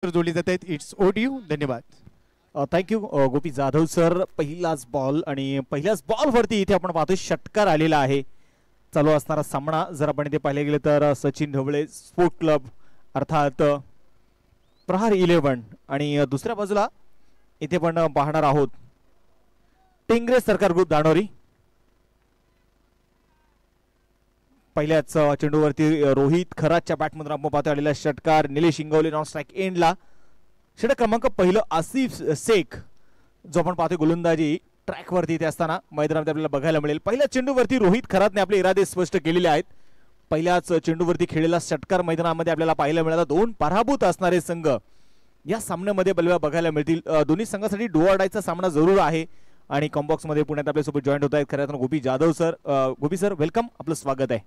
जोडली जात आहेत. It's out you. धन्यवाद. Thank you Gopi Jadhav sir. पहिलाच बॉल आणि पहिल्याच बॉलवरती इथे आपण पाहतोय षटकार आलेला आहे. चालू असणारा सामना जर आपण इथे पाहिले गेले तर सचिन ढवळे स्पोर्ट क्लब अर्थात प्रहार 11 आणि दुसऱ्या बाजूला इथे पण पाहणार आहोत टेंगरे सरकार ग्रुप दानोरी. पहिल्याच चेंडूवरती रोहित खरातच्या बॅटमधून आपण पाहतो आलेला षटकार. निलेश इंगवले नॉन स्ट्राइक एंडला. षटक क्रमांक पहिलं आसिफ शेख जो आपण पाहतोय गोलंदाजी ट्रॅकवरती इथे असताना मैदानामध्ये आपल्याला बघायला मिळेल. पहिल्या चेंडूवरती रोहित खरातने आपले इरादे स्पष्ट केलेले आहेत. पहिल्याच चेंडूवरती खेळलेला षटकार मैदानामध्ये आपल्याला पाहायला मिळाला. दोन पराभूत असणारे संघ या सामन्यामध्ये बघायला मिळतील. दोन्ही संघासाठी डू ऑर डायचा सामना जरूर आहे. आणि कॉम्बॉक्स मध्ये पुण्यात आपल्यासोबत जॉईन होत आहेत खरं तर गोपी जाधव सर. गोपी सर वेलकम, आपलं स्वागत आहे.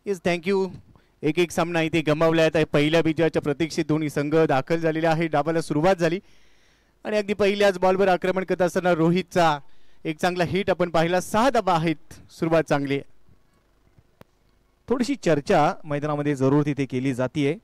Yes thank you. एक सामना इथे गमावला आहे. पहिल्या विजयाच्या प्रतीक्षेत दोन्ही संघ दाखल झालेले आहे. डावाला सुरुवात झाली आणि अगदी पहिल्याच बॉलवर आक्रमण करत असताना रोहितचा एक चांगला हिट आपण पाहिला. 6 धावा आहेत. सुरुवात चांगली आहे. थोडीशी चर्चा मैदानामध्ये जरूर तिथे केली जाते.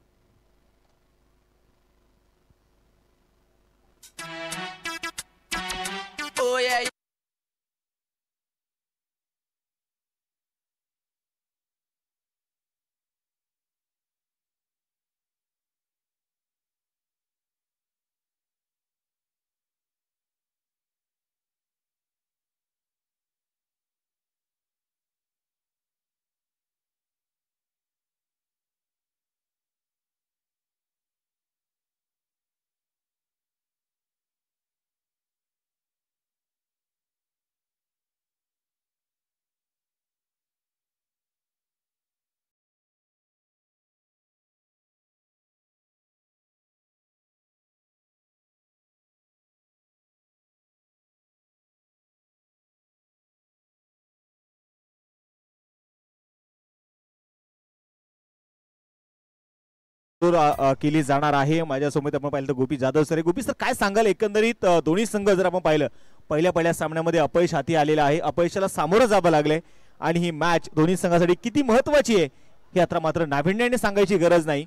केली जाणार आहे. माझ्यासोबत आपण पाहिलं तर गोपी जाधव सर. गोपी सर काय सांगाल एकंदरीत दोन्ही संघ जर आपण पाहिलं पहिल्या सामन्यामध्ये अपयश हाती आलेलं आहे. अपयशाला सामोरं जावं लागलंय आणि ही मॅच दोन्ही संघासाठी किती महत्वाची आहे हे आता मात्र नाभिन्याने सांगायची गरज नाही.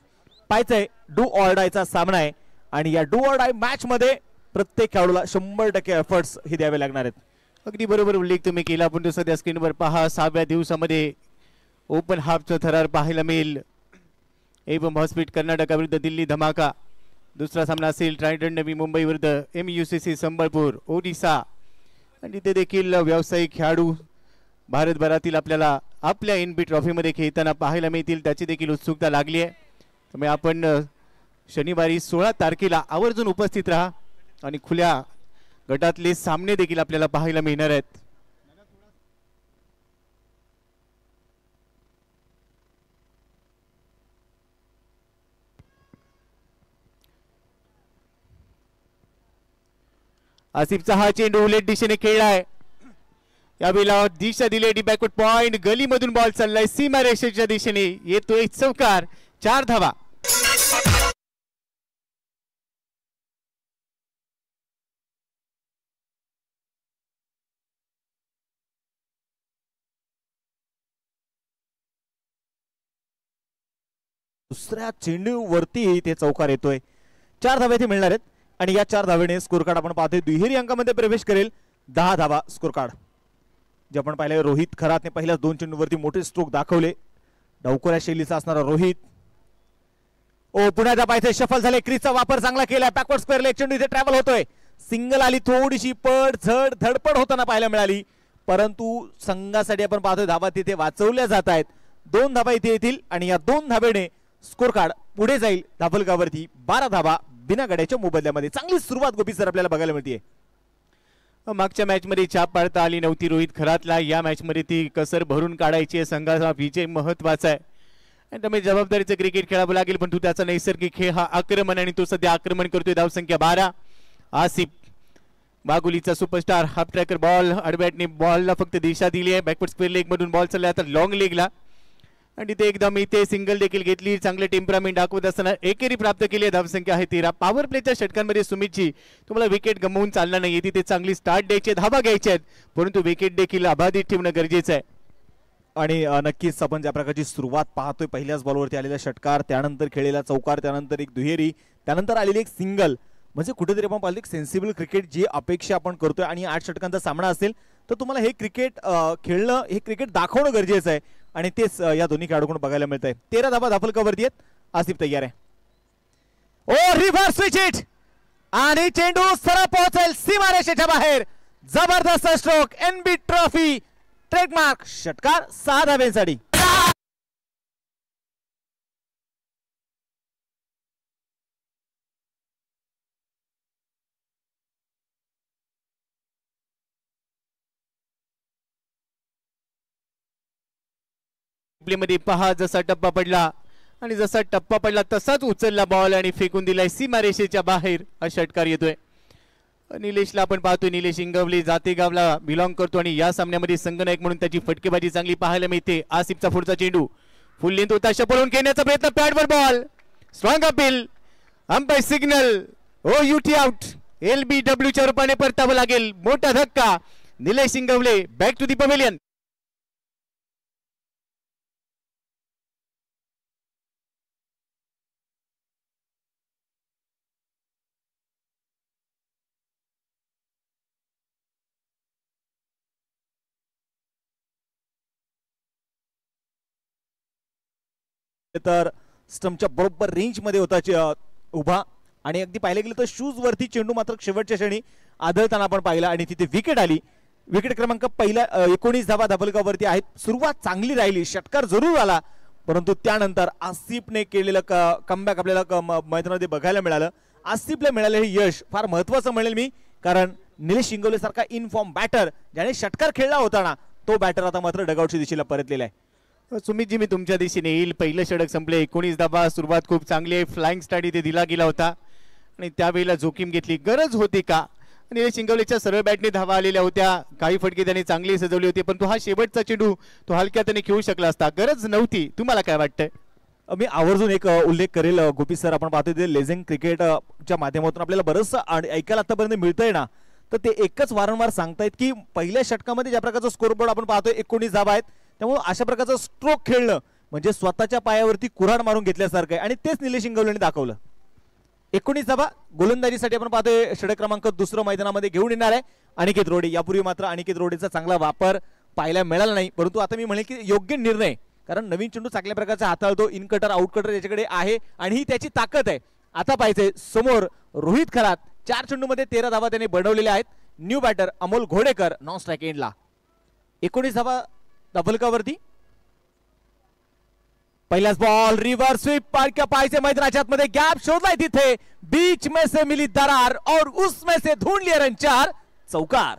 पाहायचंय डू ऑर डायचा सामना आहे आणि या डू ऑर डाय मॅच मध्ये प्रत्येक खेळाडूला 100% एफर्ट्स हे द्यावे लागणार आहेत. अगदी बरोबर उल्लेख तुम्ही केला. आपण सध्या स्क्रीनवर पहा 6व्या दिवसामध्ये ओपन हाफचा थरार पाहायला मिळेल. एवम हॉस्पिट कर्नाटक विरुद्ध दिल्ली धमाका. दुसरा सामना असेल ट्रायडंट नवी मुंबई विरुद्ध MUCC संबळपूर ओडिसा. आणि तिथे देखील व्यावसायिक खेळाडू भारतभरातील आपल्याला आपल्या NB ट्रॉफीमध्ये खेळताना पाहायला मिळतील. त्याची देखील उत्सुकता लागली आहे. त्यामुळे आपण शनिवारी 16 तारखेला आवर्जून उपस्थित राहा आणि खुल्या गटातले सामने देखील आपल्याला पाहायला मिळणार आहेत. आसिफचा हा चेंडू उलट दिशेने खेळलाय. यावेळेला दिशा दिली बॅकवर्ड पॉइंट. गलीमधून बॉल चाललाय सीमा रेषेच्या दिशेने. येतोय चौकार. 4 धावा. दुसऱ्या चेंडूवरती ते चौकार येतोय. 4 धावा इथे मिळणार आहेत आणि या 4 धावेने स्कोर कार्ड आपण पाहतोय दुहेरी अंकामध्ये प्रवेश करेल. 10 धावा स्कोर कार्ड. जे आपण पाहिले रोहित खरातने पहिल्याच 2 चेंडूवरती मोठे स्ट्रोक दाखवले. डावखोऱ्या शैलीचा असणारा रोहित. पुन्हा पाहिजे शफल झाले. क्रीजचा वापर चांगला केलाय. बॅकवर्ड स्क्वेअरला एक चेंडू इथे ट्रॅव्हल होतोय. सिंगल आली. थोडीशी पड झड धडपड होताना पाहायला मिळाली परंतु संघासाठी आपण पाहतोय धावा तिथे वाचवल्या जात आहेत. 2 धावा इथे येतील आणि या 2 धावेने स्कोर कार्ड पुढे जाईल धावलगावरती. 12 धावा बिना गड्याच्या मोबदल्यामध्ये. चांगली सुरुवात गोपी सर आपल्याला बघायला मिळते. मागच्या मॅच मध्ये छाप पाडता आली नव्हती रोहित खरातला. या मॅच मध्ये ती कसर भरून काढायची आहे. संघाचा विजय महत्वाचा आहे आणि त्यामुळे जबाबदारीचं क्रिकेट खेळावं लागेल. पण तू त्याचा नैसर्गिक खेळ हा आक्रमण आणि तो सध्या आक्रमण करतोय. धावसंख्या 12. आसिफ बागुलीचा सुपरस्टार हाफ ट्रॅकर बॉल अडबॅटने बॉलला फक्त दिशा दिली आहे. बॅकवर्ड स्क्वेअर लेग मधून बॉल चालला आता लॉंग लेगला आणि तिथे एकदम इथे सिंगल देखील घेतली. चांगले टेम्परामेंट दाखवत असताना एकेरी प्राप्त केली. धावसंख्या आहे 13. पॉवर प्लेच्या षटकांमध्ये सुमितची तुम्हाला विकेट गमवून चालणार नाही. तिथे चांगली स्टार्ट द्यायची, धावा घ्यायच्या आहेत परंतु विकेट देखील अबाधित ठेवणं गरजेचं आहे. आणि नक्कीच आपण ज्या प्रकारची सुरुवात पाहतोय, पहिल्याच बॉलवरती आलेला षटकार, त्यानंतर खेळलेला चौकार, त्यानंतर एक दुहेरी, त्यानंतर आलेली एक सिंगल, म्हणजे कुठेतरी आपण पाहिलं एक सेन्सिबल क्रिकेट जी अपेक्षा आपण करतोय. आणि 8 षटकांचा सामना असेल तर तुम्हाला हे क्रिकेट खेळणं, हे क्रिकेट दाखवणं गरजेचं आहे आणि तेच या दोन्ही खेळाडूंकडून बघायला मिळत आहे. 13 धावा दाफलकावरती आहेत. आसिफ तयार आहे. ओ रिव्हर्स स्विच हिट आणि चेंडू सरळ पोहोचेल सीमारेषेच्या बाहेर. जबरदस्त स्ट्रोक. एनबी ट्रॉफी ट्रेडमार्क षटकार 6 धाव्यांसाठी. मध्ये पहा जसा टप्पा पडला आणि जसा टप्पा पडला तसाच उचलला बॉल आणि फेकून दिलाय सीमारेषेच्या बाहेर. हा षटकार येतोय. निलेशला आपण पाहतोय. निलेश इंगवले जातेगावला बिलॉंग करतो आणि या सामन्यामध्ये संघनायक म्हणून त्याची फटकेबाजी चांगली पाहायला मिळते. आसिफचा पुढचा चेंडू फुल लेंथ होता, पळून घेण्याचा प्रयत्न, पॅडवर ball, strong appeal, umpire signal, O U T out. LBW च्या रूपाने परतावं लागेल. मोठा धक्का. Nilesh Ingawale back to the pavilion. तर स्टंपच्या बरोबर रेंज मध्ये होता उभा आणि अगदी पाहिलं गेलं तर शूज वरती चेंडू मात्र शेवटच्या क्षणी आदळताना आपण पाहिला आणि तिथे विकेट आली. विकेट क्रमांक पहिला 19 धावा दाफलकावरती आहेत. सुरुवात चांगली राहिली, षटकार जरूर आला, परंतु त्यानंतर आसिफने केलेलं कमबॅक आपल्याला मैदानामध्ये बघायला मिळालं. आसिफला मिळालेलं हे यश फार महत्वाचं म्हणेल मी, कारण निलेश शिंगवले सारखा इन फॉर्म बॅटर ज्याने षटकार खेळला होता ना, तो बॅटर आता मात्र डगआउटच्या दिशेला परतलेला आहे. सुमितजी मी तुमच्या दिशेने येईल. पहिलं षटक संपले. 19 धावा. सुरुवात खूप चांगली आहे. फ्लाइंग स्टार्ट इथे दिला गेला होता आणि त्यावेळेला जोखीम घेतली. गरज होती का? निलेश शिंगवलेच्या सरळ बॅटने धावा आलेल्या होत्या. काही फटके त्याने चांगली सजवली होती, पण तो हा शेवटचा चेंडू तो हलक्या त्याने खेळू शकला असता. गरज नव्हती. तुम्हाला काय वाटतंय? मी आवर्जून एक उल्लेख करेल गोपी सर, आपण पाहतोय ते लेझिंग क्रिकेटच्या माध्यमातून आपल्याला बरंचसं ऐकायला आतापर्यंत मिळतंय ना, तर ते एकच वारंवार सांगतायत की पहिल्या षटकामध्ये ज्या प्रकारचा स्कोरबोर्ड आपण पाहतोय 19 धावा आहेत, त्यामुळे अशा प्रकारचं स्ट्रोक खेळणं म्हणजे स्वतःच्या पायावरती कुऱ्हाड मारून घेतल्यासारखं आहे आणि तेच निलेश इंगवलेने दाखवलं. 19 धावा गोलंदाजीसाठी आपण पाहतोय षटक क्रमांक 2 मैदानामध्ये घेऊन येणार आहे अनिकेत रोडे. यापूर्वी मात्र अनिकेत रोडेचा चांगला वापर पाहायला मिळाला नाही, परंतु आता मी म्हणेल की योग्य निर्णय, कारण नवीन चेंडू चांगल्या प्रकारचा हाताळतो. इन कटर आउट कटर याच्याकडे आहे आणि ही त्याची ताकद आहे. आता पाहिजे समोर रोहित खरात 4 चेंडूमध्ये 13 धावा त्याने बनवलेल्या आहेत. New batter Amol Ghodekar non strike एंडला. 19 धावा दाफलकावरती. पहिलाच बॉल रिव्हर्स स्वीप पारक्या पाय से मैदानाच्या आतमध्ये गॅप शोधलाय तिथे. बीच में से मिली दरार और उसमें से ढूंढ लिए रन 4. चौकार.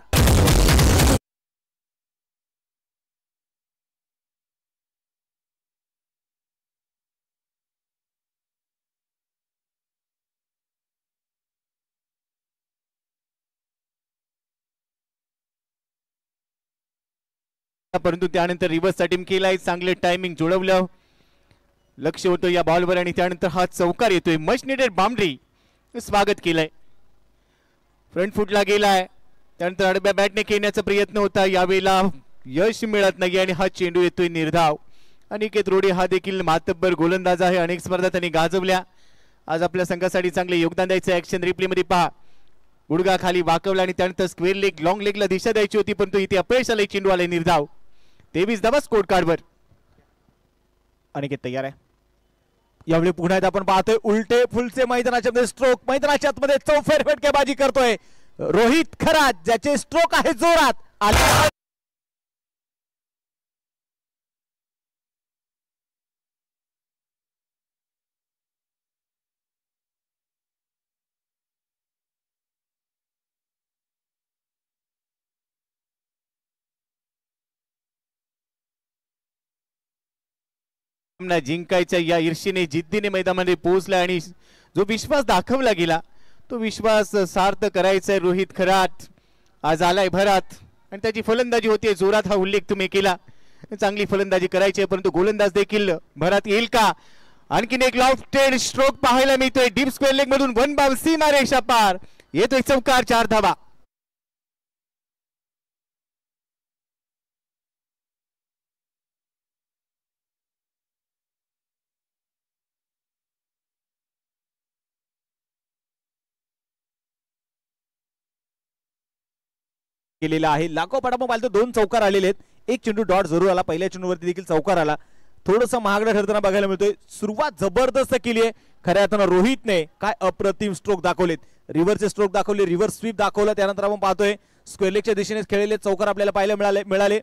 परंतु त्यानंतर रिव्हर्सचा टीम केलाय. चांगले टायमिंग जुळवलं. लक्ष होतं या बॉलवर आणि त्यानंतर हा चौकार येतोय. Much needed boundary. स्वागत केलंय. फ्रंट फुटला गेलाय. त्यानंतर आडव्या बॅटने खेळण्याचा प्रयत्न होता. यावेळेला यश मिळत नाही आणि हा चेंडू येतोय निर्धाव. अनिकेत रोडे हा देखील मातब्बर गोलंदाज आहे. अनेक स्पर्धा त्यांनी गाजवल्या. आज आपल्या संघासाठी चांगले योगदान द्यायचं. ऍक्शन रिप्ले मध्ये पहा. गुडगा खाली वाकवला आणि त्यानंतर स्क्वेअर लेग लॉंग लेगला दिशा द्यायची होती, परंतु इथे अपयश आलंय. चेंडू आलाय निर्धाव. 23 धावा स्कोर कार्डवर. अनिकेत तयार आहे. यावेळी पुन्हा आपण पाहतोय उलटे फुलचे मैदानाच्या मध्ये स्ट्रोक. मैदानाच्या आतमध्ये चौफेर फटकेबाजी करतोय रोहित खरात, ज्याचे स्ट्रोक आहे जोरात आले. जिंकायच्या या ईर्षेने जिद्दीने मैदानामध्ये पोहोचला आणि जो विश्वास दाखवला गेला तो विश्वास सार्थ करायचा. रोहित खरात आज आलाय भरात आणि त्याची फलंदाजी होती जोरात. हा उल्लेख तुम्ही केला. चांगली फलंदाजी करायची आहे, परंतु गोलंदाज देखील भरात येईल का? आणखीन एक लॉफ्टेड स्ट्रोक पाहायला मिळतोय. डीप स्क्वेअर लेग मधून वन बाउंस सीमारेषा पार येतोय चौकार. 4 धावा. केलेला आहे. लाखो पटापट पाहिलं तर 2 चौकार आलेले आहेत. एक चेंडू डॉट जरूर आला, पहिल्या चेंडूवरती देखील चौकार आला. थोडंसं महागडं ठरताना बघायला मिळतोय. सुरुवात जबरदस्त केली आहे खऱ्या अर्थानं रोहितने. काय अप्रतिम स्ट्रोक दाखवलेत, रिव्हरचे स्ट्रोक दाखवले, रिव्हर्स स्वीप दाखवला. त्यानंतर आपण पाहतोय स्क्वेअर लेगच्या दिशेने खेळलेले चौकार आपल्याला पाहायला मिळाले.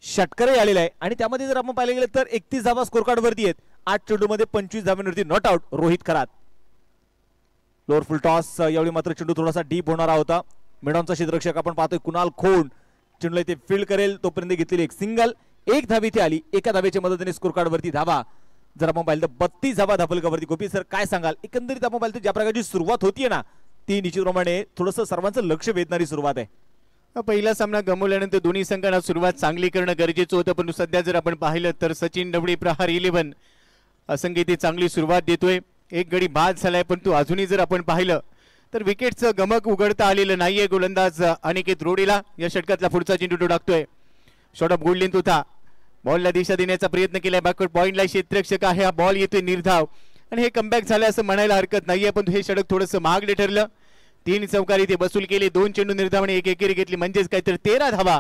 षटकारही आलेला आहे आणि त्यामध्ये जर आपण पाहिलं गेलं तर 31 धावा स्कोर कार्ड वरती आहेत. 8 चेंडूमध्ये 25 धावांवरती not out Rohit Kharat. Lower full toss यावेळी मात्र चेंडू थोडासा डीप होणारा होता. मिडॉनचा क्षेत्ररक्षक आपण पाहतोय कुणाल खोंड चेंडूला इथे फील्ड करेल तोपर्यंत घेतलेली एक सिंगल. एक धाव इथे आली. एका धावेच्या मदतीने स्कोर कार्ड वरती धावा जर आपण पाहिलं तर 32 धावा धापलकावरती. गोपी सर काय सांगाल, एकंदरीत आपण पाहिलं तर ज्या प्रकारची सुरुवात होतीये ना ती निश्चितप्रमाणे थोडंसं सर्वांचं लक्ष वेधणारी सुरुवात आहे. पहिला सामना गमावल्यानंतर दोन्ही संघांना सुरुवात चांगली करणं गरजेचं होतं, पण सध्या जर आपण पाहिलं तर सचिन ढवळे प्रहार 11 असंख्य इथे चांगली सुरुवात देतोय. एक गडी बाद झालाय, पण तो अजूनही जर आपण पाहिलं तर विकेटचं गमक उघडता आलेलं नाहीये. गोलंदाज अनिकेत रोडेला या षटकातला पुढचा चेंडू तो टाकतोय. शॉट ऑफ गोल्ड लेंथ होता. बॉलला दिशा देण्याचा प्रयत्न केलाय. बॅकवर्ड पॉइंटला क्षेत्ररक्षक आहे. हा बॉल येतोय निर्धाव आणि हे कमबॅक झालं असं म्हणायला हरकत नाहीये, पण हे षटक थोडंसं महागडे ठरलं. 3 चौकार इथे वसूल केले. 2 चेंडू निर्धावाने 1 एकेरी घेतली, म्हणजेच काहीतरी 13 धावा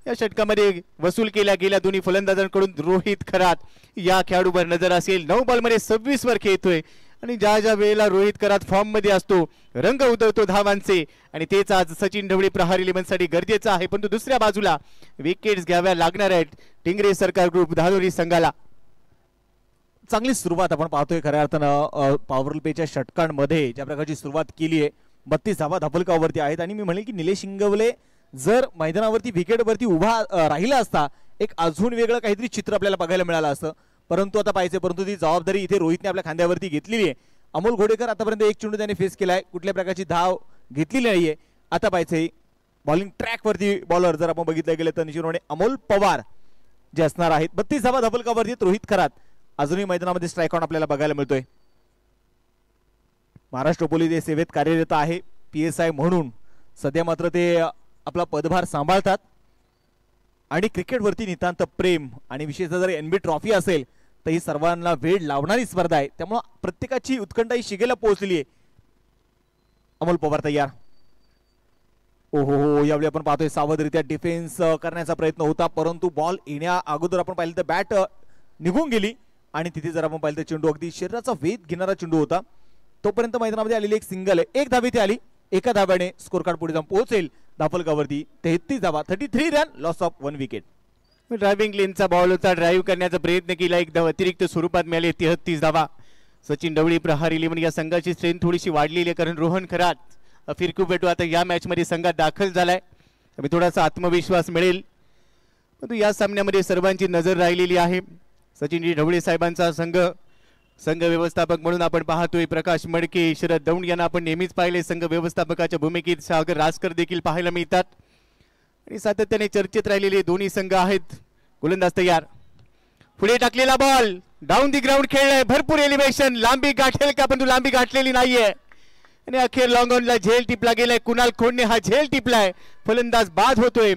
या षटकामध्ये वसूल केल्या गेल्या दोन्ही फलंदाजांकडून. रोहित खरात या खेळाडूवर नजर असेल. 9 बॉलमध्ये 26 वर खेळतोय आणि ज्या ज्या वेळेला रोहित खरात फॉर्म मध्ये असतो रंग उतरतो धावांचे आणि तेच आज सचिन ढवळे प्रहार 11 साठी गरजेचं आहे. पण दुसऱ्या बाजूला विकेट्स घ्याव्या लागणार आहेत टिंगरे सरकार ग्रुप धानोरी संघाला. चांगली सुरुवात आपण पाहतोय खऱ्या अर्थानं पॉवर प्लेच्या षटकांमध्ये ज्या प्रकारची सुरुवात केली आहे. 32 धावा धापलकावरती आहेत आणि मी म्हणेल की निलेश इंगवले जर मैदानावरती विकेटवरती उभा राहिला असता एक अजून वेगळं काहीतरी चित्र आपल्याला बघायला मिळालं असतं. परंतु आता पाहिजे, परंतु ती जबाबदारी इथे रोहितने आपल्या खांद्यावरती घेतलेली आहे. अमोल घोडेकर आतापर्यंत एक चेंडू त्याने फेस केलाय, कुठल्या प्रकारची धाव घेतलेली नाहीये. आता पाहिजे बॉलिंग ट्रॅक वरती बॉलर जर आपण बघितलं गेलं तर निश्चितपणे अमोल पवार जे असणार आहेत. 32 धावा धापलकावरती रोहित खरात अजूनही मैदानामध्ये स्ट्राईक ऑन आपल्याला बघायला मिळतोय. महाराष्ट्र पोलीस सेवेत कार्यरत आहे PSI म्हणून. सध्या मात्र ते आपला पदभार सांभाळतात आणि क्रिकेटवरती नितांत प्रेम आणि विशेषतः जर NB ट्रॉफी असेल तर ही सर्वांना वेळ लावणारी स्पर्धा आहे. त्यामुळे प्रत्येकाची उत्कंठा ही शिगेला पोहोचली आहे. अमोल पवार तयार. ओहो, यावेळी आपण पाहतोय सावधरित्या डिफेन्स करण्याचा प्रयत्न होता, परंतु बॉल येण्या अगोदर आपण पाहिलं तर बॅट निघून गेली आणि तिथे जर आपण पाहिलं तर चेंडू अगदी शरीराचा वेध घेणारा चेंडू होता. तोपर्यंत मैदानामध्ये आलेली एक सिंगल आहे. एक धाव इथे आली. एका धाव्याने स्कोर कार्ड पुढे जाऊन पोहोचेल धापलकावरती. 33 धावा, 33 run, loss of 1 wicket. Driving लेनचा बॉल होता. ड्राईव्ह करण्याचा प्रयत्न केला. एक धाव अतिरिक्त स्वरूपात मिळाले. 33 धावा. सचिन ढवळे प्रहार 11 या संघाची स्ट्रेंथ थोडीशी वाढलेली आहे, कारण रोहन खरात फिरकू भेटू आता या मॅच मध्ये संघात दाखल झालाय. त्यामुळे थोडासा आत्मविश्वास मिळेल, परंतु या सामन्यामध्ये सर्वांची नजर राहिलेली आहे. सचिनजी ढवळे साहेबांचा संघ व्यवस्थापक म्हणून आपण पाहतोय. प्रकाश मडके, शरद दौंड यांना आपण नेहमीच पाहिले संघ व्यवस्थापकाच्या भूमिकेत. सागर रासकर देखील पाहायला मिळतात आणि सातत्याने चर्चेत राहिलेले दोन्ही संघ आहेत. गोलंदाज तयार. पुढे टाकलेला बॉल डाऊन दी ग्राउंड खेळलाय. भरपूर एलिव्हेशन. लांबी गाठेल का, परंतु लांबी गाठलेली नाहीये आणि अखेर लॉंग ऑनला झेल टिपला गेलाय. कुणाल खोंडने हा झेल टिपलाय. फलंदाज बाद होतोय.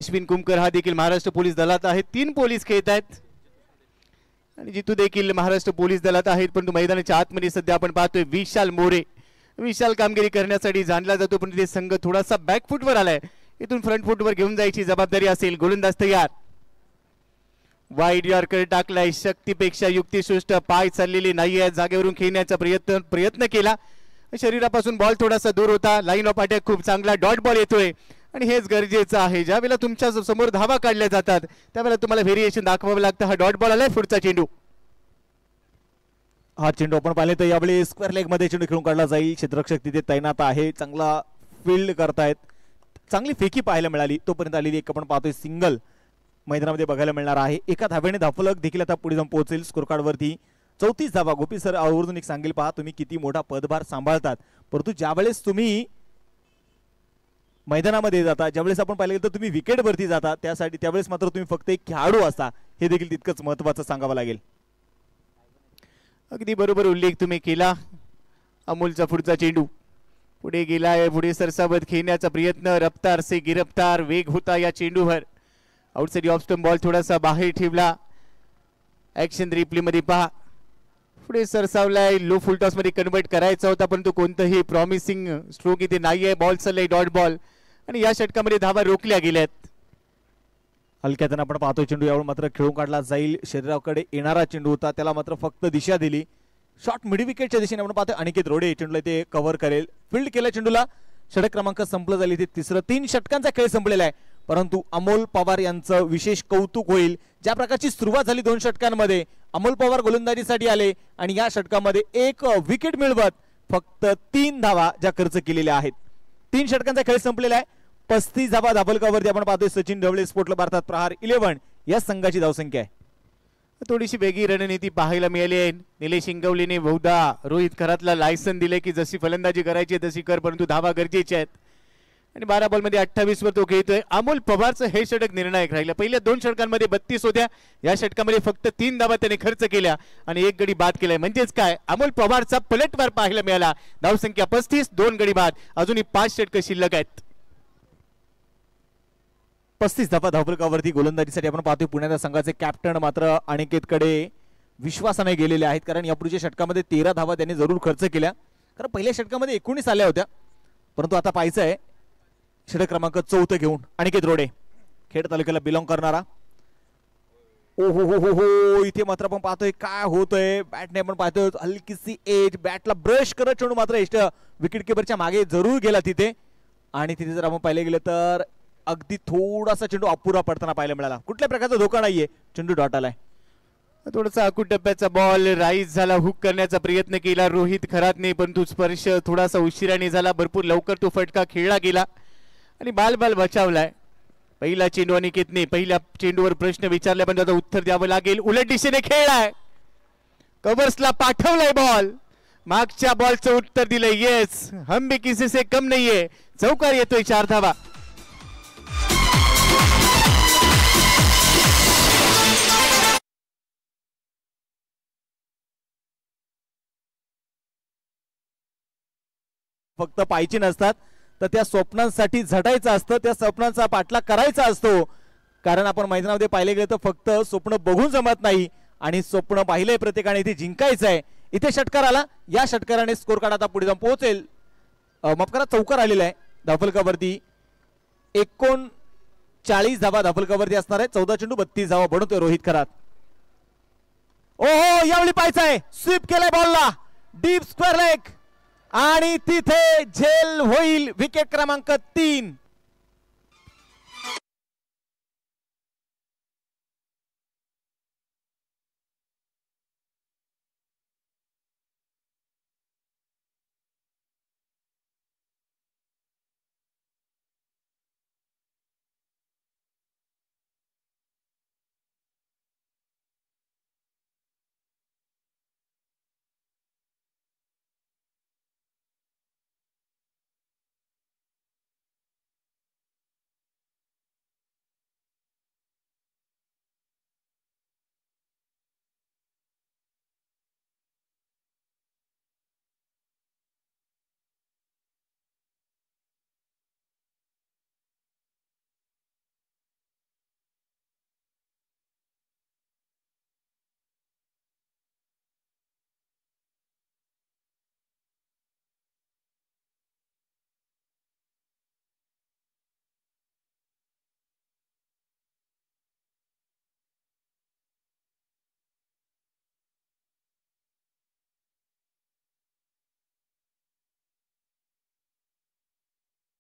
अश्विन कुमकर हा देखील महाराष्ट्र पोलीस दलात आहेत. 3 पोलीस खेळत आहेत आणि जितू देखील महाराष्ट्र पोलीस दलात आहेत, परंतु मैदानाच्या आतमध्ये सध्या आपण पाहतोय विशाल मोरे. विशाल कामगिरी करण्यासाठी जाणला जातो, पण ते संघ थोडासा बॅक फुटवर आलाय. इथून फ्रंट फुटवर घेऊन जायची जबाबदारी असेल. गोलंदाज तयार. वाईड यॉर्कर टाकलाय, शक्तीपेक्षा युक्तिसृष्ट पाय चाललेली नाहीये, जागेवरून खेळण्याचा प्रयत्न केला, शरीरापासून बॉल थोडासा दूर होता, लाईन ऑफ अटॅक खूप चांगला, डॉट बॉल येतोय आणि हेच गरजेचं आहे. ज्या वेळेला तुमच्या समोर धावा काढल्या जातात त्यावेळेला तुम्हाला व्हेरिएशन दाखवावं लागतं. हा डॉट बॉल आलाय, पुढचा चेंडू. हा चेंडू आपण पाहिले तर यावेळी स्क्वेअर लेग मध्ये चेंडू खेळून काढला जाईल. क्षेत्ररक्षक तिथे तैनात आहे, चांगला फील्ड करतायत, चांगली फेकी पाहायला मिळाली. तोपर्यंत आलेली एक आपण पाहतोय सिंगल मैदानामध्ये बघायला मिळणार आहे. एका धावेने धाफलक देखील आता पुढे जाऊन पोहोचेल स्कोर कार्ड वरती. 34 धावा. गोपी सर आवर्जून एक सांगेल, पहा तुम्ही किती मोठा पदभार सांभाळतात, परंतु ज्यावेळेस तुम्ही मैदानामध्ये जाता, ज्यावेळेस आपण पाहिलं तर तुम्ही विकेट वरती जाता, त्यावेळेस मात्र तुम्ही फक्त एक खेळाडू असता, हे देखील तितकंच महत्वाचं सांगावं लागेल. अगदी बरोबर उल्लेख तुम्ही केला. अमोलचा पुढचा चेंडू पुढे गेलाय, पुढे सरसावत खेळण्याचा प्रयत्न, रफ्तार से गिरफ्तार वेग होता या चेंडूवर. आउटसाइड ऑफ स्टंप बॉल थोडासा बाहेर ठेवला. ऍक्शन रिप्ले मध्ये पहा, पुढे सरसावलाय, लो फुल टॉस मध्ये कन्वर्ट करायचा होता परंतु कोणतंही प्रॉमिसिंग स्ट्रोक इथे नाहीये. बॉल चाललाय डॉट बॉल आणि या षटकामध्ये धावा रोखल्या गेल्यात. हलक्यातून आपण पाहतोय चेंडू यावर मात्र खेळून काढला जाईल. शरीराकडे येणारा चेंडू होता, त्याला मात्र फक्त दिशा दिली. शॉट मिड विकेटच्या दिशेने आपण पाहतोय. अनिकेत रोडे चेंडूला ते कव्हर करेल, फील्ड केला चेंडूला. षटक क्रमांक संपलं झाली, ते तिसरं 3 षटकांचा खेळ संपलेला आहे. परंतु अमोल पवार यांचं विशेष कौतुक होईल. ज्या प्रकारची सुरुवात झाली 2 षटकांमध्ये, अमोल पवार गोलंदाजीसाठी आले आणि या षटकामध्ये 1 विकेट मिळवत फक्त 3 धावा ज्या खर्च केलेल्या आहेत. 3 षटकांचा खेळ संपलेला आहे. 35 धावा धाबलकावरती आपण पाहतोय. सचिन ढवळे स्पोर्टला भारतात प्रहार 11 या संघाची धावसंख्या आहे. थोडीशी वेगळी रणनीती पाहायला मिळाली आहे. निलेश इंगवलेने बहुधा रोहित खरातला लायसन दिले की जशी फलंदाजी करायची तशी कर, परंतु धावा गरजेच्या आहेत आणि 12 बॉलमध्ये 28 वर तो खेळतोय. अमोल पवारचं हे षटक निर्णायक राहिलं. पहिल्या 2 षटकांमध्ये 32 होत्या, या षटकामध्ये फक्त 3 धावा त्याने खर्च केल्या आणि 1 गडी बाद केलाय. म्हणजेच काय, अमोल पवारचा पलटवार पाहायला मिळाला. धावसंख्या 35, 2 गडी बाद, अजूनही 5 षटक शिल्लक आहेत. 35 धावा धावफलकावरती गोलंदाजीसाठी आपण पाहतोय. पुण्याच्या संघाचे कॅप्टन मात्र अनिकेतकडे विश्वासाने गेलेले आहेत, कारण यापूर्वीच्या षटकामध्ये 13 धावा त्यांनी जरूर खर्च केल्या. कारण पहिल्या षटकामध्ये 19 आल्या होत्या, परंतु आता पाहायचं आहे षटक क्रमांक 4 घेऊन अनिकेत रोडे, खेड तालुक्याला बिलॉंग करणारा. ओ हो हो हो हो, इथे मात्र आपण पाहतोय काय होतंय. बॅटने आपण पाहतोय हलकीसी एज, बॅटला ब्रश करत चेंडू मात्र विकेट किपरच्या मागे जरूर गेला तिथे. आणि तिथे जर आपण पाहिले गेलं तर अगदी थोडासा चेंडू अपुरा पडताना पाहायला मिळाला. कुठल्या प्रकारचा धोका नाहीये, चेंडू डॉट आलाय. थोडासा अकूट टप्प्याचा बॉल राईज झाला, हुक करण्याचा प्रयत्न केला रोहित खरातने, परंतु स्पर्श थोडासा उशिराने झाला. भरपूर लवकर तो फटका खेळला गेला आणि बाल बचावलाय. पहिला चेंडू अनिकेतने, पहिल्या चेंडूवर प्रश्न विचारला पण त्याचं उत्तर द्यावं लागेल. उलट दिशेने खेळलाय, कव्हर्सला पाठवलाय बॉल, मागच्या बॉलचं उत्तर दिलंय येस, हम भी किसी से कम नाहीये. चौकार येतोय, 4 धावा. फक्त पाहिजे नसतात तर त्या स्वप्नांसाठी झटायचं असतं, त्या स्वप्नांचा पाठलाग करायचा असतो. कारण आपण मैदानामध्ये पाहिले गेले तर फक्त स्वप्न बघून जमत नाही आणि स्वप्न पाहिलंय प्रत्येकाने, इथे जिंकायचं आहे. इथे षटकार आला, या षटकाराने स्कोर कार्ड आता पुढे जाऊन पोहोचेल. माफ करा, चौकार आलेला आहे धावफलकावरती. 39 धावा धावफलकावरती असणार आहे. 14 चेंडू 32 धावा बनवतोय रोहित खरात. ओहो, यावेळी पाहायचं आहे, स्वीप केलाय बॉलला, डीप स्क्वेअर लेग आणि तिथे झेल होईल. विकेट क्रमांक 3.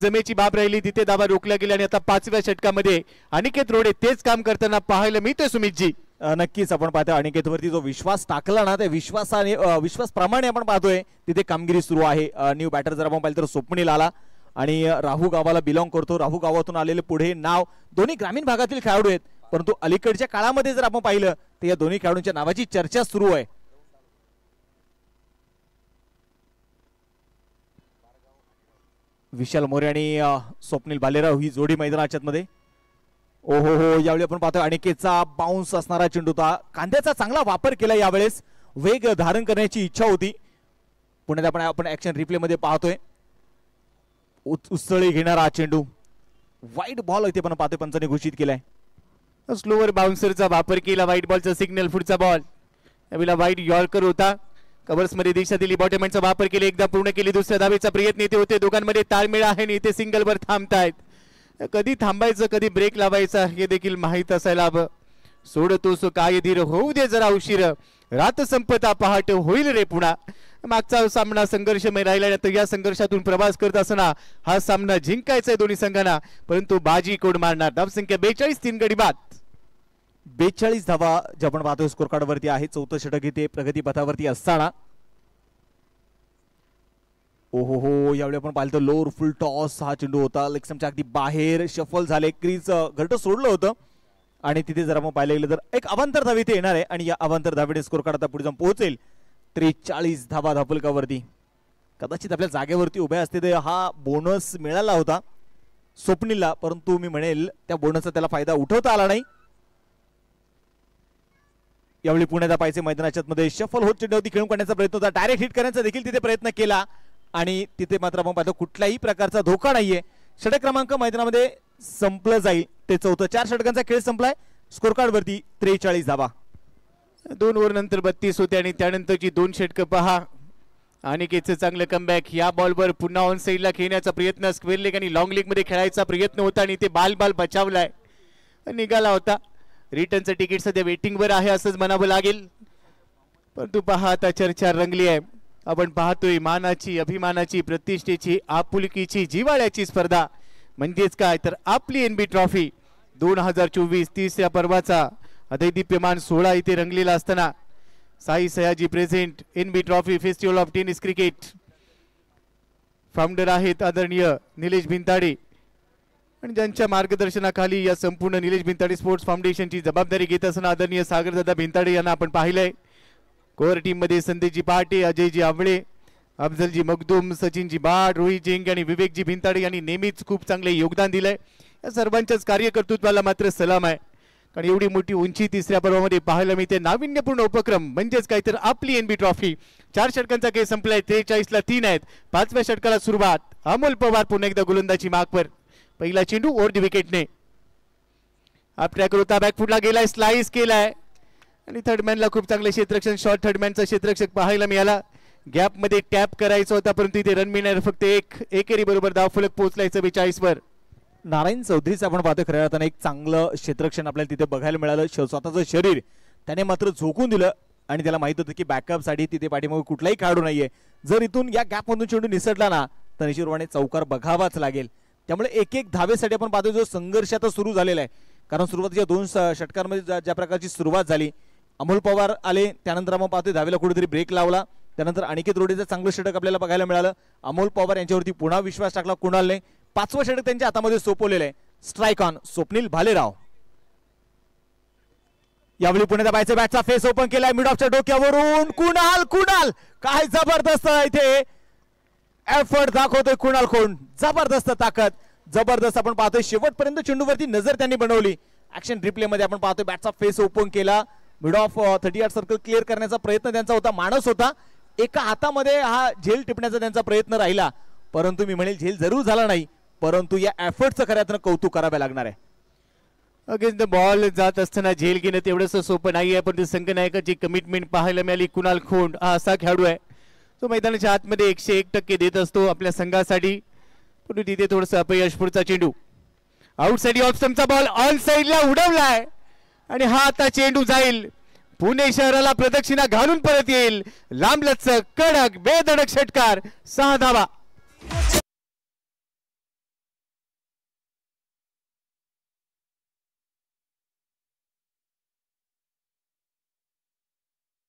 जमेची बाब राहिली तिथे धावा रोखल्या गेल्या आणि आता 5व्या षटकामध्ये अनिकेत रोडे तेच काम करताना पाहायला मिळतोय सुमितजी. नक्कीच आपण पाहतोय अनिकेतवरती जो विश्वास टाकला ना त्या विश्वासप्रमाणे आपण पाहतोय तिथे कामगिरी सुरू आहे. न्यू बॅटर जर आपण पाहिलं तर स्वप्नील आला आणि राहू गावाला बिलॉंग करतो. राहू गावातून आलेले पुढे नाव दोन्ही ग्रामीण भागातील खेळाडू आहेत, परंतु अलीकडच्या काळामध्ये जर आपण पाहिलं तर या दोन्ही खेळाडूंच्या नावाची चर्चा सुरू आहे. विशाल मोरे आणि स्वप्नील भालेराव ही जोडी मैदानाच्यात मध्ये. ओहो हो, यावेळी आपण पाहतोय अनिकेतचा बाउन्स असणारा चेंडू होता. कांद्याचा चांगला वापर केला, यावेळेस वेग धारण करण्याची इच्छा होती. पुण्यात आपण ऍक्शन रिप्ले मध्ये पाहतोय उसळी घेणारा चेंडू, वाईट बॉल इथे पण पाहतोय पंचाने घोषित केलाय. स्लोवर बाउन्सरचा वापर केला, व्हाईट बॉलचा सिग्नल, पुढचा बॉल यावेळेला व्हाईट यॉर्कर होता. कव्हर्स मध्ये दिशा दिली, बॉटमॅनचा वापर केला, एकदा पूर्ण केली, दुसऱ्या धावेचा प्रयत्न इथे होते. दोघांमध्ये ताळमेळ आहे आणि इथे सिंगलवर थांबतायत. कधी थांबायचं कधी ब्रेक लावायचा हे देखील माहीत असायला हवं. सोडतोस काय धीर, होऊ दे जरा उशीर, रात संपता पहाट होईल रे पुन्हा. मागचा सामना संघर्षमय राहिला, तर या संघर्षातून प्रवास करत असताना हा सामना जिंकायचा आहे दोन्ही संघांना, परंतु बाजी कोण मारणार. धावसंख्या 42, 3 गडी बाद. 42 धावा जे आपण पाहतोय स्कोर कार्ड वरती आहे. चौथं षटक इथे प्रगती पथावरती असताना ओहो हो, यावेळी आपण पाहिलं तर लोअर फुल टॉस हा चेंडू होता, लेगस्टंपच्या अगदी बाहेर शफल झाले, क्रीज घरट सोडलं होतं आणि तिथे जर आपण पाहिलं गेलं तर एक अवांतर धाव इथे येणार आहे आणि या अवांतर धावेने स्कोर कार्ड आता पुढे जाऊन पोहोचेल 43 धावा धापलकावरती. कदाचित आपल्या जागेवरती उभ्या असते तर हा बोनस मिळाला होता स्वप्नीलला, परंतु मी म्हणेल त्या बोनसचा त्याला फायदा उठवता आला नाही. यावेळी पुण्यात पाहिजे मैदानाच्या मध्ये शफल होत चेंडूवरती खेळून काढण्याचा प्रयत्न होता, डायरेक्ट हिट करण्याचा देखील तिथे प्रयत्न केला आणि तिथे मात्र आपण पाहतो कुठलाही प्रकारचा धोका नाहीये. षटक क्रमांक मैदानामध्ये संपलं जाईल ते चौथं. 4 षटकांचा खेळ संपलाय. स्कोर कार्ड वरती 43 धावा. 2 ओव्हर नंतर 32 होते आणि त्यानंतरची 2 षटकं पहा. अनिकेतचं चांगलं कमबॅक, या बॉलवर पुन्हा ऑन साईडला खेळण्याचा प्रयत्न, स्क्वेअर लेग आणि लॉंग लेग मध्ये खेळायचा प्रयत्न होता आणि ते बाल बचावलाय, निघाला होता. रिटर्नचं तिकीट सध्या वेटिंगवर आहे असंच म्हणावं लागेल, परंतु पहा आता चर्चा रंगली आहे. आपण पाहतोय मानाची, अभिमानाची, प्रतिष्ठेची, आपुलकीची, जिव्हाळ्याची स्पर्धा, म्हणजेच काय तर आपली एनबी ट्रॉफी 2024 तिसऱ्या पर्वाचा अदैदिप्यमान सोहळा इथे रंगलेला असताना Sai Sayaji present NB trophy festival of tennis cricket. Founder आहेत आदरणीय निलेश भिंताडे आणि ज्यांच्या मार्गदर्शनाखाली या संपूर्ण निलेश भिंताडे स्पोर्ट्स फाउंडेशनची जबाबदारी घेत असताना आदरणीय सागरदादा भिंताडे यांना आपण पाहिलंय. कोर टीम मध्ये संदेशजी पहाटे, अजयजी आवळे, अफजलजी मखदूम, सचिनजी बाट, रोहित जिंग आणि विवेकजी भिंताडे यांनी नेहमीच खूप चांगले योगदान दिलंय. या सर्वांच्याच कार्यकर्तृत्वाला मात्र सलाम आहे, कारण एवढी मोठी उंची तिसऱ्या पर्वामध्ये पाहायला मिळते. नाविन्यपूर्ण उपक्रम म्हणजेच काय तर आपली एनबी ट्रॉफी. 4 षटकांचा खेळ संपलाय, 43 ला 3 आहेत. 5व्या षटकाला सुरुवात. अमोल पवार पुन्हा एकदा गोलंदाजी मागवर, पहिला चेंडू ओव्हर द विकेटने. अप ट्रॅक होता, बॅकफुटला गेलाय, स्लाइस केलाय आणि थर्डमॅनला खूप चांगले क्षेत्ररक्षण शॉट थर्डमॅनचा क्षेत्ररक्षक पाहायला मिळाला. गॅप मध्ये टॅप करायचा होता, परंतु इथे रन मिळणार फक्त एक. एकेरी बरोबर धावफलक पोहोचलाय 44 वर. नारायण चौधरीचं आपण पाहतो खऱ्या अर्थाने एक चांगलं क्षेत्ररक्षण आपल्याला तिथे बघायला मिळालं. स्वतःचं शरीर त्याने मात्र झोकून दिलं आणि त्याला माहित होतं की बॅकअप साठी तिथे पाठीमागे कुठलाही खेळाडू नाहीये. जर इथून या गॅप मधून चेंडू निसटला ना तर निश्चितपणे चौकार बघावाच लागेल. त्यामुळे एक एक धावेसाठी आपण पाहतो जो संघर्ष आता सुरू झालेला आहे, कारण सुरुवातीच्या 2 षटकांमध्ये ज्या प्रकारची सुरुवात झाली, अमोल पवार आले, त्यानंतर आपण पाहतोय धावेला कुठेतरी ब्रेक लावला, त्यानंतर अनिकेत रोडेचं चांगलं षटक आपल्याला बघायला मिळालं. अमोल पवार यांच्यावरती पुन्हा विश्वास टाकला कुणालने. 5वं षटक त्यांच्या हातामध्ये सोपवलेलं आहे. Strike on Swapnil Bhalerao. यावेळी पुण्यात बायचा बॅटचा फेस ओपन केलाय मिड ऑफच्या डोक्यावरून. कुणाल काय जबरदस्त इथे एफर्ट दाखवतोय कुणाल खोंड, जबरदस्त ताकद, जबरदस्त. आपण पाहतोय शेवटपर्यंत चेंडूवरती नजर त्यांनी बनवली. ऍक्शन रिप्ले मध्ये आपण पाहतोय बॅटचा फेस ओपन केला, मिड ऑफ 38 सर्कल क्लिअर करण्याचा प्रयत्न त्यांचा होता, माणूस होता. एका हातामध्ये हा झेल टिपण्याचा त्यांचा प्रयत्न राहिला, परंतु मी म्हणेल झेल जरूर झाला नाही, परंतु या एफर्टचं खऱ्या अर्थानं कौतुक करावे लागणार आहे. अगेन्स्ट द बॉल जात असताना झेल घेणं तेवढंच सोपं नाही आहे, पण संघनायकाची कमिटमेंट पाहायला मिळाली. कुणाल खोंड हा असा खेळाडू आहे तो मैदानाच्या आतमध्ये 101% देत असतो आपल्या संघासाठी, पण तिथे थोडंसं अपयश. पुढचा चेंडू आउट साइड ऑफ स्टंपचा बॉल ऑन साइडला उडवलाय आणि हा आता चेंडू जाईल पुणे शहराला प्रदक्षिणा घालून परत येईल. लांबलचक कडक बेधडक षटकार, 6 धावा.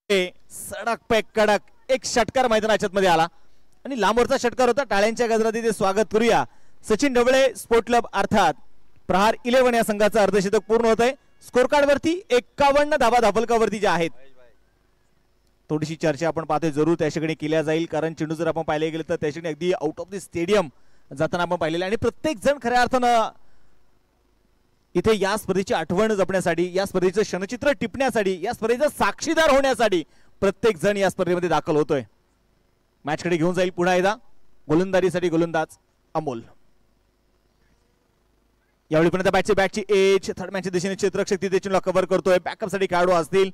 सडक पे कडक एक षटकार मैदानाच्या मध्ये आला आणि लांबवरचा षटकार होता. टाळ्यांच्या गजरात इथे स्वागत करूया. सचिन ढवळे स्पोर्ट क्लब अर्थात प्रहार 11 या संघाचं अर्धशतक पूर्ण होत आहे. स्कोर कार्ड वरती 51 धावा धापलकावरती ज्या आहेत. थोडीशी चर्चा आपण पाहतोय जरूर त्या ठिकाणी केल्या जाईल, कारण चेंडू जर आपण पाहिले गेले तर त्या ठिकाणी अगदी आउट ऑफ द स्टेडियम जाताना आपण पाहिलेलं आणि प्रत्येक जण खऱ्या अर्थानं इथे या स्पर्धेची आठवण जपण्यासाठी, या स्पर्धेचं क्षणचित्र टिपण्यासाठी, या स्पर्धेचा साक्षीदार होण्यासाठी प्रत्येक जण या स्पर्धेमध्ये दाखल होतोय. मॅच कडे घेऊन जाईल पुन्हा एकदा गोलंदाजीसाठी गोलंदाज अमोल. यावेळी पर्यंत बॅटची एज थर्ड मॅचच्या दिशेने क्षेत्ररक्षक तिथे चेंडूला कव्हर करतोय. बॅकअप साठी खेळाडू असतील.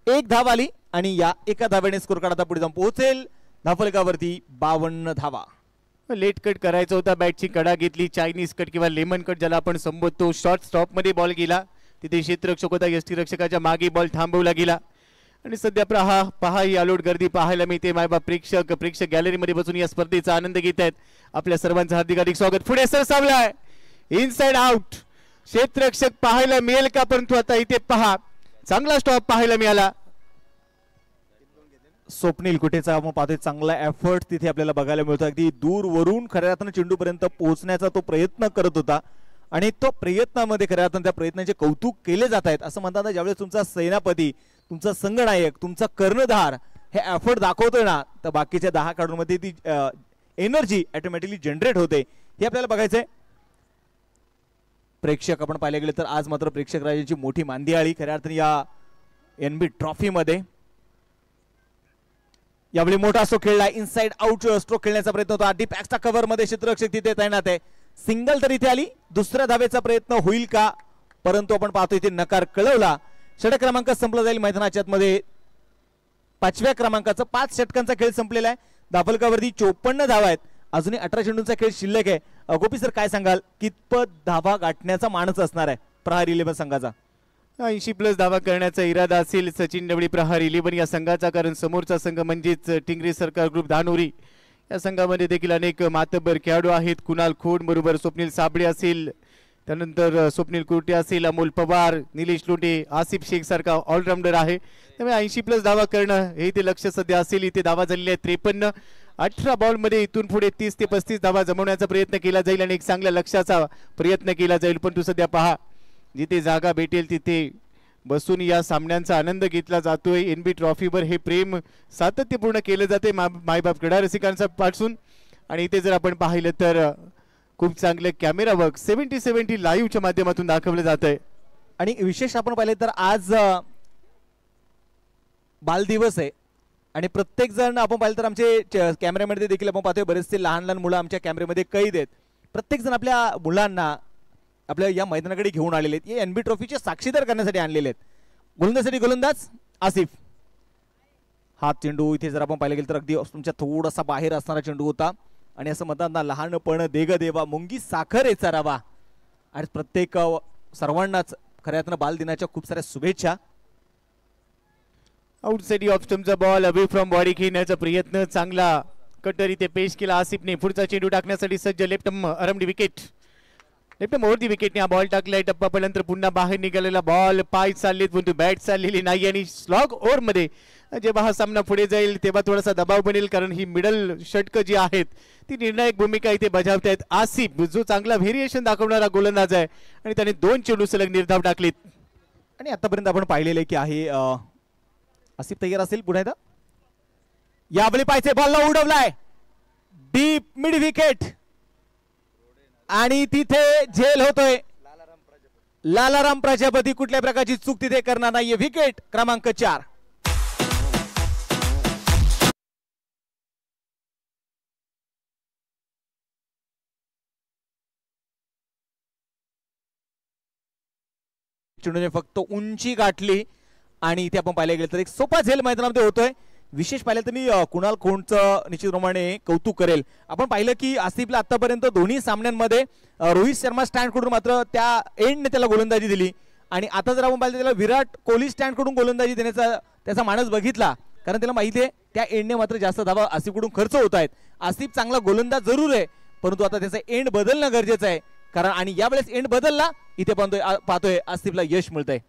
एक धाव आली आणि या एका धावेने स्कोर कार्ड आता पुढे जाऊन पोहोचेल धावफलकावरती 52 धावा. लेट कट करायचा होता, बॅटची कडा घेतली, चायनीज कट किंवा लेमन कट ज्याला आपण संबोधतो. शॉर्ट स्टॉप मध्ये बॉल गेला, तिथे क्षेत्ररक्षक होता, यष्टीरक्षकाच्या मागे बॉल थांबवला गेला आणि सध्या पहा ही आलोट गर्दी पाहायला मिळते. मायबाप प्रेक्षक गॅलरीमध्ये बसून या स्पर्धेचा आनंद घेत आहेत. आपल्या सर्वांचं हार्दिक हार्दिक स्वागत. पुढे सर सावलाय इनसाइड आउट, क्षेत्ररक्षक पाहायला मिळेल का, परंतु आता इथे पहा चांगला स्टॉप पाहायला मिळाला. स्वप्नील कुठेचा आपण पाहतोय चांगला एफर्ट तिथे आपल्याला बघायला मिळतो. अगदी दूरवरून खऱ्या अर्थानं चेंडूपर्यंत पोहोचण्याचा तो प्रयत्न करत होता आणि तो प्रयत्नामध्ये खऱ्या अर्थानं त्या प्रयत्नाचे कौतुक केले जात आहेत. असं म्हणतात ज्यावेळेस तुमचा सेनापती, तुमचा संघनायक, तुमचा कर्णधार हे एफर्ट दाखवतोय ना, तर बाकीच्या 10 खेळाडूंमध्ये ती एनर्जी ऑटोमॅटिकली जनरेट होते. हे आपल्याला बघायचंय. प्रेक्षक आपण पाहिले गेले तर आज मात्र प्रेक्षक राजाची मोठी मांदी आली खऱ्या अर्थाने या एनबी ट्रॉफी मध्ये. यावेळी मोठा स्ट्रोक खेळला, इनसाइड आउट स्ट्रोक खेळण्याचा प्रयत्न होता. डीप एक्स्ट्रा कव्हर मध्ये क्षेत्ररक्षक तिथे तैनात आहे. सिंगल तर इथे आली, दुसऱ्या धावेचा प्रयत्न होईल का, परंतु आपण पाहतो इथे नकार कळवला. षटक क्रमांक संपला जाईल मैदानाच्या मध्ये. 5व्या क्रमांकाचा 5 षटकांचा खेळ संपलेला आहे. धावफलकावरती 54 धावा आहेत. अजूनही 18 चेंडूंचा खेळ शिल्लक आहे. गोपी सर काय सांगाल, कितपत धावा गाठण्याचा मानस असणार आहे प्रहार 11 संघाचा? 80+ धावा करण्याचा इरादा असेल सचिन ढवळे प्रहार 11 या संघाचा, कारण समोरचा संघ म्हणजेच टिंगरे सरकार ग्रुप धानोरी या संघामध्ये देखील अनेक मातब्बर खेळाडू आहेत. कुणाल खोड बरोबर स्वप्नील साबळे असेल, त्यानंतर स्वप्नील कुर्टे असेल, अमोल पवार, निलेश लोटे, आसिफ शेख सारखा ऑलराऊंडर आहे. त्यामुळे 80+ धावा करणं हे इथे लक्ष सध्या असेल. इथे धावा झालेल्या आहेत 53. 18 बॉलमध्ये इथून पुढे 30 ते 35 धावा जमवण्याचा प्रयत्न केला जाईल आणि एक चांगल्या लक्ष्याचा प्रयत्न केला जाईल. परंतु सध्या पहा जिथे जागा भेटेल तिथे बसून या सामन्यांचा आनंद घेतला जातोय. एनबी ट्रॉफीवर हे प्रेम सातत्यपूर्ण केलं जाते मायबाप क्रीडा रसिकांचा पासून. आणि इथे जर आपण पाहिलं तर खूप चांगलं कॅमेरा वर्क 70-70 लाईव्हच्या माध्यमातून दाखवलं जात आहे. आणि विशेष आपण पाहिले तर आज बाल दिवस आहे आणि प्रत्येक जण आपण पाहिलं तर आमचे कॅमेऱ्यामध्ये देखील आपण पाहतोय बरेचसे लहान लहान मुलं आमच्या कॅमेऱ्यामध्ये कैद आहेत. प्रत्येक जण आपल्या मुलांना आपल्या या मैदानाकडे घेऊन आलेले आहेत. हे एनबी ट्रॉफीचे साक्षीदार करण्यासाठी आणलेले आहेत. गोलंदाजीसाठी गोलंदाज आसिफ. हा चेंडू इथे जर आपण पाहिलं गेलं तर अगदी तुमच्या थोडासा बाहेर असणारा चेंडू होता आणि असं म्हणतात ना, लहानपण देग देवा मुंगी साखर एचारावा. आणि प्रत्येक सर्वांनाच खऱ्या अर्थानं बाल दिनाच्या खूप साऱ्या शुभेच्छा. आउटसाइड ऑफ स्टंपचा बॉल अवे फ्रॉम बॉडी खेळण्याचा प्रयत्न, चांगला कटर इथे पेश केला आसिफने. पुढचा चेंडू टाकण्यासाठी सज्ज. लेफ्ट अरमडी विकेट, लेफ्ट मोरदी विकेटने हा बॉल टाकलाय. टप्पा पडल्यानंतर पुन्हा बाहेर निघालेला बॉल, पाय चाललेत परंतु बॅट चाललेली नाही आणि स्लॉग ओव्हर मध्ये जेव्हा हा सामना पुढे जाईल तेव्हा थोडासा दबाव बनेल, कारण ही मिडल षटकं जी आहेत ती निर्णायक भूमिका इथे बजावतायत. आसिफ जो चांगला व्हेरिएशन दाखवणारा गोलंदाज आहे आणि त्याने 2 चेंडू सलग निर्धाव टाकलेत. आणि आतापर्यंत आपण पाहिलेले की आहे आसिफ तयार असेल पुन्हा एकदा. यावेळी पायचे बॉलला उडवलाय डीप मिड विकेट आणि तिथे झेल होतोय. लालाराम प्रजापती कुठल्या प्रकारची चूक तिथे करणार नाहीये. विकेट क्रमांक 4. चेंडूने फक्त उंची गाठली आणि इथे आपण पाहिलं गेलं तर एक सोपा झेल मैदानामध्ये होतोय. विशेष पाहिलं तर मी कुणाल खोंडचं निश्चितप्रमाणे कौतुक करेल. आपण पाहिलं की आसिफला आतापर्यंत दोन्ही सामन्यांमध्ये रोहित शर्मा स्टँड कडून मात्र त्या एंडने त्याला गोलंदाजी दिली आणि आता जर आपण पाहिलं त्याला विराट कोहली स्टँड कडून गोलंदाजी देण्याचा त्याचा मानस बघितला, कारण त्याला माहिती आहे त्या एंडने मात्र जास्त धावा आसिफकडून खर्च होत आहेत. आसिफ चांगला गोलंदाज जरूर आहे, परंतु आता त्याचा एंड बदलणं गरजेचं आहे, कारण आणि यावेळेस एंड बदलला इथे पाहतोय आसिफला यश मिळतंय.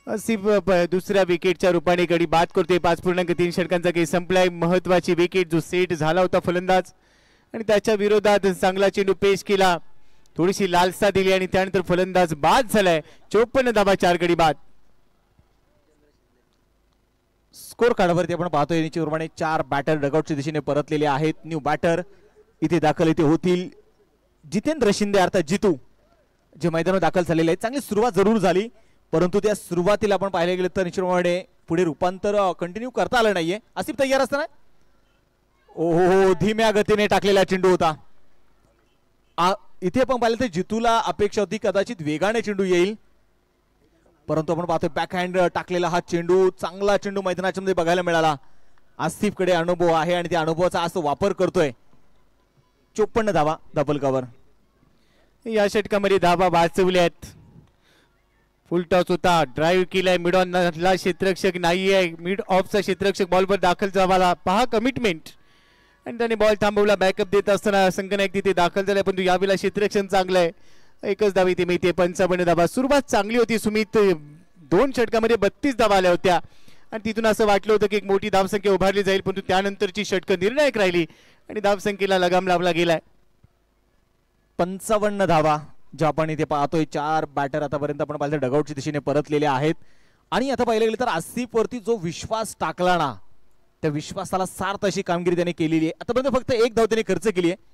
आसिफ दुसऱ्या विकेटच्या रूपाने गडी बाद करतोय. 5.3 षटकांचा खेळ संपलाय. महत्वाची विकेट जो सेट झाला होता फलंदाज आणि त्याच्या विरोधात चांगला चेंडू पेश केला, थोडीशी लालसा दिली आणि त्यानंतर फलंदाज बाद झालाय. 54 धावा, 4 गडी बाद. स्कोर कार्डवरती आपण पाहतोय निश्चितप्रमाणे 4 बॅटर डगआउटच्या दिशेने परतलेले आहेत. न्यू बॅटर इथे दाखल इथे होतील. जितेंद्र शिंदे अर्थात जितू जे मैदानावर दाखल झालेले आहेत. चांगली सुरुवात जरूर झाली, परंतु त्या सुरुवातीला आपण पाहायला गेलं तर निश्चितप्रमाणे पुढे रूपांतर कंटिन्यू करता आलं नाहीये. आसिफ तयार असताना ओहो धीम्या गतीने टाकलेला चेंडू होता. इथे आपण पाहिलं तर जितूला अपेक्षा होती कदाचित वेगाने चेंडू येईल, परंतु आपण पाहतोय बॅक हँड टाकलेला हा चेंडू, चांगला चेंडू मैदानाच्या मध्ये बघायला मिळाला. आसिफकडे अनुभव आहे आणि त्या अनुभवाचा आज वापर करतोय. 54 धावा डबल कव्हर. या षटकामध्ये धावा वाचवल्यात. फुल टॉस होता, ड्राईव्ह केलाय, मिड ऑनला क्षेत्ररक्षक नाहीये, मिड ऑफचा क्षेत्ररक्षक बॉलवर दाखल झाला. पहा कमिटमेंट, आणि त्याने बॉल थांबवला. बॅकअप देत असताना संगनायक तिथे दाखल झालाय, परंतु यावेळेला क्षेत्ररक्षण चांगलं आहे. एकच धाव इथे मिळते. 55 धावा. सुरुवात चांगली होती सुमित. 2 षटकामध्ये 32 धावा आल्या होत्या आणि तिथून असं वाटलं होतं की एक मोठी धावसंख्या उभारली जाईल, परंतु त्यानंतरची षटकं निर्णायक राहिली आणि धावसंख्येला लगाम लावला गेलाय. 55 धावा ज्या आपण इथे पाहतोय. 4 बॅटर आतापर्यंत आपण पाहिलं डगआउटच्या दिशेने परतलेले आहेत. आणि आता पाहिलं गेलं तर आसिफ वरती जो विश्वास टाकला ना, त्या विश्वासाला सार्थ अशी कामगिरी त्याने केलेली आहे. आतापर्यंत फक्त 1 धाव त्याने खर्च केली आहे.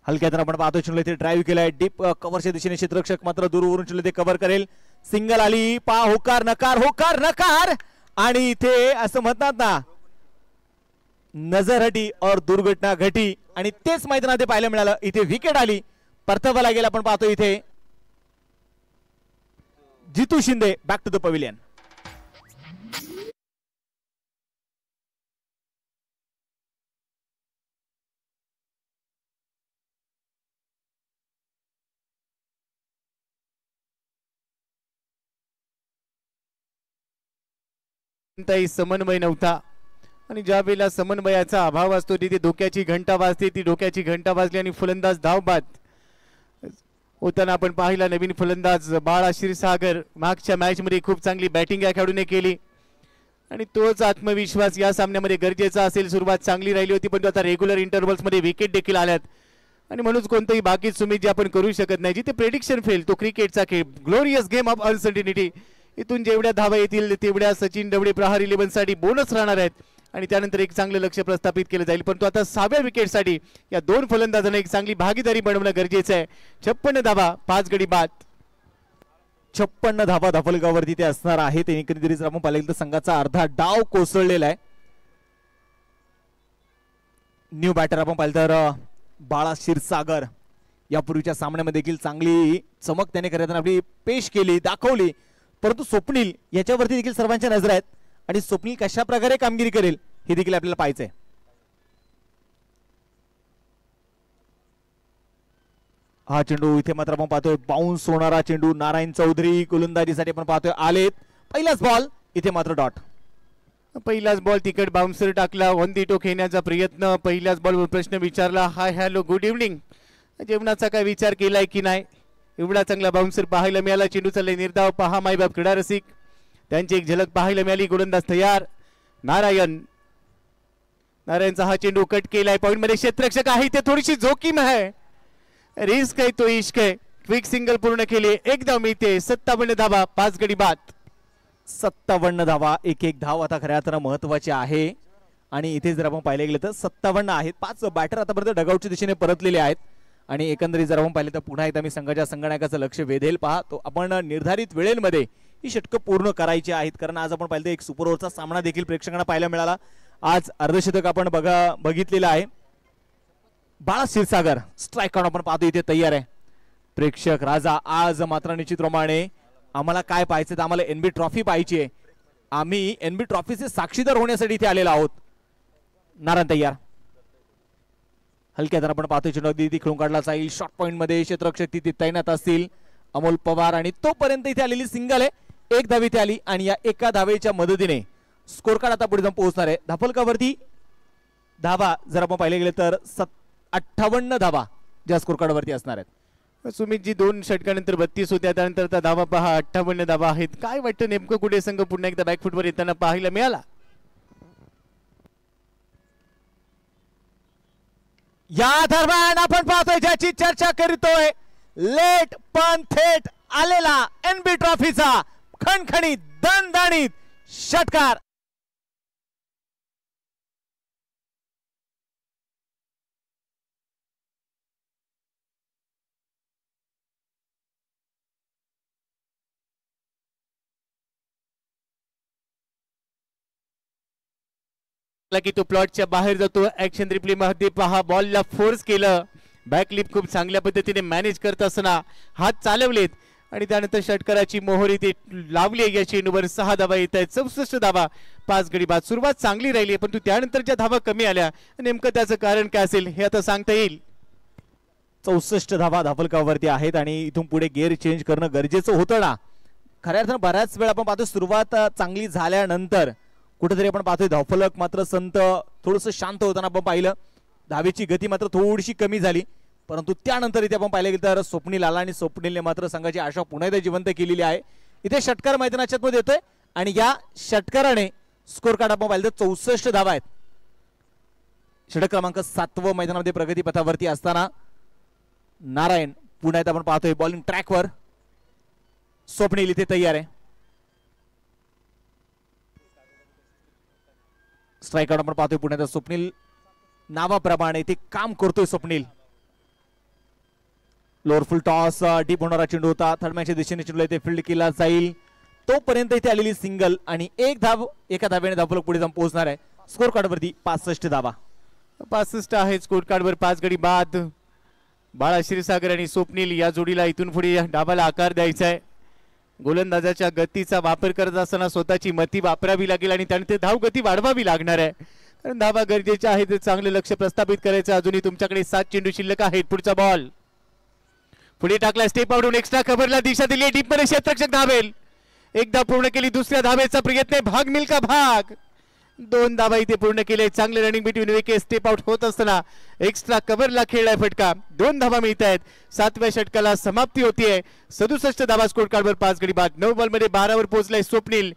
हलक्यात आपण पाहतोय चेंडू इथे ड्राईव्ह केलाय. डीप कव्हरच्या दिशेने क्षेत्ररक्षक मात्र दूरवरून चेंडू ते कव्हर करेल. सिंगल आली. पा होकार नकार होकार नकार, आणि इथे असं म्हणतात ना नजर हटी और दुर्घटना घटी, आणि तेच मैदानात पाहायला मिळालं. इथे विकेट आली. परतावा लागेल. आपण पाहतो इथे Jitu Shinde back to the pavilion. समन्वय नव्हता आणि ज्या वेळेला समन्वयाचा अभाव असतो तिथे धोक्याची घंटा वाजते. ती धोक्याची घंटा वाजली आणि फलंदाज धाव बाद होताना आपण पाहिला. नवीन फलंदाज बाळा क्षीरसागर मागच्या मॅच मध्ये खूप चांगली बॅटिंग या खेळाडूने केली आणि तोच आत्मविश्वास या सामन्यामध्ये गरजेचा असेल. सुरुवात चांगली राहिली होती, पण आता रेग्युलर इंटरव्हल्स मध्ये विकेट देखील आल्यात आणि म्हणून कोणतंही बाकी सुमित जे आपण करू शकत नाही. जिथे प्रेडिक्शन फेल तो क्रिकेटचा खेळ. Glorious game of uncertainty. इथून जेवढ्या धावा येतील तेवढ्या सचिन डबडे प्रहार 11 साठी बोनस राहणार आहेत आणि त्यानंतर एक चांगलं लक्ष प्रस्थापित केलं जाईल. परंतु आता 6व्या विकेटसाठी या 2 फलंदाजांना एक चांगली भागीदारी बनवणं गरजेचं आहे. 56 धावा, 5 गडी बाद. 56 धावा धाफलगावरती ते असणार आहेत. एकंदरीत आपण पाहिलं तर संघाचा अर्धा डाव कोसळलेला आहे. न्यू बॅटर आपण पाहिलं तर बाळा क्षीरसागर यापूर्वीच्या सामन्यामध्ये देखील चांगली चमक त्याने करताना आपली पेश केली, दाखवली, परंतु स्वप्नील याच्यावरती देखील सर्वांच्या नजर आहेत आणि स्वप्नील कशा प्रकारे कामगिरी करेल हे देखील आपल्याला पाहायचंय. हा चेंडू इथे मात्र आपण पाहतोय बाउन्स होणारा चेंडू. नारायण चौधरी गोलंदाजीसाठी आपण पाहतोय आलेत. पहिलाच बॉल इथे मात्र डॉट. पहिलाच बॉल तिकट बाउन्सर टाकला. ऑन दी टो खेळण्याचा प्रयत्न. पहिल्याच बॉलवर प्रश्न विचारला, हाय हॅलो गुड इव्हनिंग, जेवणाचा काय विचार केलाय की नाही. एवढा चांगला बाउन्सर पाहायला मिळाला. चेंडू चालले निर्धाव. पहा मायबाप क्रीडा रसिक, त्यांची एक झलक पाहायला मिळाली. गोलंदाज तयार. नारायणचा हा चेंडू कट केलाय. पॉइंट मध्ये क्षेत्ररक्षक आहे. ते थोडीशी जोखीम आहे, रिस्क आहे तो इश्क आहे. क्विक सिंगल पूर्ण केली. 1 धाव मिळते. 57 धावा, 5 गडी बाद. 57 धावा, 1-1 धाव आता खऱ्या अर्थानं महत्वाची आहे. आणि इथे जर आपण पाहिले गेलं तर 57 आहेत. 5 बॅटर आतापर्यंत डगआउटच्या दिशेने परतलेले आहेत आणि एकंदरीत जर आपण पाहिलं तर पुन्हा एकदा मी संघाच्या संगणकाचं लक्ष वेधेल. पहा तो आपण निर्धारित वेळेमध्ये ही षटकं पूर्ण करायची आहेत, कारण आज आपण पाहिलं एक सुपर ओव्हरचा सामना देखील प्रेक्षकांना पाहायला मिळाला. आज अर्धशतक आपण बघितलेलं आहे. बाळा क्षीरसागर स्ट्राईक काढून आपण पाहतो इथे तयार आहे. प्रेक्षक राजा आज मात्र निश्चितप्रमाणे आम्हाला काय पाहायचं, आम्हाला एनबी ट्रॉफी पाहिजे आहे. आम्ही एनबी ट्रॉफीचे साक्षीदार होण्यासाठी इथे आलेलो आहोत. नारायण तयार. हलक्यात आपण पाहतोय चेंडू अगदी खेळून काढला जाईल. शॉर्ट पॉइंट मध्ये क्षेत्ररक्षक तिथे तैनात असतील. अमोल पवार आणि तोपर्यंत इथे आलेली सिंगल आहे. 1 धाव इथे आली आणि या एका धावेच्या मदतीने स्कोर कार्ड आता पुढे जाऊन पोहोचणार आहे. धाफलकावरती धावा जर आपण पाहिले गेले तर 58 धावा ज्या स्कोर कार्ड वरती असणार आहेत. सुमितजी 2 षटकानंतर 32 होत्या, त्यानंतर धावा पहा 58 धावा आहेत. काय वाटतं नेमकं कुठे संघ पुन्हा एकदा बॅकफुटवर येताना पाहायला मिळाला? या दरम्यान आपण पाहतोय ज्याची चर्चा करतोय, लेट पण थेट आलेला एनबी ट्रॉफीचा खणखणीत दणदणीत षटकार. की तो प्लॉटच्या बाहेर जातो. ऍक्शन रिप्ले मध्ये पहा, बॉलला फोर्स केलं, बॅकलिप खूप चांगल्या पद्धतीने मॅनेज करत असताना हात चालवलेत आणि त्यानंतर षटकाराची मोहरी ते लावली. या चेंडूवर 6 धावा येत आहेत, 64 धावा 5 गडी बाद. सुरुवात चांगली राहिली पण त्यानंतर ज्या धावा कमी आल्या, नेमकं त्याचं कारण काय असेल हे आता सांगता येईल. 64 धावा धावफलकावरती आहेत आणि इथून पुढे गेअर चेंज करणं गरजेचं होतं ना. खऱ्या अर्थानं बऱ्याच वेळा आपण पाहतो सुरुवात चांगली झाल्यानंतर कुठेतरी आपण पाहतोय धावफलक मात्र संत थोडंसं शांत होताना आपण पाहिलं. धावेची गती मात्र थोडीशी कमी झाली, परंतु त्यानंतर इथे आपण पाहिलं गेलं तर स्वप्नील आला आणि स्वप्नीलने मात्र संघाची आशा पुन्हा एकदा जिवंत केलेली आहे. इथे षटकार मैदानाच्या मध्ये येतोय आणि या षटकाराने स्कोर कार्ड आपण पाहिलं तर 64 धावा आहेत. षटक क्रमांक 7 मैदानामध्ये प्रगती पथावरती असताना नारायण पुन्हा एकदा आपण पाहतोय बॉलिंग ट्रॅकवर. स्वप्नील इथे तयार आहे. स्ट्राइक आउट आपण पाहतोय पुण्याचा स्वप्नील नावाप्रमाणे ते काम करतोय. Swapnil lower full toss deep होणारा चेंडू होता, थर्ड मॅचच्या दिशेने चेंडू इथे फील्ड केला जाईल. तोपर्यंत इथे आलेली सिंगल आणि एका धावेने धावफलक पुढे जाऊन पोहोचणार आहे. स्कोर कार्ड वरती 65 धावा 65 आहे स्कोर कार्ड वर. 5 गडी बाद. बाळा क्षीरसागर आणि स्वप्नील या जोडीला इथून पुढे या डावाला आकार द्यायचा आहे. गोलंदाजाच्या गतीचा वापर करत असताना स्वतःची मती वापरावी लागेल आणि त्यानंतर धाव गती वाढवावी लागणार आहे, कारण धावा गरजेच्या आहेत. चांगलं लक्ष प्रस्थापित करायचं. अजूनही तुमच्याकडे 7 चेंडू शिल्लक आहेत. पुढचा बॉल पुढे टाकला, स्टेप आउटून एक्स्ट्रा कव्हरला दिशा दिली. डीप मध्ये क्षेत्ररक्षक धावेल. एकदा पूर्ण केली, दुसऱ्या धावेचा प्रयत्न. भाग मिल्का भाग. 2 धावा इथे पूर्ण केले. चांगले running between wicket. Step out होत असताना एक्स्ट्रा कव्हरला खेळलाय फटका. 2 धावा मिळत आहेत. 7व्या षटकाला समाप्ती होतीये. 67 धावा स्कोर कार्डवर. 5 गडी बाद. 9 बॉलमध्ये 12 वर पोहोचलाय स्वप्नील,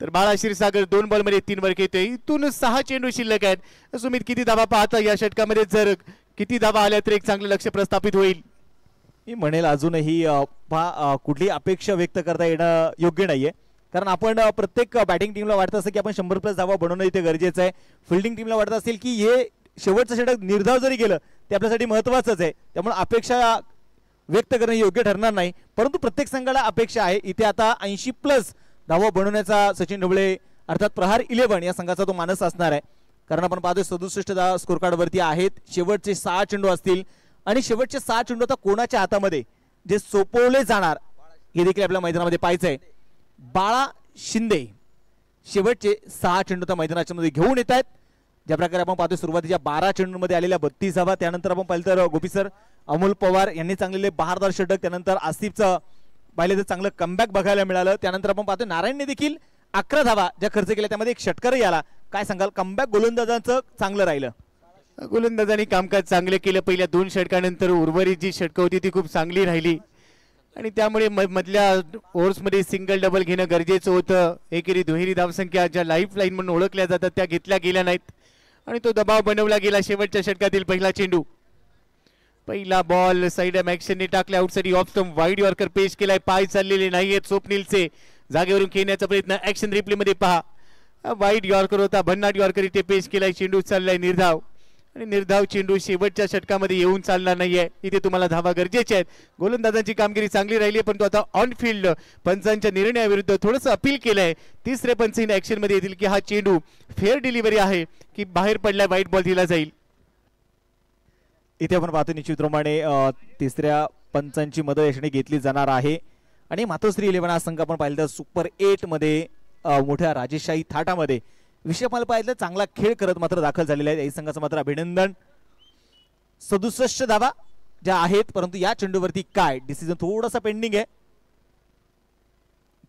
तर बाळा क्षीरसागर 2 बॉलमध्ये 3 वर घेतोय. इथून 6 चेंडू शिल्लक आहेत. सुमित किती धावा पाहता या षटकामध्ये? जर किती धावा आल्या तर एक चांगलं लक्ष प्रस्थापित होईल. मी म्हणेल अजूनही कुठली अपेक्षा व्यक्त करता येणं योग्य नाहीये, कारण आपण प्रत्येक बॅटिंग टीमला वाटत असं की आपण 100+ धावा बनवणं इथे गरजेचं आहे. फिल्डिंग टीमला वाटत असेल की हे शेवटचं षटक निर्धाव जरी गेलं ते आपल्यासाठी महत्त्वाचंच आहे. त्यामुळे अपेक्षा व्यक्त करणं योग्य ठरणार नाही, परंतु प्रत्येक संघाला अपेक्षा आहे. इथे आता 80+ धावा बनवण्याचा सचिन ढवळे अर्थात प्रहार 11 या संघाचा तो मानस असणार आहे, कारण आपण पाहतोय 67 धावा स्कोर कार्डवरती आहेत. शेवटचे 6 चेंडू असतील आणि शेवटचे 6 चेंडू आता कोणाच्या हातामध्ये जे सोपवले जाणार हे देखील आपल्या मैदानामध्ये पाहायचंय. बाळा शिंदे शेवटचे 6 चेंडू आता मैदानाच्या मध्ये घेऊन येत आहेत. ज्या प्रकारे आपण पाहतोय सुरुवातीच्या 12 चेंडूंमध्ये आलेल्या 32 धावा, त्यानंतर आपण पाहिलं तर गोपी सर अमोल पवार यांनी चांगलेले बहारदार षटक, त्यानंतर आसिफचं पाहिलं तर चांगलं कमबॅक बघायला मिळालं. त्यानंतर आपण पाहतोय नारायणने देखील 11 धावा ज्या खर्च केल्या त्यामध्ये एक षटकारही आला. काय सांगाल, कमबॅक गोलंदाजांचं चांगलं राहिलं? गोलंदाजांनी कामकाज चांगले केलं. पहिल्या 2 षटकानंतर उर्वरित जी षटकं होती ती खूप चांगली राहिली आणि त्यामुळे मधल्या ओव्हर्समध्ये सिंगल डबल घेणं गरजेचं होतं. एकेरी दुहेरी धावसंख्या ज्या लाईफ लाईन म्हणून ओळखल्या जातात त्या घेतल्या गेल्या नाहीत आणि तो दबाव बनवला गेला. शेवटच्या षटकातील पहिला चेंडू, पहिला बॉल साईड ॲक्शनने टाकला. Outside off stump wide yorker पेश केलाय. पाय चाललेले नाहीयेत स्वप्नीलचे. जागेवरून खेळण्याचा प्रयत्न. ॲक्शन रिप्ले मध्ये पहा, वाईड यॉर्कर होता, भन्नाट यॉर्कर इथे पेश केलाय. चेंडू चाललाय निर्धाव आणि निर्धाव चेंडू शेवटच्या षटकामध्ये येऊन चालणार नाहीये. इथे तुम्हाला धावा गरजेच्या आहेत. गोलंदाजांची कामगिरी चांगली राहिली, पण तो आता ऑन फील्ड पंचांच्या निर्णयाविरुद्ध थोडंसं अपील केलंय. तिसरे पंच इन ऍक्शन मध्ये येतील की हा चेंडू फेअर डिलिव्हरी आहे की बाहेर पडलाय, वाईट बॉल दिला जाईल. इथे आपण पाहतो निश्चितप्रमाणे तिसऱ्या पंचांची मदत यशने घेतली जाणार आहे आणि मातोश्री 11 हा संघ आपण पाहिलं तर सुपर 8 मध्ये मोठ्या राजेशाही थाटामध्ये विषय मला पाहिलं चांगला खेळ करत मात्र दाखल झालेला आहे. या संघाचं मात्र अभिनंदन. 67 धावा ज्या आहेत, परंतु या चेंडूवरती काय डिसिजन थोडासा पेंडिंग आहे.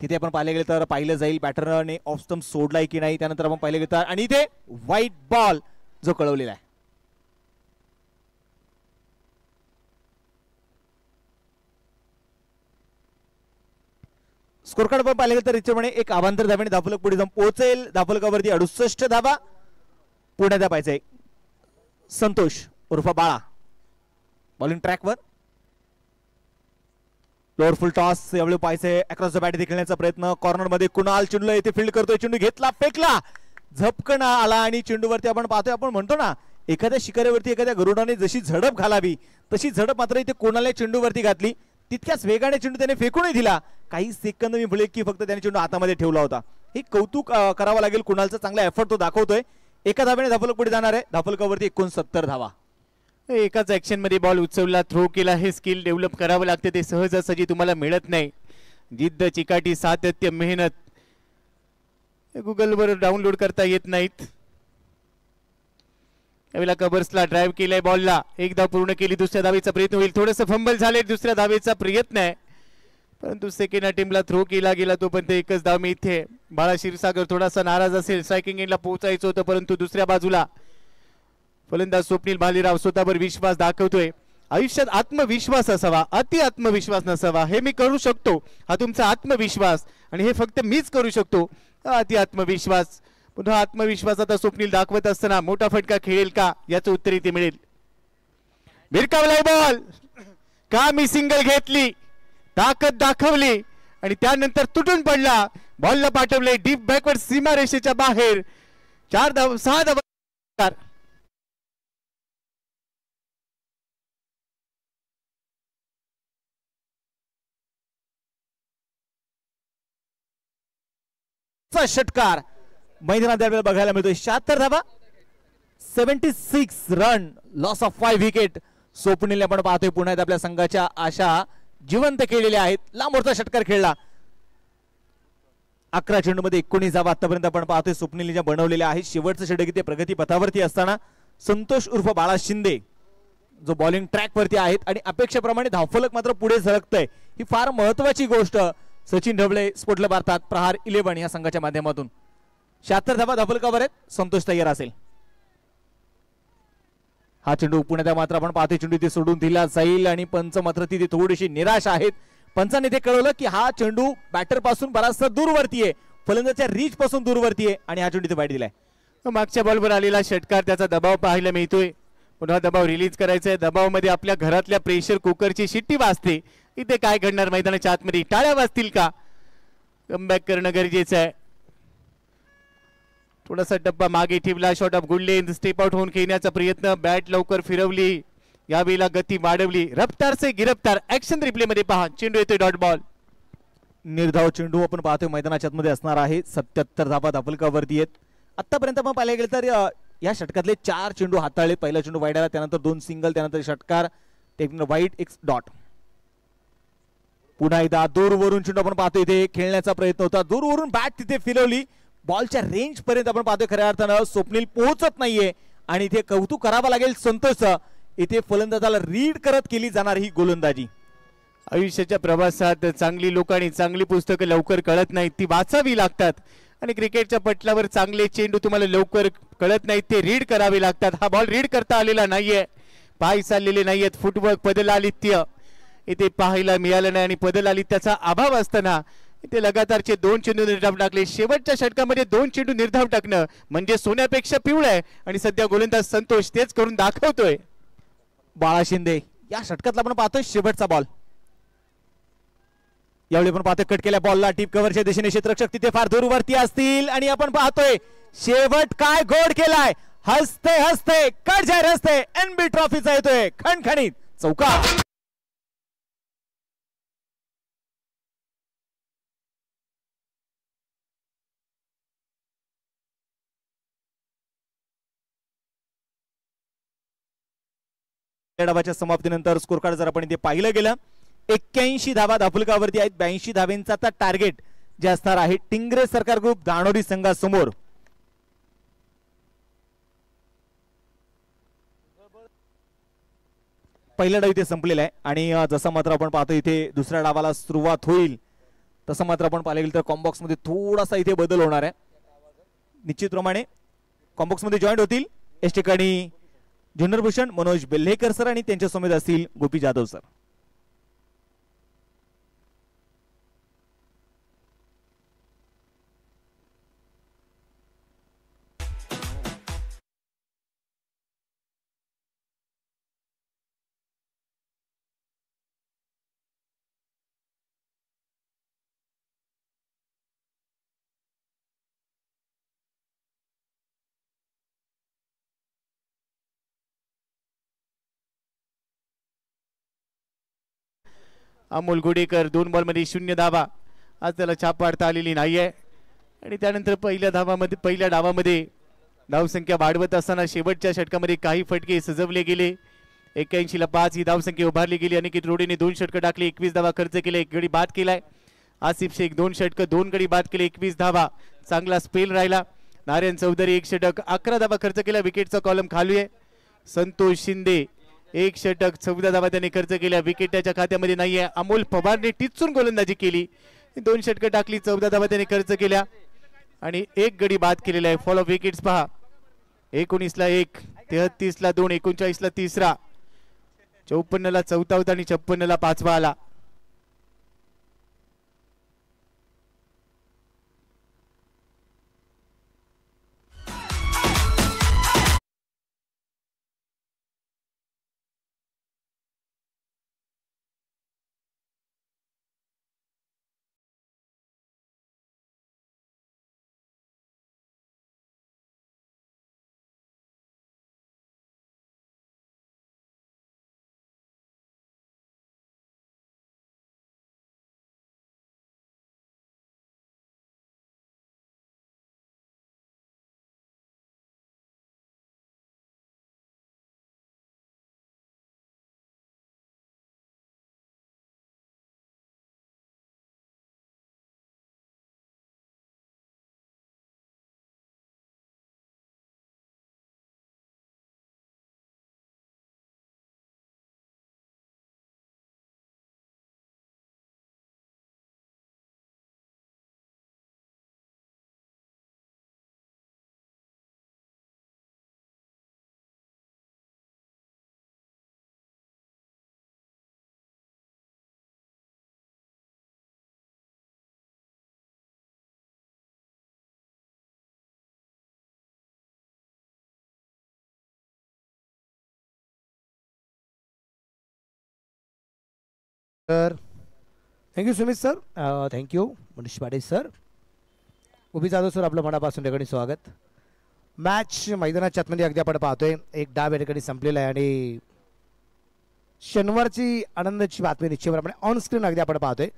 तिथे आपण पाहिले गेले तर पाहिलं जाईल बॅटरने ऑफ स्टंप सोडलाय की नाही. त्यानंतर आपण पाहिले गेले तर आणि इथे व्हाईट बॉल जो कळवलेला आहे. स्कोर कार्ड पण पाहिलं तर याच्यामुळे एक अवांतर धावेने धावफलक पुढे जाऊन पोहोचेल. धावफलकावरती 68 धावा पुण्यात पाहिजे. संतोष उर्फ बाळा बॉलिंग ट्रॅकवर. लोअर फुल टॉस यावेळी पाहिजे. अक्रॉस द बॅट खेळण्याचा प्रयत्न. कॉर्नर मध्ये कुणाल चेंडूला येथे फील्ड करतोय. चेंडू घेतला, फेकला, झपकणा आला आणि चेंडूवरती आपण पाहतोय, आपण म्हणतो ना एखाद्या शिकाऱ्यावरती एखाद्या गरुडाने जशी झडप घालावी तशी झडप मात्र इथे कोणाला चेंडूवरती घातली. तितक्याच वेगाने चेंडू त्याने फेकूनही दिला. काही सेकंद मी बोले की फक्त त्याने चेंडू हातामध्ये ठेवला होता. हे कौतुक करावं लागेल. कुणालचा चांगला एफर्ट तो दाखवतोय. एका धावेने धावफलक पुढे जाणार आहे. धावफलकावरती 69 धावा. एकाच ऍक्शन मध्ये बॉल उचलला, थ्रो केला. हे स्किल डेव्हलप करावं लागते. ते सहजासहजी तुम्हाला मिळत नाही. जिद्द, चिकाटी, सातत्य, मेहनत गुगलवर डाउनलोड करता येत नाहीत. यावेळेला कबर्सला ड्राइव्ह केलाय बॉलला. एक धाव पूर्ण केली. दुसऱ्या धावेचा प्रयत्न होईल. थोडंसं फंबल झाले. दुसऱ्या धावेचा प्रयत्न आहे परंतु सेकंड अटेम्प्टला थ्रो केला गेला. तोपर्यंत एकच धाव मिळते. बाळा क्षीरसागर थोडासा नाराज असेल. स्ट्रायकिंग एंडला पोहोचायचं होतं परंतु दुसऱ्या बाजूला फलंदाज स्वप्नील भालेराव स्वतःवर विश्वास दाखवतोय. आयुष्यात आत्मविश्वास असावा, अति आत्मविश्वास नसावा. हे मी करू शकतो, हा तुमचा आत्मविश्वास, आणि हे फक्त मीच करू शकतो, अति आत्मविश्वास. पुन्हा आत्मविश्वास आता स्वप्नील दाखवत असताना मोठा फटका खेळेल का याचं उत्तर इथे मिळेल. भिरकावलाय बॉल. का मी सिंगल घेतली, ताकद दाखवली आणि त्यानंतर तुटून पडला. बॉलला पाठवले डीप बॅकवर्ड सीमारेषेच्या बाहेर. 4 धाव 6 धाव. षटकार मैदानात त्यावेळेला बघायला मिळतोय. 76 धावा, 76 run, loss of 5 wicket. Swapnil आपण पाहतोय पुन्हा आपल्या संघाच्या आशा जिवंत केलेल्या आहेत. लांबवरचा षटकार खेळला. 11 चेंडू मध्ये 19 धावा आतापर्यंत आपण पाहतोय स्वप्नील ज्या बनवलेल्या आहेत. शेवटचं षटक इथे प्रगती पथावरती असताना संतोष उर्फ बाळा शिंदे जो बॉलिंग ट्रॅक वरती आहेत आणि अपेक्षेप्रमाणे धावफलक मात्र पुढे झळकतंय. ही फार महत्वाची गोष्ट. सचिन ढवळे, स्पोर्ट क्लब अर्थात प्रहार 11 या संघाच्या माध्यमातून 76 धावा धावफलकावर आहेत. संतोष तयार असेल. हा चेंडू पुण्यात मात्र आपण पाहतोय चेंडू इथे सोडून दिला जाईल आणि पंच मात्र तिथे थोडीशी निराश आहेत. पंचाने ते कळवलं की हा चेंडू बॅटर पासून बराचसा दूरवरती आहे, फलंदाजच्या रीच पासून दूरवरती आहे आणि हा चेंडू इथे बाहेर दिलाय. मागच्या बॉलवर आलेला षटकार, त्याचा दबाव पाहायला मिळतोय. पुन्हा दबाव रिलीज करायचा आहे. दबावामध्ये आपल्या घरातल्या प्रेशर कुकरची शिट्टी वाजते. इथे काय घडणार मैदानाच्या आतमध्ये? टाळ्या वाजतील का? कमबॅक करणं गरजेचं आहे. थोडासा टप्पा मागे ठेवला. Shot of good length, step out होऊन खेळण्याचा प्रयत्न. बॅट लवकर फिरवली. यावेळेला गती वाढवली. रफ्तार से गिरफ्तार. ऍक्शन रिप्ले मध्ये पहा. चेंडू येतोय डॉट बॉल. निर्धाव चेंडू आपण पाहतोय मैदानाच्या आतमध्ये असणार आहे. 77 धावा धावफलकावरती आहेत. आतापर्यंत आपण पाहायला गेलं तर या षटकातले 4 चेंडू हाताळले. पहिला चेंडू वाईड आला, त्यानंतर 2 सिंगल, त्यानंतर षटकार, वाईड, एक डॉट. पुन्हा एकदा दूरवरून चेंडू आपण पाहतोय. इथे खेळण्याचा प्रयत्न होता. दूरवरून बॅट तिथे फिरवली. बॉलच्या रेंज पर्यंत आपण पाहतोय खऱ्या अर्थानं स्वप्नील पोहोचत नाहीये आणि इथे कौतुक करावं लागेल संतोषचं. इथे फलंदाजाला रीड करत केली जाणार ही गोलंदाजी. आयुष्याच्या प्रवासात चांगली लोक आणि चांगली पुस्तकं लवकर कळत नाहीत, ती वाचावी लागतात. आणि क्रिकेटच्या पटलावर चांगले चेंडू तुम्हाला लवकर कळत नाहीत, ते रीड करावे लागतात. हा बॉल रीड करता आलेला नाहीये. पाय चाललेले नाहीयेत. फुटवर्क, पदलालित्य इथे पाहायला मिळालं नाही आणि पदलालित्याचा अभाव असताना इथे लगातारचे 2 चेंडू निर्धाव टाकले. शेवटच्या षटकामध्ये 2 चेंडू निर्धाव टाकणं म्हणजे सोन्यापेक्षा पिवळं आहे आणि सध्या गोलंदाज संतोष तेच करून दाखवतोय. बाळा शिंदे या षटकातला आपण पाहतोय शेवटचा बॉल. यावेळी आपण पाहतोय कट केल्या बॉलला टीप कव्हरच्या दिशेने क्षेत्ररक्षक तिथे फार दूरवरती असतील आणि आपण पाहतोय शेवट काय गोड केलाय. हसते हसते कट जाहीर हसते एनबी ट्रॉफीचा येतोय खणखणीत चौकार. डावाच्या समाप्तीनंतर स्कोर कार्ड जर आपण इथे पाहिलं गेलं 81 धावा धावफलकावरती आहेत. 82 धावेंचा आता टार्गेट जे असणार आहे टिंगरे सरकार ग्रुप दाणोरी संघासमोर. पहिला डाव इथे संपलेला आहे आणि जसं मात्र आपण पाहतो इथे दुसऱ्या डावाला सुरुवात होईल तसं मात्र आपण पाहिलं गेलं तर कॉम्बॉक्स मध्ये थोडासा इथे बदल होणार आहे. निश्चितप्रमाणे कॉम्बॉक्स मध्ये जॉईंट होतील याच ठिकाणी जुन्नरभूषण मनोज बेल्हेकर सर आणि त्यांच्या समेत असतील गोपी जाधव सर. अमोल गोडेकर 2 बॉलमध्ये 0 धावा. आज त्याला छाप पाडता आलेली नाहीये. आणि त्यानंतर पहिल्या डावामध्ये धावसंख्या वाढवत असताना शेवटच्या षटकामध्ये काही फटके सजवले गेले. 81ला 5 ही धावसंख्या उभारली गेली. अनिकेत रोडेने 2 षटकं टाकली, 21 धावा खर्च केले, 1 गडी बाद केलाय. आसिफ शेख 2 षटकं 2 गडी बाद केले, 21 धावा. चांगला स्पेल राहिला. नारायण चौधरी 1 षटक 11 धावा खर्च केला. विकेटचा कॉलम खाली आहे. संतोष शिंदे 1 षटक 14 धावा त्याने खर्च केल्या. विकेट त्याच्या खात्यामध्ये नाहीये. अमोल पवारने टिचून गोलंदाजी केली, 2 षटकं टाकली, 14 धावा त्याने खर्च केल्या आणि 1 गडी बाद केलेला आहे. फॉलो विकेट्स पहा. 19ला 1, 33ला 2, 39ला तिसरा, 54ला चौथा होता आणि 56ला 5वा आला. Sir thank you Sumit sir. Thank you Manish Patil sir. उभी जाधव सर आपलं मनापासून ठिकाणी स्वागत. मॅच मैदानाच्या आतमध्ये अगदी आपण पाहतोय. एक डाव या ठिकाणी संपलेला आहे आणि शनिवारची आनंदाची बातमी निश्चितपणे ऑन स्क्रीन अगदी आपण पाहतोय.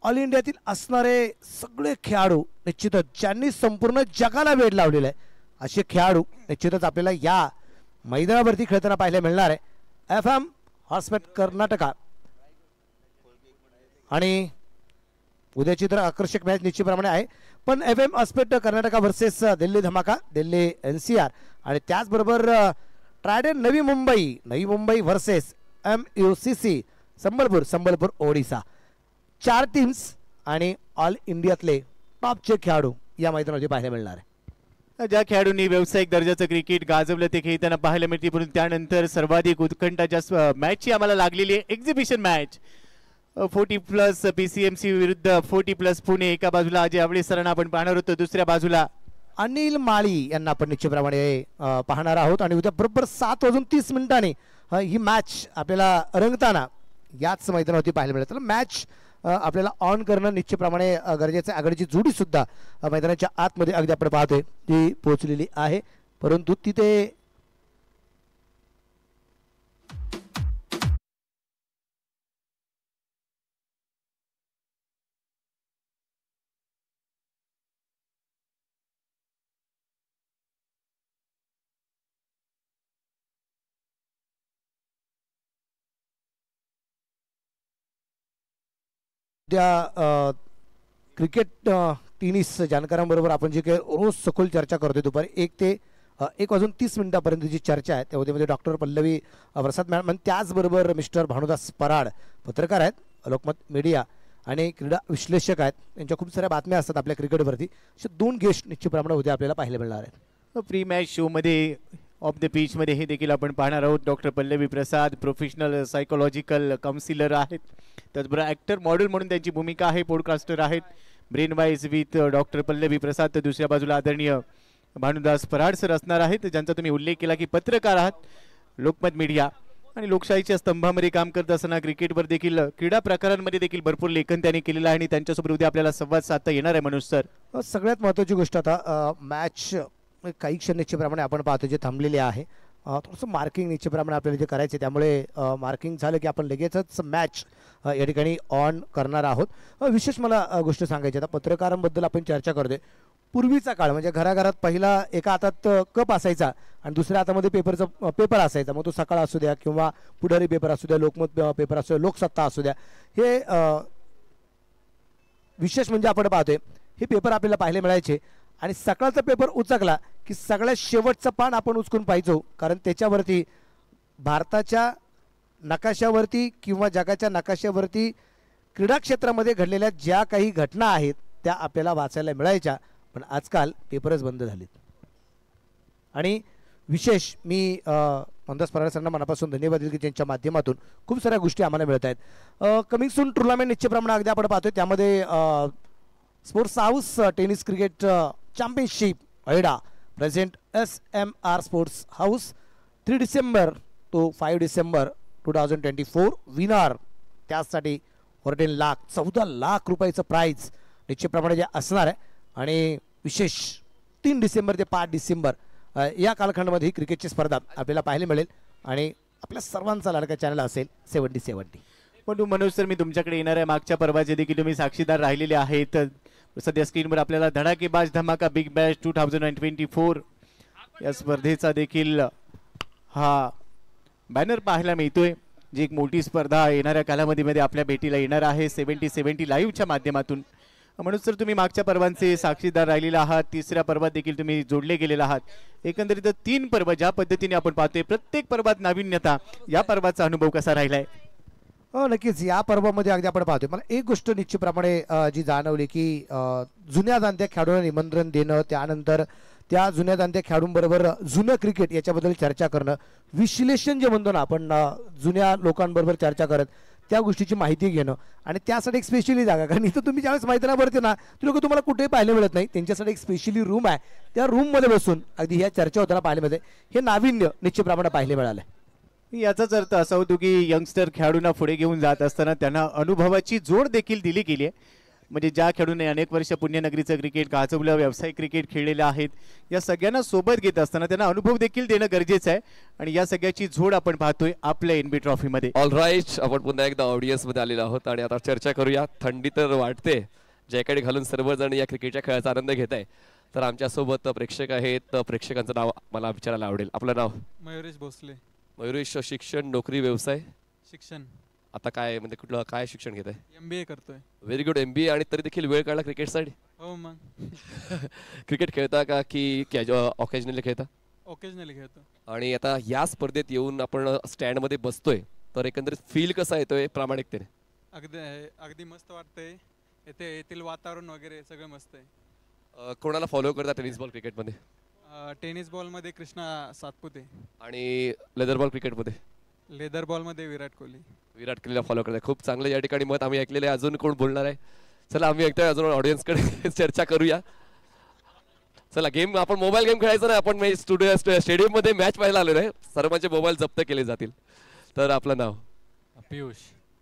ऑल इंडियातील असणारे सगळे खेळाडू निश्चितच ज्यांनी संपूर्ण जगाला वेध लावलेला आहे असे खेळाडू निश्चितच आपल्याला या मैदानावरती खेळताना पाहायला मिळणार आहे. FM हॉर्समॅन कर्नाटका आणि उद्याची तर आकर्षक मॅच निश्चितप्रमाणे आहे. पण FM हॉर्समॅन कर्नाटका वर्सेस दिल्ली धमाका, दिल्ली NCR आणि त्याचबरोबर ट्रायडन Navi Mumbai versus MUCC Sambalpur Odisha. 4 teams आणि ऑल इंडियातले टॉपचे खेळाडू या मैदानामध्ये पाहायला मिळणार आहे. ज्या खेळाडूंनी व्यावसायिक दर्जाचं क्रिकेट गाजवलं ते खेळताना पाहायला मिळते. परंतु त्यानंतर सर्वाधिक उत्कंठाच्या मॅचची आम्हाला लागलेली आहे एक्झिबिशन मॅच. 40+ PCMC विरुद्ध 40+ पुणे. एका बाजूला अजय आवळे सरांना आपण पाहणार होतो, दुसऱ्या बाजूला अनिल माळी यांना आपण निश्चितप्रमाणे पाहणार आहोत. आणि उद्या बरोबर 7:30 ही मॅच आपल्याला रंगताना याच मैदानावरती पाहायला मिळेल. तर मॅच आपल्याला ऑन करणं निश्चितप्रमाणे गरजेचं आहे. आघाडीची जोडी सुद्धा मैदानाच्या आतमध्ये अगदी आपण पाहतोय ती पोहोचलेली आहे. परंतु तिथे क्रिकेट टेनिस जाणकारांबरोबर आपण जे काही रोज सखोल चर्चा करतोय दुपारी 1 ते 1:30 चर्चा आहे. त्यामध्ये डॉक्टर पल्लवी प्रसाद मॅडम आणि त्याचबरोबर मिस्टर भानुदास पराड पत्रकार आहेत, लोकमत मीडिया आणि क्रीडा विश्लेषक आहेत. यांच्या खूप साऱ्या बातम्या असतात आपल्या क्रिकेटवरती. असे 2 गेस्ट निश्चितप्रमाणे उद्या आपल्याला पाहायला मिळणार आहेत. प्री मॅच शोमध्ये ऑफ द पिच मध्ये हे देखील आपण पाहणार आहोत. डॉक्टर पल्लवी प्रसाद प्रोफेशनल सायकोलॉजिकल काउन्सिलर आहेत, त्याचबरोबर ॲक्टर मॉडेल म्हणून त्यांची भूमिका आहे, पॉडकास्टर आहेत. Brain wise with doctor Pallavi Prasad. तर दुसऱ्या बाजूला आदरणीय भानुदास पराड सर असणार आहेत, ज्यांचा तुम्ही उल्लेख केला की पत्रकार आहात, लोकमत मीडिया आणि लोकशाहीच्या स्तंभामध्ये काम करत असताना क्रिकेटवर देखील क्रीडा प्रकारांमध्ये देखील भरपूर लेखन त्यांनी केलेलं आहे आणि त्यांच्यासोबत उद्या आपल्याला संवाद साधता येणार आहे. मनोज सर, सगळ्यात महत्त्वाची गोष्ट आता मॅच काही क्षण निश्चितप्रमाणे आपण पाहतो जे थांबलेले आहे. थोडंसं मार्किंग निश्चितप्रमाणे आपल्याला जे करायचे, त्यामुळे मार्किंग झालं की आपण लगेचच मॅच या ठिकाणी ऑन करणार आहोत. विशेष मला गोष्ट सांगायची, आता पत्रकारांबद्दल आपण चर्चा करतोय. पूर्वीचा काळ म्हणजे घराघरात पहिला एका हातात कप असायचा आणि दुसऱ्या हातामध्ये पेपर असायचा. मग तो सकाळ असू द्या किंवा पुढारी पेपर असू द्या, लोकमत पेपर असू द्या, लोकसत्ता असू द्या. हे विशेष म्हणजे आपण पाहतोय हे पेपर आपल्याला पाहायला मिळायचे आणि सकाळचा पेपर उचकला की सगळ्यात शेवटचं पान आपण उचकून पाहिजो, कारण त्याच्यावरती भारताच्या नकाशावरती किंवा जगाच्या नकाशावरती क्रीडा क्षेत्रामध्ये घडलेल्या ज्या काही घटना आहेत त्या आपल्याला वाचायला मिळायच्या. पण आजकाल पेपरच बंद झालेत. आणि विशेष मी मंदास पराडे सरांना मनापासून धन्यवाद देतो की त्यांच्या माध्यमातून खूप साऱ्या गोष्टी आम्हाला मिळत आहेत. कमिंग सून टुर्नामेंट निश्चितप्रमाणे अगदी आपण पाहतोय, त्यामध्ये sports house tennis cricket championship ऐडा present SMR sports house 3 December to 5 December 2024 winner. त्यासाठी 14 लाख रुपयाचं प्राईज निश्चितप्रमाणे जे असणार आहे. आणि विशेष 3 डिसेंबर ते 5 डिसेंबर या कालखंडामध्ये ही क्रिकेटची स्पर्धा आपल्याला पाहायला मिळेल आणि आपल्या सर्वांचा लाडका चॅनल असेल 70-70. पण मनोज सर, मी तुमच्याकडे येणार आहे. मागच्या पर्वाचे देखील तुम्ही साक्षीदार राहिलेले आहेत. सध्या स्क्रीनवर आपल्याला धडाकेबाज धमाका बिग बॅश 2024 या स्पर्धेचा देखील हा बॅनर पाहायला मिळतोय. जी एक मोठी स्पर्धा येणाऱ्या कालावधीमध्ये आपल्या भेटीला येणार आहे 70-70 लाईव्हच्या माध्यमातून. म्हणून सर, तुम्ही मागच्या पर्वांचे साक्षीदार राहिलेला आहात. तिसऱ्या पर्वात देखील तुम्ही जोडले गेलेला आहात. एकंदरीत 3 पर्व ज्या पद्धतीने आपण पाहतोय, प्रत्येक पर्वात नाविन्यता. या पर्वाचा अनुभव कसा राहिलाय? नक्कीच या पर्वामध्ये अगदी आपण पाहतोय. मला एक गोष्ट निश्चितप्रमाणे जी जाणवली की जुन्या जाणत्या खेळाडूंना निमंत्रण देणं, त्यानंतर त्या जुन्या जाणत्या खेळाडूंबरोबर जुनं क्रिकेट याच्याबद्दल चर्चा करणं, विश्लेषण जे म्हणतो ना आपण, जुन्या लोकांबरोबर चर्चा करत त्या गोष्टीची माहिती घेणं आणि त्यासाठी एक स्पेशली जागा, कारण इथं तुम्ही ज्यावेळेस मैदानावरती ना ती लोक तुम्हाला कुठेही पाहायला मिळत नाही. त्यांच्यासाठी एक स्पेशली रूम आहे, त्या रूममध्ये बसून अगदी ह्या चर्चा होताना पाहायला मिळते. हे नाविन्य निश्चितप्रमाणे पाहायला मिळालं. याचाच अर्थ असा होतो की यंगस्टर खेळाडूंना पुढे घेऊन जात असताना त्यांना अनुभवाची जोड देखील दिली गेली आहे. म्हणजे ज्या खेळाडूंनी अनेक वर्ष पुण्यनगरीचं क्रिकेट, काचवलं व्यावसायिक क्रिकेट खेळलेलं आहेत, या सगळ्यांना सोबत घेत असताना त्यांना अनुभव देखील देणं गरजेचं आहे. आणि या सगळ्याची जोड आपण पाहतोय आपल्या NB ट्रॉफीमध्ये. ऑल राईट, आपण पुन्हा एकदा ऑडियन्समध्ये आलेलो आहोत आणि आता चर्चा करूया. थंडी तर वाटते, जॅकेट घालून सर्वजण या क्रिकेटच्या खेळाचा आनंद घेत आहे. तर आमच्यासोबत प्रेक्षक आहेत. प्रेक्षकांचं नाव मला विचारायला आवडेल. आपलं नाव? मयुरेश भोसले. मयुरेश, शिक्षण, नोकरी, व्यवसाय? शिक्षण. आता काय म्हणजे कुठलं काय शिक्षण घेत आहे? MBA करतोय. Very good. MBA. आणि तरी देखील वेळ काढला क्रिकेटसाठी? हो मग. क्रिकेट खेळता का की ऑकेजनली खेळता? ओकेजनली खेळतो. आणि आता या स्पर्धेत येऊन आपण स्टँडमध्ये बसतोय, तर एकंदरीत फील कसा येतोय प्रामाणिकतेने? अगदी मस्त वाटतंय. येथील वातावरण वगैरे सगळं मस्त आहे. कोणाला फॉलो करता टेनिस बॉल क्रिकेटमध्ये? टेनिस बॉलमध्ये कृष्णा सातपुते. आणि लेदर बॉल क्रिकेटमध्ये? लेदर बॉलमध्ये विराट कोहली. विराट कोहलीला फॉलो करताय. खूप चांगलं या ठिकाणी मत आम्ही ऐकलेलं आहे. अजून कोण बोलणार आहे? चला आम्ही ऐकतोय, अजून ऑडियन्सकडे चर्चा करूया. चला गेम, आपण मोबाईल गेम खेळायचा नाही, आपण स्टेडियम मध्ये मॅच पाहायला आलेलो आहे. सर्वांचे मोबाईल जप्त केले जातील. तर आपलं नाव? पियुष.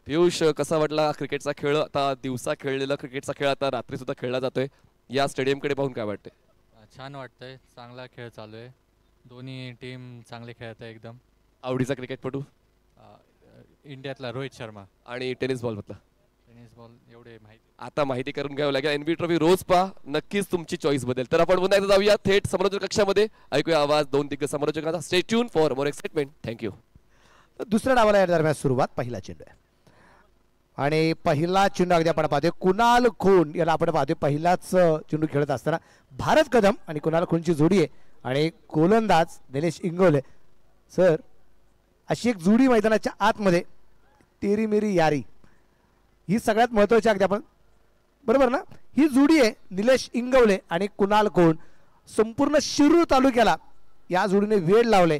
पियुष, कसा वाटला क्रिकेटचा खेळ? आता दिवसा खेळलेला क्रिकेटचा खेळ आता रात्री सुद्धा खेळला जातोय. या स्टेडियमकडे पाहून काय वाटतंय? छान वाटतंय, चांगला खेळ चालू आहे. दोन्ही टीम चांगले खेळत आहे एकदम. आवडीचा क्रिकेटपटू? इंडियातला रोहित शर्मा. आणि टेनिस बॉल मधला? टेनिस बॉल एवढे माहिती. आता माहिती करून घ्यावं लागेल. NB ट्रॉफी रोज पहा, नक्कीच तुमची चॉईस बदल. तर आपण पुन्हा एकदा जाऊया थेट समालोचक कक्षामध्ये, ऐकूया आवाज 2 दिग्गज समालोचकांचा. Stay tune for more excitement. Thank you. दुसऱ्या डावाला या दरम्यान सुरुवात, पहिला चेंडू आहे आणि पहिला चेंडू अगदी आपण पाहतोय कुणाल खून याला आपण पाहतोय. पहिलाच चेंडू खेळत असताना भारत कदम आणि कुणाल खूनची जोडी आहे आणि गोलंदाज निलेश इंगोले. सर, अशी एक जोडी मैदानाच्या आतमध्ये, तेरी मेरी यारी, ही सगळ्यात महत्वाची अगदी आपण, बरोबर ना? ही जोडी आहे निलेश इंगवले आणि कुणाल खून. संपूर्ण शिरूर तालुक्याला या जोडीने वेळ लावले.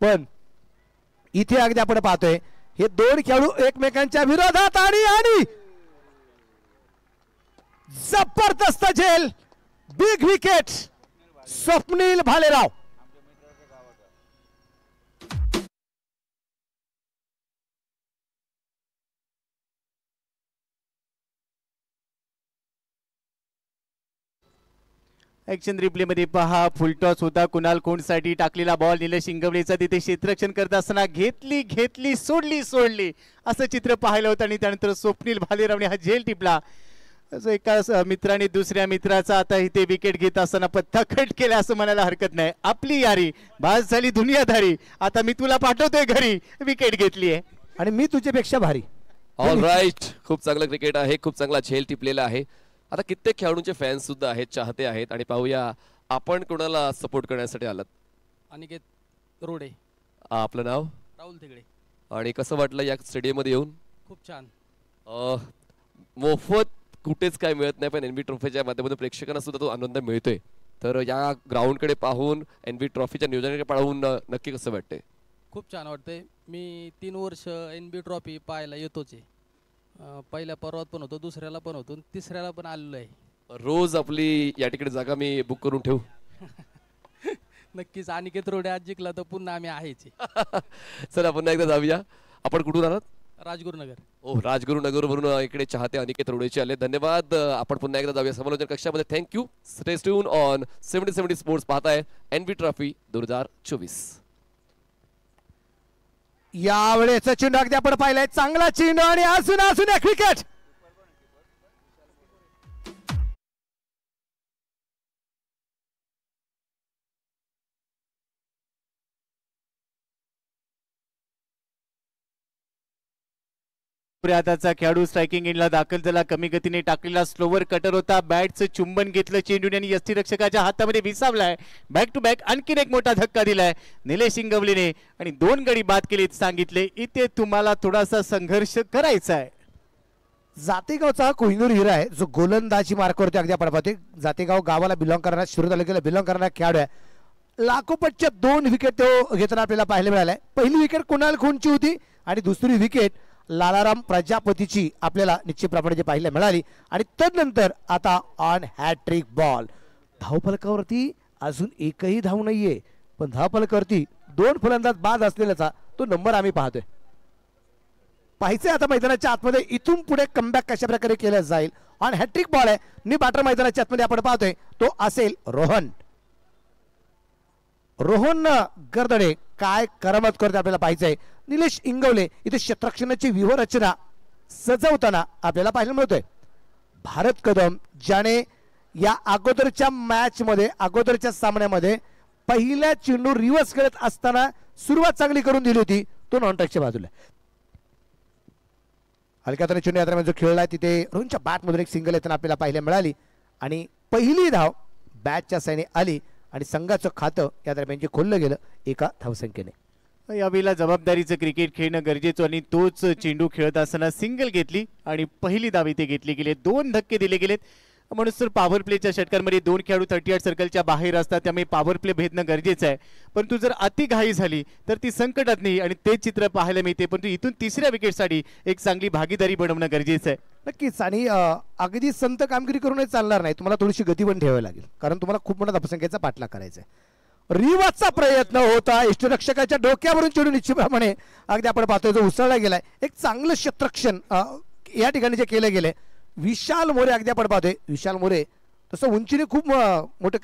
पण इथे अगदी आपण पाहतोय हे 2 खेळाडू एकमेकांच्या विरोधात आणि जबरदस्त झेल, big wicket, Swapnil Bhalerao. Action replay मध्ये पहा, फुलटॉस होता कुणाल कोणसाठी टाकलेला बॉल निलेश इंगवलेचा तिथे क्षेत्ररक्षण करत असताना घेतली सोडली असं चित्र पाहिलं होतं आणि त्यानंतर स्वप्नील भालेरावने हा झेल टिपला. असं एका मित्राने दुसऱ्या मित्राचा आता इथे विकेट घेत असताना पत्ता कट केला असं म्हणायला हरकत नाही. आपली यारी बास झाली दुनियादारी, आता मी तुला पाठवतोय घरी, विकेट घेतली आहे आणि मी तुझ्यापेक्षा भारी. ऑल राईट, खूप चांगलं क्रिकेट आहे, खूप चांगला झेल टिपलेला आहे. आता कित्येक खेळाडूंचे फॅन्स सुद्धा आहेत, चाहते आहेत आणि पाहूया आपण कोणाला सपोर्ट करण्यासाठी आलात. अनिकेत रोडे. आपलं नाव? राहुल तिगडे. आणि कसं वाटलं या स्टेडियम मध्ये येऊन? खूप छान. मोफत कुठेच काय मिळत नाही, पण एनबी ट्रॉफीच्या माध्यमातून प्रेक्षकांना सुद्धा तो आनंद मिळतोय. तर या ग्राउंड कडे पाहून, एनबी ट्रॉफीच्या नियोजनाकडे पाहून नक्की कसं वाटतंय? खूप छान वाटतंय. मी 3 वर्ष एनबी ट्रॉफी पाहायला येतोच आहे. पहिल्या पर्वात पण होतो, दुसऱ्याला पण होतो, तिसऱ्याला पण आलेलो आहे. रोज आपली या ठिकाणी जागा मी बुक करून ठेवू. नक्कीच. अनिकेत रोडे आज जिंकला तर पुन्हा आम्ही आहेच. चला पुन्हा एकदा जाऊया. आपण कुठून आलात? राजगुरुनगर. ओ, राजगुरुनगर वरून इकडे चाहते अनिकेत रोडेचे आले. धन्यवाद. आपण पुन्हा एकदा जाऊया समालोचन कक्षामध्ये. Thank you. Stay tune on 70-70 sports. पाहताय एनबी ट्रॉफी 2024. यावेळेचा चेंडू अगदी आपण पाहिलाय, चांगला चेंडू आणि असून क्रिकेट. हाताचा खेळाडू स्ट्रायकिंग एंडला दाखल झाला. कमी गतीने टाकलेला स्लोवर कटर होता. बॅटचं चुंबन घेतलं चेंडूने आणि यष्टीरक्षकाच्या हातामध्ये विसावलाय. बॅक टू बॅक आणखीन एक मोठा धक्का दिलाय निलेश इंगवलेने आणि 2 गडी बाद केले. सांगितले इथे तुम्हाला थोडासा संघर्ष करायचा आहे. जातेगावचा कोहिनूर हिरा आहे जो गोलंदाजी मार्कावरती अगदी आपण पाहतोय. जातेगाव गावाला बिलॉंग करणारा, शिरूर तालुक्याला बिलॉंग करणारा खेळाडू आहे. लाखोपतच्या 2 विकेट तो घेताना आपल्याला पाहायला मिळालाय. पहिली विकेट कुणाल खूनची होती आणि दुसरी विकेट लालाराम प्रजापतीची आपल्याला निश्चितप्रमाणे पाहायला मिळाली. आणि तदनंतर आता ऑन हॅट्रिक बॉल. धावफलकावरती अजून एकही धाव नाहीये, पण धावफलकावरती 2 फलंदाज बाद असलेल्याचा तो नंबर आम्ही पाहतोय. पाहायचंय आता मैदानाच्या आतमध्ये इथून पुढे कमबॅक कशा प्रकारे केलं जाईल. ऑन हॅट्रिक बॉल आहे. नी बॅटर मैदानाच्या आतमध्ये आपण पाहतोय तो असेल रोहन गर्दडे. काय करामत करते आपल्याला पाहायचंय. निलेश इंगवले इथे क्षेत्ररक्षणाची व्यूहरचना सजवताना आपल्याला पाहायला मिळतोय. भारत कदम ज्याने या अगोदरच्या मॅच मध्ये, अगोदरच्या सामन्यामध्ये पहिल्या चेंडू रिव्हर्स खेळत असताना सुरुवात चांगली करून दिली होती, तो नॉन टचच्या बाजूला. हलक्यातून चेंडू या दरम्यान जो खेळलाय तिथे रोहनच्या बॅटमधून एक सिंगल येताना आपल्याला पाहायला मिळाली आणि पहिली धाव बॅटच्या साईने आली आणि संघाचं खातं या दरम्यान खोललं गेलं 1 धावसंख्येने. यावेळेला जबाबदारीचं क्रिकेट खेळणं गरजेचं आणि तोच चेंडू खेळत असताना सिंगल घेतली आणि पहिली धाव इथे घेतली गेली. 2 धक्के दिले गेलेत. म्हणून तर पॉवर प्लेच्या षटकांमध्ये 2 खेळाडू 38 सर्कलच्या बाहेर असतात, त्यामुळे पॉवर प्ले भेदणं गरजेचं आहे. परंतु जर अति घाई झाली तर ती संकटात नाही आणि तेच चित्र पाहायला मिळते. परंतु इथून तिसऱ्या विकेटसाठी एक चांगली भागीदारी बनवणं गरजेचं आहे. नक्कीच. आणि अगदी संत कामगिरी करूनच चालणार नाही, तुम्हाला थोडीशी गती पण ठेवावी लागेल, कारण तुम्हाला खूप मोठा धावसंख्येचा पाठलाग करायचा आहे. रिवाजचा प्रयत्न होता. यष्टीरक्षकाच्या डोक्यावरून चेंडू निश्चितप्रमाणे अगदी आपण पाहतोय जो उसळला गेलाय. एक चांगलं क्षेत्ररक्षण या ठिकाणी जे केलं गेलंय. विशाल मोरे अगदी आपण पाहतोय. विशाल मोरे तसं उंचीने खूप मोठं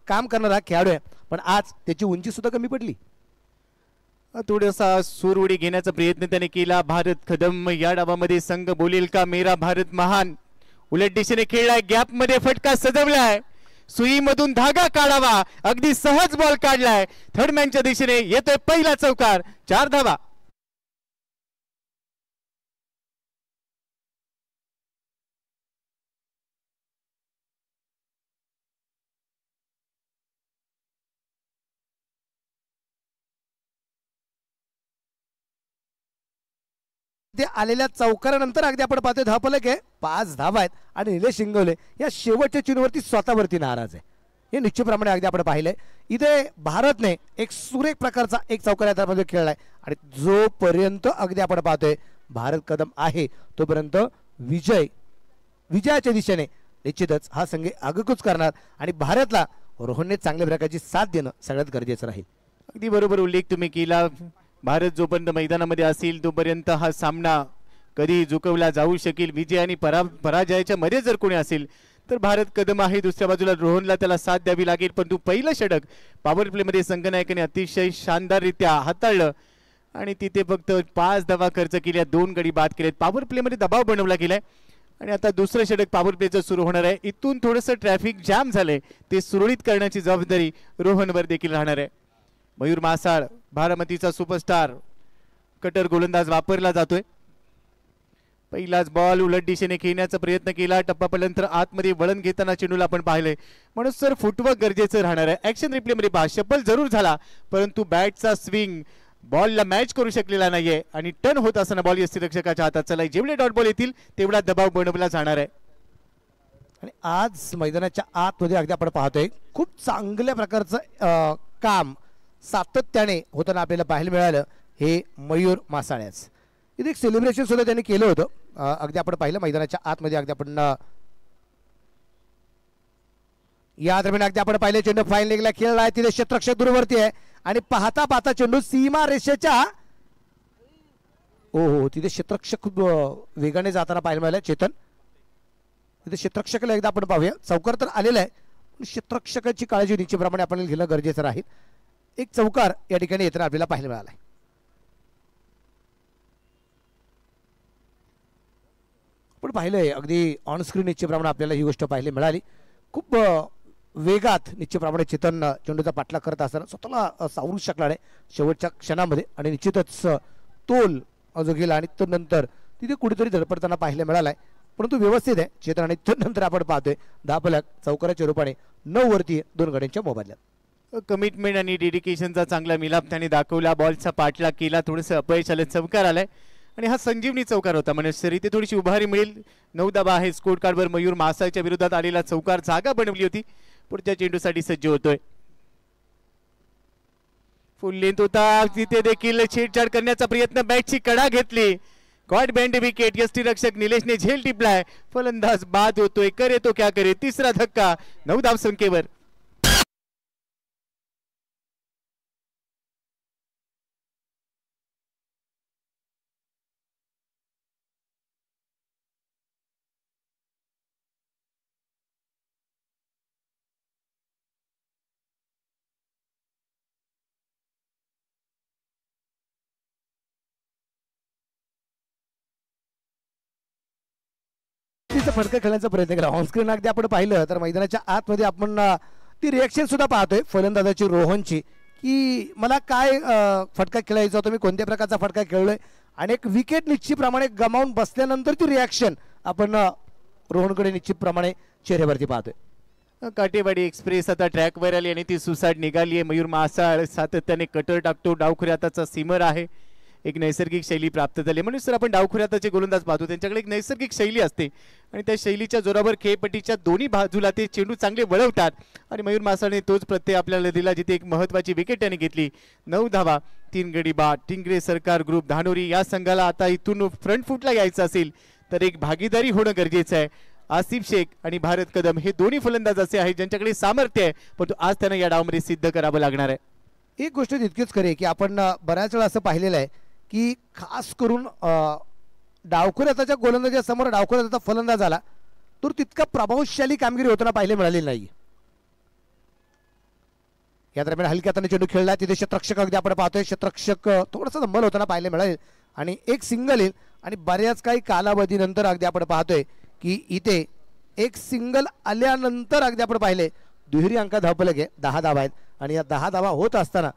काम करणारा खेळाडू आहे, पण आज त्याची उंची सुद्धा कमी पडली. थोडासा सूर उडी घेण्याचा प्रयत्न त्याने केला. भारत कदम या डावामध्ये संघ बोलेल का मेरा भारत महान. उलट दिशेने खेळलाय, गॅप मध्ये फटका सजवलाय, सुईमधून धागा काढावा, अगदी सहज बॉल काढलाय. थर्ड मॅनच्या दिशेने येतोय पहिला चौकार. 4 धावा. ते आलेल्या चौकारानंतर अगदी आपण पाहतोय धावफलक आहे. 5 धावा आहेत आणि निलेश इंगवले या शेवटच्या चेंडूवरती स्वतःवरती नाराज आहे. हे निश्चितप्रमाणे अगदी आपण पाहिलंय. इथे भारतने एक सुरेख प्रकारचा एक चौकार यामध्ये खेळलाय आणि जोपर्यंत अगदी आपण पाहतोय भारत कदम आहे तोपर्यंत विजयाच्या दिशेने निश्चितच हा संघ आगकूच करणार आणि भारतला रोहनने चांगल्या प्रकारची साथ देणं सगळ्यात गरजेचं राहील. अगदी बरोबर उल्लेख तुम्ही केला. भारत जोपर्यंत मैदानामध्ये असेल तोपर्यंत हा सामना कधी झुकवला जाऊ शकेल. विजय आणि पराजयाच्या मध्ये जर कोणी असेल तर भारत कदम आहे दुसऱ्या बाजूला रोहनला त्याला साथ द्यावी लागेल, पण तू पहिलं षटक पॉवर प्ले मध्ये संगनायकाने अतिशय शानदाररित्या हाताळलं आणि तिथे फक्त 5 धावा खर्च केल्या, 2 गडी बाद केलेत. पॉवर प्ले मध्ये दबाव बनवला गेलाय आणि आता दुसरं षटक पॉवर प्लेचं सुरू होणार आहे. इथून थोडंसं ट्रॅफिक जॅम झालंय, ते सुरळीत करण्याची जबाबदारी रोहनवर देखील राहणार आहे. मयूर मासाळ बारामतीचा सुपरस्टार कटर गोलंदाज वापरला जातोय. पहिलाच बॉल उलट दिशेने खेळण्याचा प्रयत्न केला, टप्पा पडल्यानंतर आतमध्ये वळण घेताना चेंडूला आपण पाहिलंय, म्हणून सर फुटवर्क गरजेचं राहणार आहे. ऍक्शन रिप्ले मध्ये पहा, शपल जरूर झाला परंतु बॅटचा स्विंग बॉलला मॅच करू शकलेला नाहीये आणि टर्न होत असताना बॉल यष्टिरक्षकाच्या हातात. चला जेवढे डॉट बॉल येतील तेवढा दबाव बनवला जाणार आहे. आणि आज मैदानाच्या आतमध्ये अगदी आपण पाहतोय खूप चांगल्या प्रकारचं काम सातत्याने होताना आपल्याला पाहायला मिळालं हे मयूर मासाळ्याच. इथे एक सेलिब्रेशन सुद्धा त्यांनी केलं होतं, अगदी आपण पाहिलं मैदानाच्या आतमध्ये. अगदी आपण या दरम्यान अगदी आपण पाहिले चेंडू फाईन लेगला खेळला आहे, तिथे क्षेत्ररक्षक दूरवरती आहे आणि पाहता पाहता चेंडू सीमा रेषेच्या हो तिथे क्षेत्ररक्षक खूप वेगाने जाताना पाहायला मिळालं. चेतन तिथे क्षेत्ररक्षकाला एकदा आपण पाहूया. चौकार तर आलेला आहे, क्षेत्ररक्षकाची काळजी निश्चितप्रमाणे आपण घेणं गरजेचं राहील. एक चौकार या ठिकाणी येताना आपल्याला पाहायला मिळाला आहे. पण पाहिलंय अगदी ऑन स्क्रीन निश्चितप्रमाणे आपल्याला ही गोष्ट पाहायला मिळाली. खूप वेगात निश्चितप्रमाणे चेतन चेंडूचा पाठलाग करत असताना स्वतःला सावरू शकला नाही शेवटच्या क्षणामध्ये आणि निश्चितच तोल जो गेला आणि तो नंतर तिथे कुठेतरी धडपडताना पाहायला मिळालाय, परंतु व्यवस्थित आहे चेतन. आणि तो नंतर आपण पाहतोय धापलक चौकाराच्या रूपाने 9 वरती 2 गड्यांच्या मोबदल्यात. कमिटमेंट आणि डेडिकेशनचा चांगला मिलाप त्याने दाखवला, बॉलचा पाठलाग केला, थोडंसं अपयश आलं, चौकार आलाय आणि हा संजीवनी चौकार होता. म्हणजे सर इथे थोडीशी उभारी मिळेल. 9 धावा आहे स्कोर कार्डवर. मयूर मासाळच्या विरोधात आलेला चौकार जागा बनवली होती, पुढच्या चेंडूसाठी सज्ज होतोय. फुल लेंथ होता, तिथे देखील छेडछाड करण्याचा प्रयत्न, बॅटची कडा घेतली, गॉड बँड विकेट. यष्टिरक्षक निलेशने झेल टिपलाय, फलंदाज बाद होतोय, करे तो क्या करे. तिसरा धक्का 9 धाव संख्येवर. फटका खेळण्याचा प्रयत्न केला. ऑनस्क्रीन अगदी आपण पाहिलं तर मैदानाच्या आतमध्ये आपण ती रिएक्शन सुद्धा पाहतोय फलंदाजाची रोहनची, की मला काय फटका खेळायचा होता, मी कोणत्या प्रकारचा फटका खेळलोय आणि एक विकेट निश्चितप्रमाणे गमावून बसल्यानंतर ती रिॲक्शन आपण रोहनकडे निश्चितप्रमाणे चेहऱ्यावरती पाहतोय. काटेवाडी एक्सप्रेस आता ट्रॅकवर आली आणि ती सुसाट निघाली आहे. मयूर मासाळ सातत्याने कटर टाकतो, डावखुऱ्या हाताचा सीमर आहे, एक नैसर्गिक शैली प्राप्त झाली. म्हणून सर आपण डावखुऱ्या हाताचे गोलंदाज पाहतो, त्यांच्याकडे एक नैसर्गिक शैली असते आणि त्या शैलीच्या जोरावर खेळपट्टीच्या दोन्ही बाजूला ते चेंडू चांगले वळवतात आणि मयूर मासाळने तोच प्रत्यय आपल्याला दिला, जिथे एक महत्वाची विकेट त्याने घेतली. 9 धावा, 3 गडी बाद. टिंगरे सरकार ग्रुप धानोरी या संघाला आता इथून फ्रंट फुटला यायचं असेल तर एक भागीदारी होणं गरजेचं आहे. आसिफ शेख आणि भारत कदम हे दोन्ही फलंदाज असे आहेत ज्यांच्याकडे सामर्थ्य आहे, पण आज त्यांना या डावमध्ये सिद्ध करावं लागणार आहे. एक गोष्ट तितकीच खरी की आपण बऱ्याच वेळा असं पाहिलेलं आहे की खास करून डावखुऱ्याचा गोलंदाजा समोर डावखुऱ्याचा फलंदाज आला तर तितका प्रभावशाली कामगिरी होताना पाहायला मिळालेली नाही. या दरम्यान हलक्या हाताने चेंडू खेळला, तिथे क्षेत्ररक्षक अगदी आपण पाहतोय क्षेत्ररक्षक थोडासा नंबर होताना पाहायला मिळाले आणि एक सिंगल येईल आणि बऱ्याच काही कालावधीनंतर अगदी आपण पाहतोय की इथे एक सिंगल आल्यानंतर अगदी आपण पाहिले दुहेरी अंका धावफलक आहे. 10 धावा आहेत आणि या 10 धावा होत असताना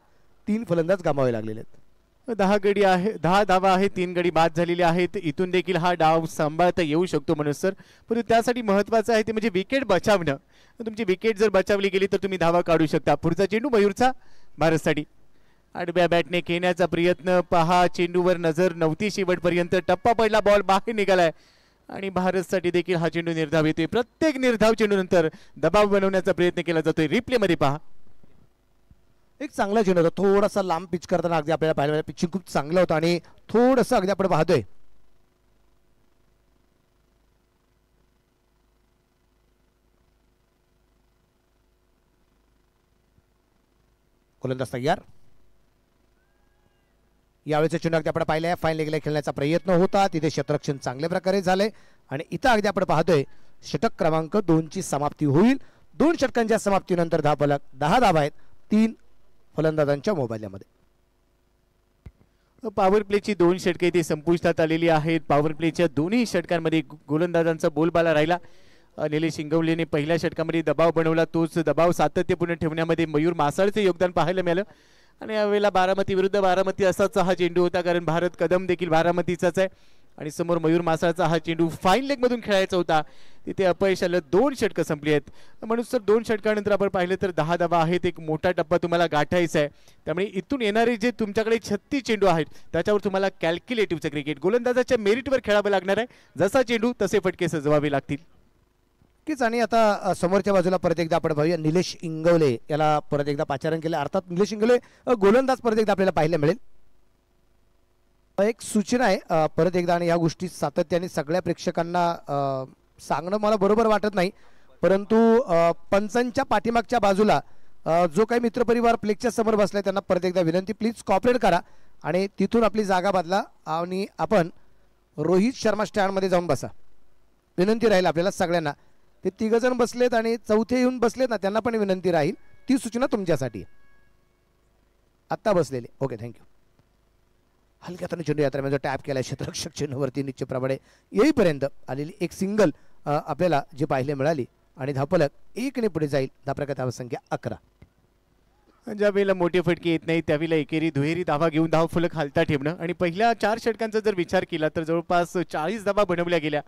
3 फलंदाज गमावे लागलेले आहेत. 10 गडी आहे, 10 धावा आहे, 3 गडी बाद झालेले आहेत. इथून देखील हा डाव सांभाळता येऊ शकतो म्हणून सर, परंतु त्यासाठी महत्वाचं आहे ते म्हणजे विकेट बचावणं. तुमची विकेट जर बचावली गेली तर तुम्ही धावा काढू शकता. पुढचा चेंडू मयूरचा भारतसाठी. आडव्या बॅटने खेळण्याचा प्रयत्न पहा, चेंडूवर नजर नव्हती शेवटपर्यंत, टप्पा पडला, बॉल बाहेर निघालाय आणि भारतसाठी देखील हा चेंडू निर्धाव येतोय. प्रत्येक निर्धाव चेंडू नंतर दबाव बनवण्याचा प्रयत्न केला जातोय. रिप्ले मध्ये पहा, एक चांगला चेंडू होता, थोडासा लांब पिच करताना अगदी आपल्याला पाहायला पिचिंग खूप चांगलं होतं आणि थोडंसं अगदी आपण पाहतोय गोलंदाज तयार. यावेळेचा चेंडू अगदी आपण पाहिलाय फाईन लेगला खेळण्याचा प्रयत्न होता, तिथे क्षेत्ररक्षण चांगल्या प्रकारे झाले आणि इथं अगदी आपण पाहतोय षटक क्रमांक 2 ची समाप्ती होईल. 2 षटकांच्या समाप्तीनंतर धावफलक 10 धावा आहेत 3 फलंदाजांच्या मोबाईलमध्ये. पॉवर प्लेची 2 षटके इथे संपुष्टात आलेली आहेत. पॉवर प्लेच्या दोन्ही षटकांमध्ये गोलंदाजांचा बोलबाला राहिला. निलेश इंगवलेने पहिल्या षटकामध्ये दबाव बनवला. तोच दबाव सातत्यपूर्ण ठेवण्यामध्ये मयूर मासाळचे योगदान पाहायला मिळालं. आणि यावेळेला बारामती विरुद्ध बारामती असाच हा चेंडू होता, कारण भारत कदम देखील बारामतीचाच आहे आणि समोर मयूर मासाळचा हा चेंडू फाईन लेग मधून खेळायचा होता. तिथे अपयश आलं. 2 षटकं संपली आहेत. म्हणून सर 2 षटकानंतर आपण पाहिलं तर 10 धावा आहेत. एक मोठा टप्पा तुम्हाला गाठायचा आहे. त्यामुळे इथून येणारे जे तुमच्याकडे 36 चेंडू आहेत त्याच्यावर तुम्हाला कॅल्क्युलेटिव्हचं क्रिकेट गोलंदाजाच्या मेरिटवर खेळावं लागणार आहे. जसा चेंडू तसे फटके सजवावे लागतील. नक्कीच. आणि आता समोरच्या बाजूला परत एकदा आपण पाहूया निलेश इंगवले याला परत एकदा पाचारण केलं. अर्थात निलेश इंगवले गोलंदाज परत एकदा आपल्याला पाहायला मिळेल. एक सूचना आहे परत एकदा, आणि या गोष्टी सातत्याने सगळ्या प्रेक्षकांना सांगणं मला बरोबर वाटत नाही, परंतु पंचांच्या पाठीमागच्या बाजूला जो काही मित्रपरिवार प्लेक्सच्या समोर बसलाय त्यांना परत एकदा विनंती, प्लीज कॉपरेट करा आणि तिथून आपली जागा बदला आणि आपण रोहित शर्मा स्टँडमध्ये जाऊन बसा. विनंती राहील आपल्याला सगळ्यांना. ते 3 जण बसलेत आणि चौथे येऊन बसलेत ना, त्यांना पण विनंती राहील. ती सूचना तुमच्यासाठी. आत्ता बसलेले ओके, थँक्यू. हलक्यातून चेंडू यात्रा जो टॅप केला क्षेत्ररक्षक चेंडूवरती निश्चितप्रमाणे येईपर्यंत आलेली एक सिंगल आपल्याला जी पाहायला मिळाली आणि धावफलक 1 ने पुढे जाईल. धावफलक धावसंख्या 11. ज्या वेळेला मोठे फटके येत नाही त्यावेळेला एकेरी दुहेरी धावा घेऊन धावफलक हालता ठेवणं. आणि पहिल्या 4 षटकांचा जर विचार केला तर जवळपास 40 धावा बनवल्या गेल्या.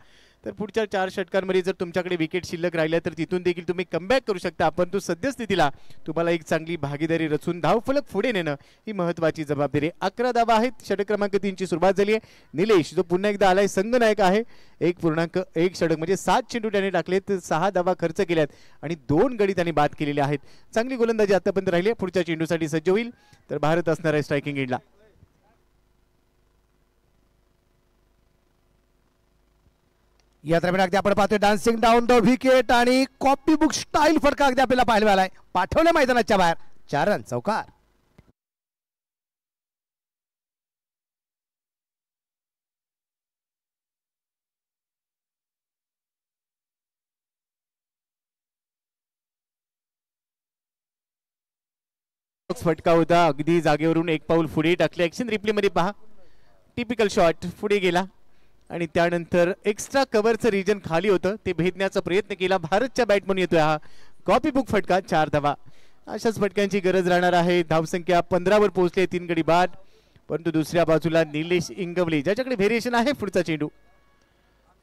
तर पुढच्या 4 षटकांमध्ये जर तुमच्याकडे विकेट शिल्लक राहिल्या तर तिथून देखील तुम्ही कमबॅक करू शकता. परंतु सद्यस्थितीला तुम्हाला एक चांगली भागीदारी रचून धावफलक पुढे नेणं ही महत्त्वाची जबाबदारी. 11 धावा आहेत. षटक क्रमांक 3 ची सुरुवात झाली आहे. निलेश जो पुन्हा एकदा आलाय संघनायक आहे. 1.1 षटक म्हणजे 7 चेंडू त्याने टाकलेत, 6 धावा खर्च केल्यात आणि 2 गडी त्याने बाद केलेले आहेत. चांगली गोलंदाजी आतापर्यंत राहिली. पुढच्या चेंडूसाठी सज्ज होईल तर भारत असणार आहे स्ट्रायकिंग एंडला. या दरम्यान अगदी आपण पाहतोय डान्सिंग डाऊन द विकेट आणि कॉपी बुक स्टाईल फटका अगदी आपल्याला पाहायला मिळालाय. पाठवलं मैदानाच्या बाहेर. 4 रन चौकार. फटका होता. अगदी जागेवरून एक पाऊल पुढे टाकले. ऍक्शन रिप्ले मध्ये पहा. टिपिकल शॉट पुढे गेला आणि त्यानंतर एक्स्ट्रा कव्हरचं रिजन खाली होतं ते भेदण्याचा प्रयत्न केला. भारतच्या बॅटमन येतोय हा कॉपी बुक फटका. 4 धावा. अशाच फटक्यांची गरज राहणार आहे. धावसंख्या 15 वर पोहोचले. 3 गडी बाद. परंतु दुसऱ्या बाजूला निलेश इंगवले ज्याच्याकडे व्हेरिएशन आहे. पुढचा चेंडू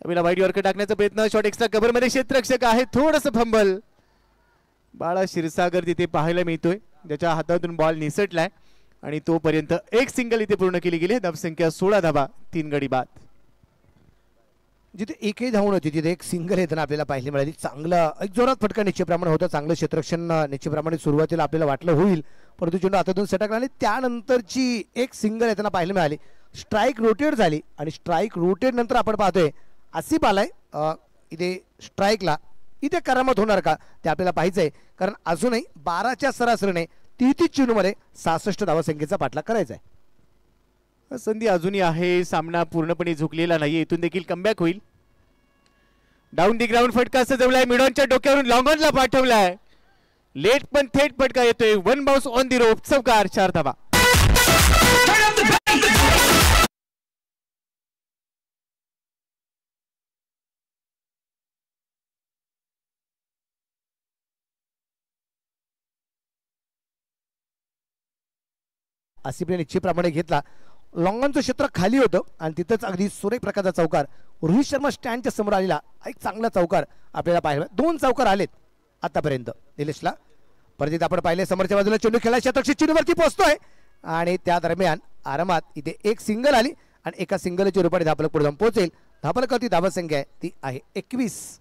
आपल्याला वाईड यॉर्कर टाकण्याचा प्रयत्न. शॉट एक्स्ट्रा कव्हर मध्ये क्षेत्ररक्षक आहे. थोडंसं फंबल बाळा क्षीरसागर तिथे पाहायला मिळतोय, ज्याच्या हातातून बॉल निसटलाय आणि तोपर्यंत एक सिंगल इथे पूर्ण केली गेली. धावसंख्या 16 धावा. 3 गडी बाद. जिथे एकही धावून होती तिथे एक सिंगल येताना आपल्याला पाहायला मिळाली. चांगला एक जोरात फटका निश्चितप्रमाणे होता. चांगलं क्षेत्ररक्षण निश्चितप्रमाणे सुरुवातीला आपल्याला वाटलं होईल, परंतु चेंडू हातातून सटकला आणि त्यानंतरची एक सिंगल येताना पाहायला मिळाली. स्ट्राईक रोटेट झाली आणि स्ट्राईक रोटेट नंतर आपण पाहतोय आसिफ आलाय इथे स्ट्राईकला. इथे करामत होणार का ते आपल्याला पाहायचंय, कारण अजूनही 12च्या सरासरीने 33 चेंडूमध्ये 66 धावसंख्येचा पाठलाग करायचा आहे. संधी अजूनही आहे. सामना पूर्णपणे झुकलेला नाही. इथून देखील कमबॅक होईल. डाऊन दी ग्राउंड फटका सजवलाय. मिडॉनच्या डोक्यावरून लॉंगॉनला पाठवलाय. लेट पण थेट फटका येतोय. 1 बाउन्स ऑन दी रोप. चौकार. 4 धावा. आसिफने निश्चितप्रमाणे घेतला. लॉंगॉनचं क्षेत्र खाली होतं आणि तिथंच अगदी सुरेख प्रकारचा चौकार. रोहित शर्मा स्टँडच्या समोर आलेला एक चांगला चौकार आपल्याला पाहायला. 2 चौकार आलेत आतापर्यंत निलेशला. परत आपण पाहिले समोरच्या बाजूला चेंडू खेळा. क्षेत्ररक्षक चेंडूवरती पोहोचतोय आणि त्या दरम्यान आरामात इथे एक सिंगल आली आणि एका सिंगलच्या रूपाने धावफलक पुढे जाऊन पोहोचेल. धावफलकावरती धावसंख्या आहे ती आहे 21.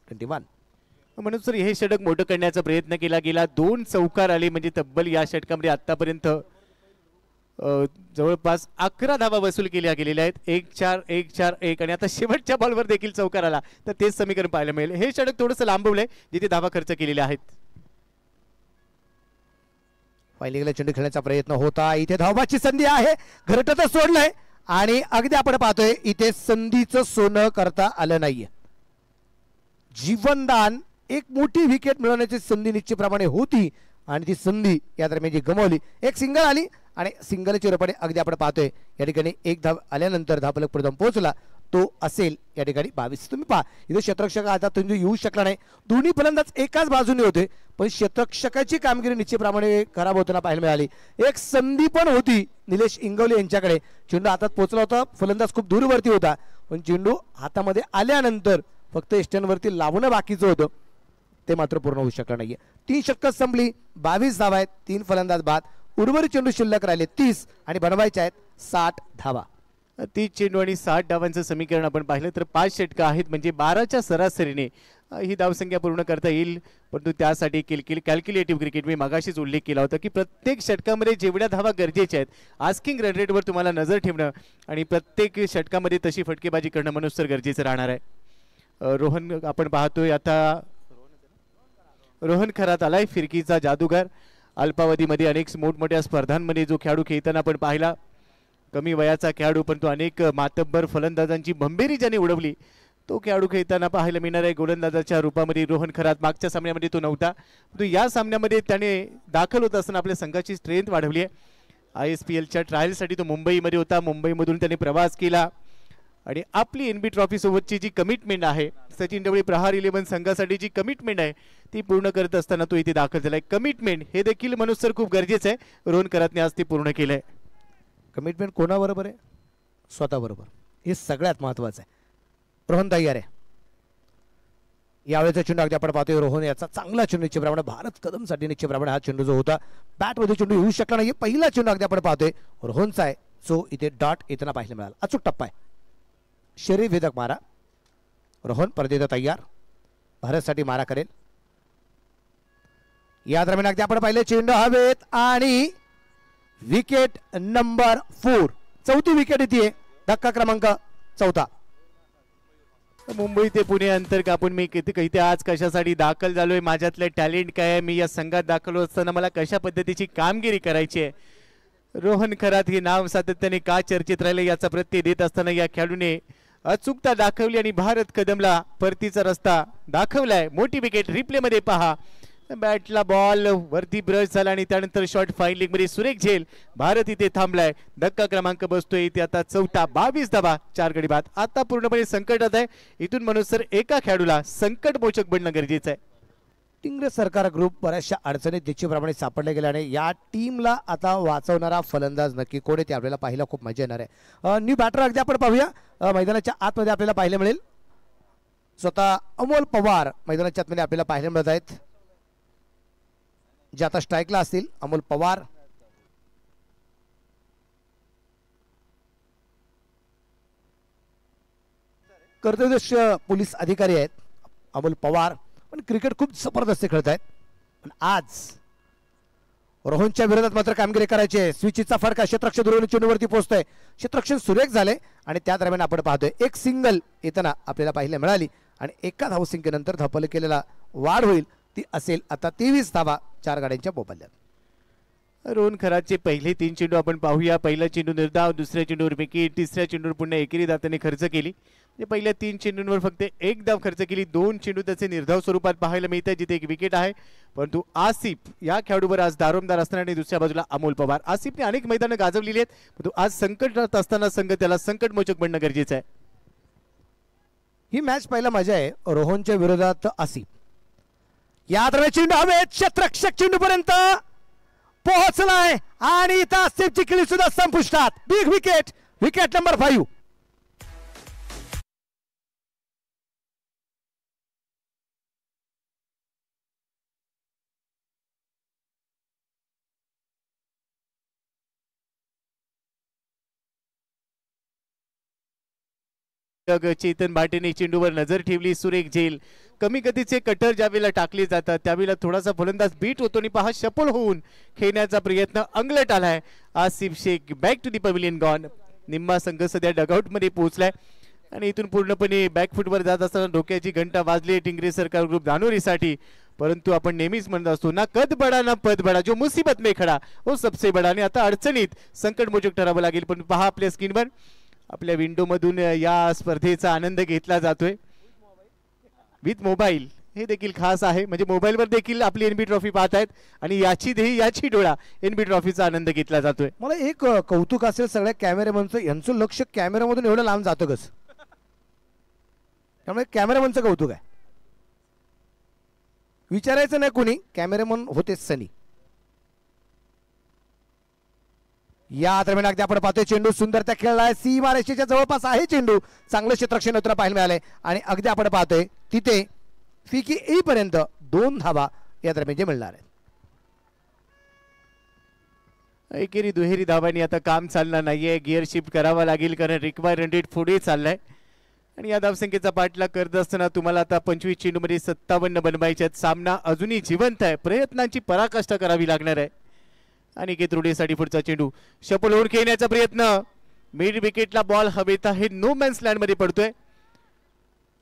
म्हणून सर हे षटक मोठं करण्याचा प्रयत्न केला गेला. 2 चौकार आले म्हणजे तब्बल या षटकामध्ये आतापर्यंत जवळपास 11 धावा वसूल केल्या गेलेल्या आहेत. 1-4 1-4 1 आणि आता शेवटच्या बॉलवर देखील चौकार आला तर तेच समीकरण पाहायला मिळेल. हे षटक थोडंसं लांबवलंय जिथे धावा खर्च केलेल्या आहेत. पहिल्या चेंडू खेळण्याचा प्रयत्न होता. इथे धावाची संधी आहे. घरटं सोडलंय आणि अगदी आपण पाहतोय इथे संधीचं सोनं करता आलं नाहीये. जीवनदान, एक मोठी विकेट मिळवण्याची संधी निश्चितप्रमाणे होती आणि ती संधी या दरम्यान जी गमावली. एक सिंगल आली आणि सिंगलच्या रूपाने अगदी आपण पाहतोय या ठिकाणी एक धाव आल्यानंतर धावफलक प्रथम पोहोचला तो असेल या ठिकाणी 22. तुम्ही पहा इथे शतरक्षक आता तुम्ही येऊ शकला नाही, दोन्ही फलंदाज एकाच बाजूने होते पण शतरक्षकाची कामगिरी निश्चितप्रमाणे खराब होताना पाहायला मिळाली. एक संधी पण होती निलेश इंगवले यांच्याकडे, चेंडू हातात पोहोचला होता, फलंदाज खूप दूरवरती होता पण चेंडू हातामध्ये आल्यानंतर फक्त स्टंपवरती लावणं बाकीचं होतं ते मात्र पूर्ण होऊ शकलं नाहीये. 3 षटकं संपली, 22 धावा आहेत, 3 फलंदाज बाद, उर्वरित चेंडू शिल्लक राहिले 30 आणि बनवायचे आहेत 60 धावा. 30 चेंडू आणि 60 धावांचं समीकरण आपण पाहिलं तर 5 षटकं आहेत म्हणजे 12च्या सरासरीने ही धावसंख्या पूर्ण करता येईल. परंतु त्यासाठी कॅल्क्युलेटिव्ह क्रिकेट मी मागाशीच उल्लेख केला होता की प्रत्येक षटकामध्ये जेवढ्या धावा गरजेच्या आहेत, आस्किंग रन रेटवर तुम्हाला नजर ठेवणं आणि प्रत्येक षटकामध्ये तशी फटकेबाजी करणं मनोस्तर गरजेचं राहणार आहे. रोहन आपण पाहतोय आता रोहन खरात आलाय, फिरकीचा जादूगार. अल्पावधीमध्ये अनेक मोठमोठ्या स्पर्धांमध्ये जो खेळाडू खेळताना आपण पाहिला, कमी वयाचा खेळाडू पण तो अनेक मातब्बर फलंदाजांची भंबेरी ज्याने उडवली तो खेळाडू खेळताना पाहायला मिळणार आहे गोलंदाजाच्या रूपामध्ये रोहन खरात. मागच्या सामन्यामध्ये तो नव्हता, तो या सामन्यामध्ये त्याने दाखल होत असताना आपल्या संघाची स्ट्रेंथ वाढवली आहे. ISPLच्या ट्रायलसाठी तो मुंबईमध्ये होता, मुंबईमधून त्याने प्रवास केला आणि आपली NB ट्रॉफी सोबतची जी कमिटमेंट आहे, सचिन ढवळे प्रहार 11 संघासाठी जी कमिटमेंट आहे ती पूर्ण करत असताना तो इथे दाखल झालाय. कमिटमेंट हे देखील मनोस्तर खूप गरजेचं आहे, रोहन खरातने आज ते पूर्ण केलंय. कमिटमेंट कोणाबरोबर आहे? स्वतःबरोबर, हे सगळ्यात महत्वाचं आहे. रोहन तयार आहे. यावेळेचा चेंडू अगदी आपण पाहतोय रोहन याचा चांगला चेंडू निश्चितप्रमाणे भारत कदमसाठी निश्चितप्रमाणे हा चेंडू जो होता बॅटमध्ये चेंडू येऊ शकला नाही. पहिला चेंडू अगदी आपण पाहतोय रोहनचा आहे जो इथे डॉट येताना पाहायला मिळाला. अचूक टप्पा आहे, शरीर भेदक मारा. रोहन परत तयार, भारतसाठी मारा करेल. या दरम्यान अगदी आपण पाहिले चेंडू हवेत आणि विकेट नंबर 4, चौथी विकेट येते, धक्का क्रमांक 4. मुंबई ते पुणे अंतर कापून मी किती आज कशासाठी दाखल झालोय, माझ्यातलं टॅलेंट काय आहे, मी या संघात दाखल होत असताना मला कशा पद्धतीची कामगिरी करायची आहे. रोहन खरात हे नाव सातत्याने का चर्चेत राहिले याचा प्रत्यय देत असताना या खेळाडूने अचूकता दाखवली आणि भारत कदमला परतीचा रस्ता दाखवलाय. मोठी विकेट रिप्ले मध्ये पहा, बॅटला बॉल वरती ब्रश झाला आणि त्यानंतर शॉट फाईन लेग मध्ये सुरेख झेल. भारत इथे थांबलाय, धक्का क्रमांक बसतोय इथे आता 4. 22 धावा, 4 गडी बाद. आता पूर्णपणे संकटात आहे, इथून मनोस्तर एका खेळाडूला संकटमोचक बनणं गरजेचं आहे. इंग्रज सरकार ग्रुप बऱ्याचशा अडचणीत निश्चितप्रमाणे सापडले गेल्याने या टीमला आता वाचवणारा फलंदाज नक्की कोण आहे ते आपल्याला पाहायला खूप मजा येणार आहे. न्यू बॅटर अगदी आपण पाहूया, मैदानाच्या आतमध्ये आपल्याला पाहायला मिळेल. स्वतः अमोल पवार मैदानाच्या आतमध्ये आपल्याला पाहायला मिळत आहेत, जे आता स्ट्राईकला असतील. अमोल पवार कर्तव्यदक्ष पोलीस अधिकारी आहेत अमोल पवार, पण क्रिकेट खूप जबरदस्त खेळत आहेत. पण आज रोहनच्या विरोधात मात्र कामगिरी करायची आहे. स्विचचा फरक क्षेत्ररक्षक दुर्वणी चेंडूवरती पोहोचतोय, क्षेत्ररक्षण सुरेख झाले आणि त्या दरम्यान आपण पाहतोय एक सिंगल येताना आपल्याला पाहायला मिळाली आणि एका धावसंख्येनंतर धापल केलेला वाढ होईल ती असेल आता 23 धावा 4 गाड्यांच्या मोबदल्यात. रोहन खरातचे पहिले 3 चेंडू आपण पाहूया. पहिला चेंडू निर्धाव, दुसऱ्या चेंडूवर विकेट, तिसऱ्या चेंडूवर पुन्हा एकेरी धाव त्याने खर्च केली. पहिल्या 3 चेंडूंवर फक्त 1 धाव खर्च केली. 2 चेंडू त्याचे निर्धाव स्वरूपात पाहायला मिळतात जिथे 1 विकेट आहे. परंतु आसिफ या खेळाडूवर आज दारोमदार असणार आणि दुसऱ्या बाजूला अमोल पवार. आसिफने अनेक मैदानं गाजवलेली आहेत, परंतु आज संकटात असताना संघ त्याला संकटमोचक बनणं गरजेचं आहे. ही मॅच पाहायला मजा आहे. रोहनच्या विरोधात आसिफ, या दरम्यान चेंडू हवेत, क्षेत्ररक्षक चेंडू पर्यंत पोहोचलाय आणि इथं आसिफची खेळी सुद्धा संपुष्टात. Big wicket, wicket number 5. Chetan भाटेने चेंडूवर नजर ठेवली. सुरेख झेल, कमी गतीचे कटर ज्यावेळेला टाकले जातात त्यावेळेला थोडासा फलंदाज बीट होतो आणि पहा सफल होऊन खेळण्याचा प्रयत्न अंगलट आलाय. Asif Shaikh back to the pavilion gone. निम्मा संघ सध्या डगआउट मध्ये पोहोचलाय आणि इथून पूर्णपणे बॅकफुटवर जात असताना डोक्याची घंटा वाजली इंग्रज सरकार ग्रुप धानोरीसाठी. परंतु आपण नेहमीच म्हणत असतो ना कद बडा ना पद बडा, जो मुसीबत में खडा वो सबसे बडा. आणि आता अडचणीत संकटमोचक ठरावं लागेल. पण पहा आपल्या स्क्रीनवर आपल्या विंडो मधून या स्पर्धेचा आनंद घेतला जातोय. विथ मोबाईल हे देखील खास आहे. म्हणजे मोबाईलवर देखील आपली एनबी ट्रॉफी पाहत आहेत आणि याची डोळा एनबी ट्रॉफीचा आनंद घेतला जातोय. मला एक कौतुक असेल सगळ्या कॅमेरामनचं, यांचं लक्ष कॅमेरामधून एवढं लांब जातं कस, त्यामुळे कॅमेरामनचं कौतुक आहे. विचारायचं नाही कोणी, कॅमेरामन होते सनी. या दरम्यान अगदी आपण पाहतोय चेंडू सुंदर त्या खेळलाय, सीमारेषेच्या जवळपास आहे चेंडू, चांगलं क्षेत्ररक्षण उत्तर पाहायला मिळालंय आणि अगदी आपण पाहतोय तिथे फिकी येईपर्यंत 2 धावा या दरम्यान जे मिळणार आहेत. एकेरी दुहेरी धावांनी आता काम चालणार नाहीये, गिअर शिफ्ट करावा लागेल कारण रिक्वायर्ड रेट पुढे चाललाय आणि या धावसंख्येचा पाठलाग करत असताना तुम्हाला आता 25 चेंडूमध्ये 57 बनवायचे आहेत. सामना अजूनही जिवंत आहे, प्रयत्नांची पराकाष्ठा करावी लागणार आहे. आणि रुढेसाठी पुढचा चेंडू शपल ओढ खेळण्याचा प्रयत्न, मिड विकेटला बॉल हवेत आहे, नो मॅन्स लँड मध्ये पडतोय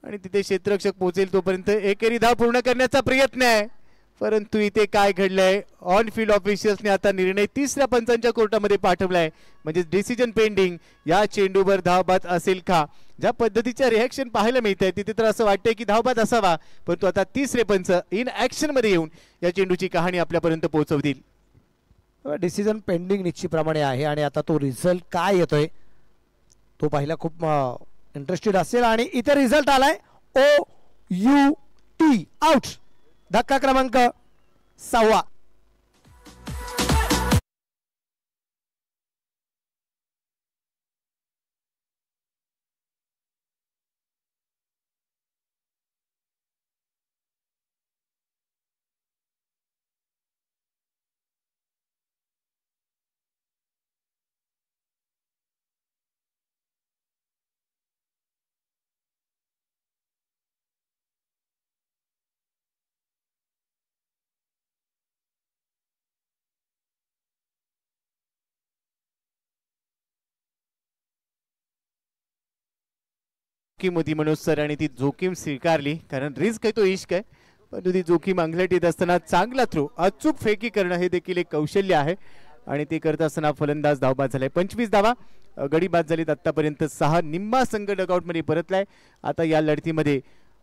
आणि तिथे क्षेत्ररक्षक पोहोचेल तोपर्यंत एकेरी धाव पूर्ण करण्याचा प्रयत्न आहे. परंतु इथे काय घडलंय, ऑन फील्ड ऑफिशियल्सने आता निर्णय 3ऱ्या पंचांच्या कोर्टामध्ये पाठवलाय, म्हणजे डिसिजन पेंडिंग. या चेंडूवर धावबाद असेल का? ज्या पद्धतीच्या रिॲक्शन पाहायला मिळत आहे तिथे तर असं वाटतंय की धावबाद असावा, परंतु आता 3रे पंच इन ऍक्शन मध्ये येऊन या चेंडूची कहाणी आपल्यापर्यंत पोहोचवतील. डिसिजन पेंडिंग निश्चितप्रमाणे आहे आणि आता तो रिझल्ट काय येतोय तो पाहिला खूप इंटरेस्टेड असेल. आणि इथे रिझल्ट आलाय OUT आउट, धक्का क्रमांक 6. जोखीम होती मनोज सर आणि ती जोखीम स्वीकारली, कारण रिस्क आहे तो इश्क आहे. परंतु ती जोखीम अंगलट येत असताना चांगला थ्रो, अचूक फेकी करणं हे देखील एक कौशल्य आहे आणि ते करत असताना फलंदाज धावबाद झालाय. 25 धावा गडी बाद झालीत आतापर्यंत. 6 निम्मा संघ डगआउट मध्ये परतलाय. आता या लढतीमध्ये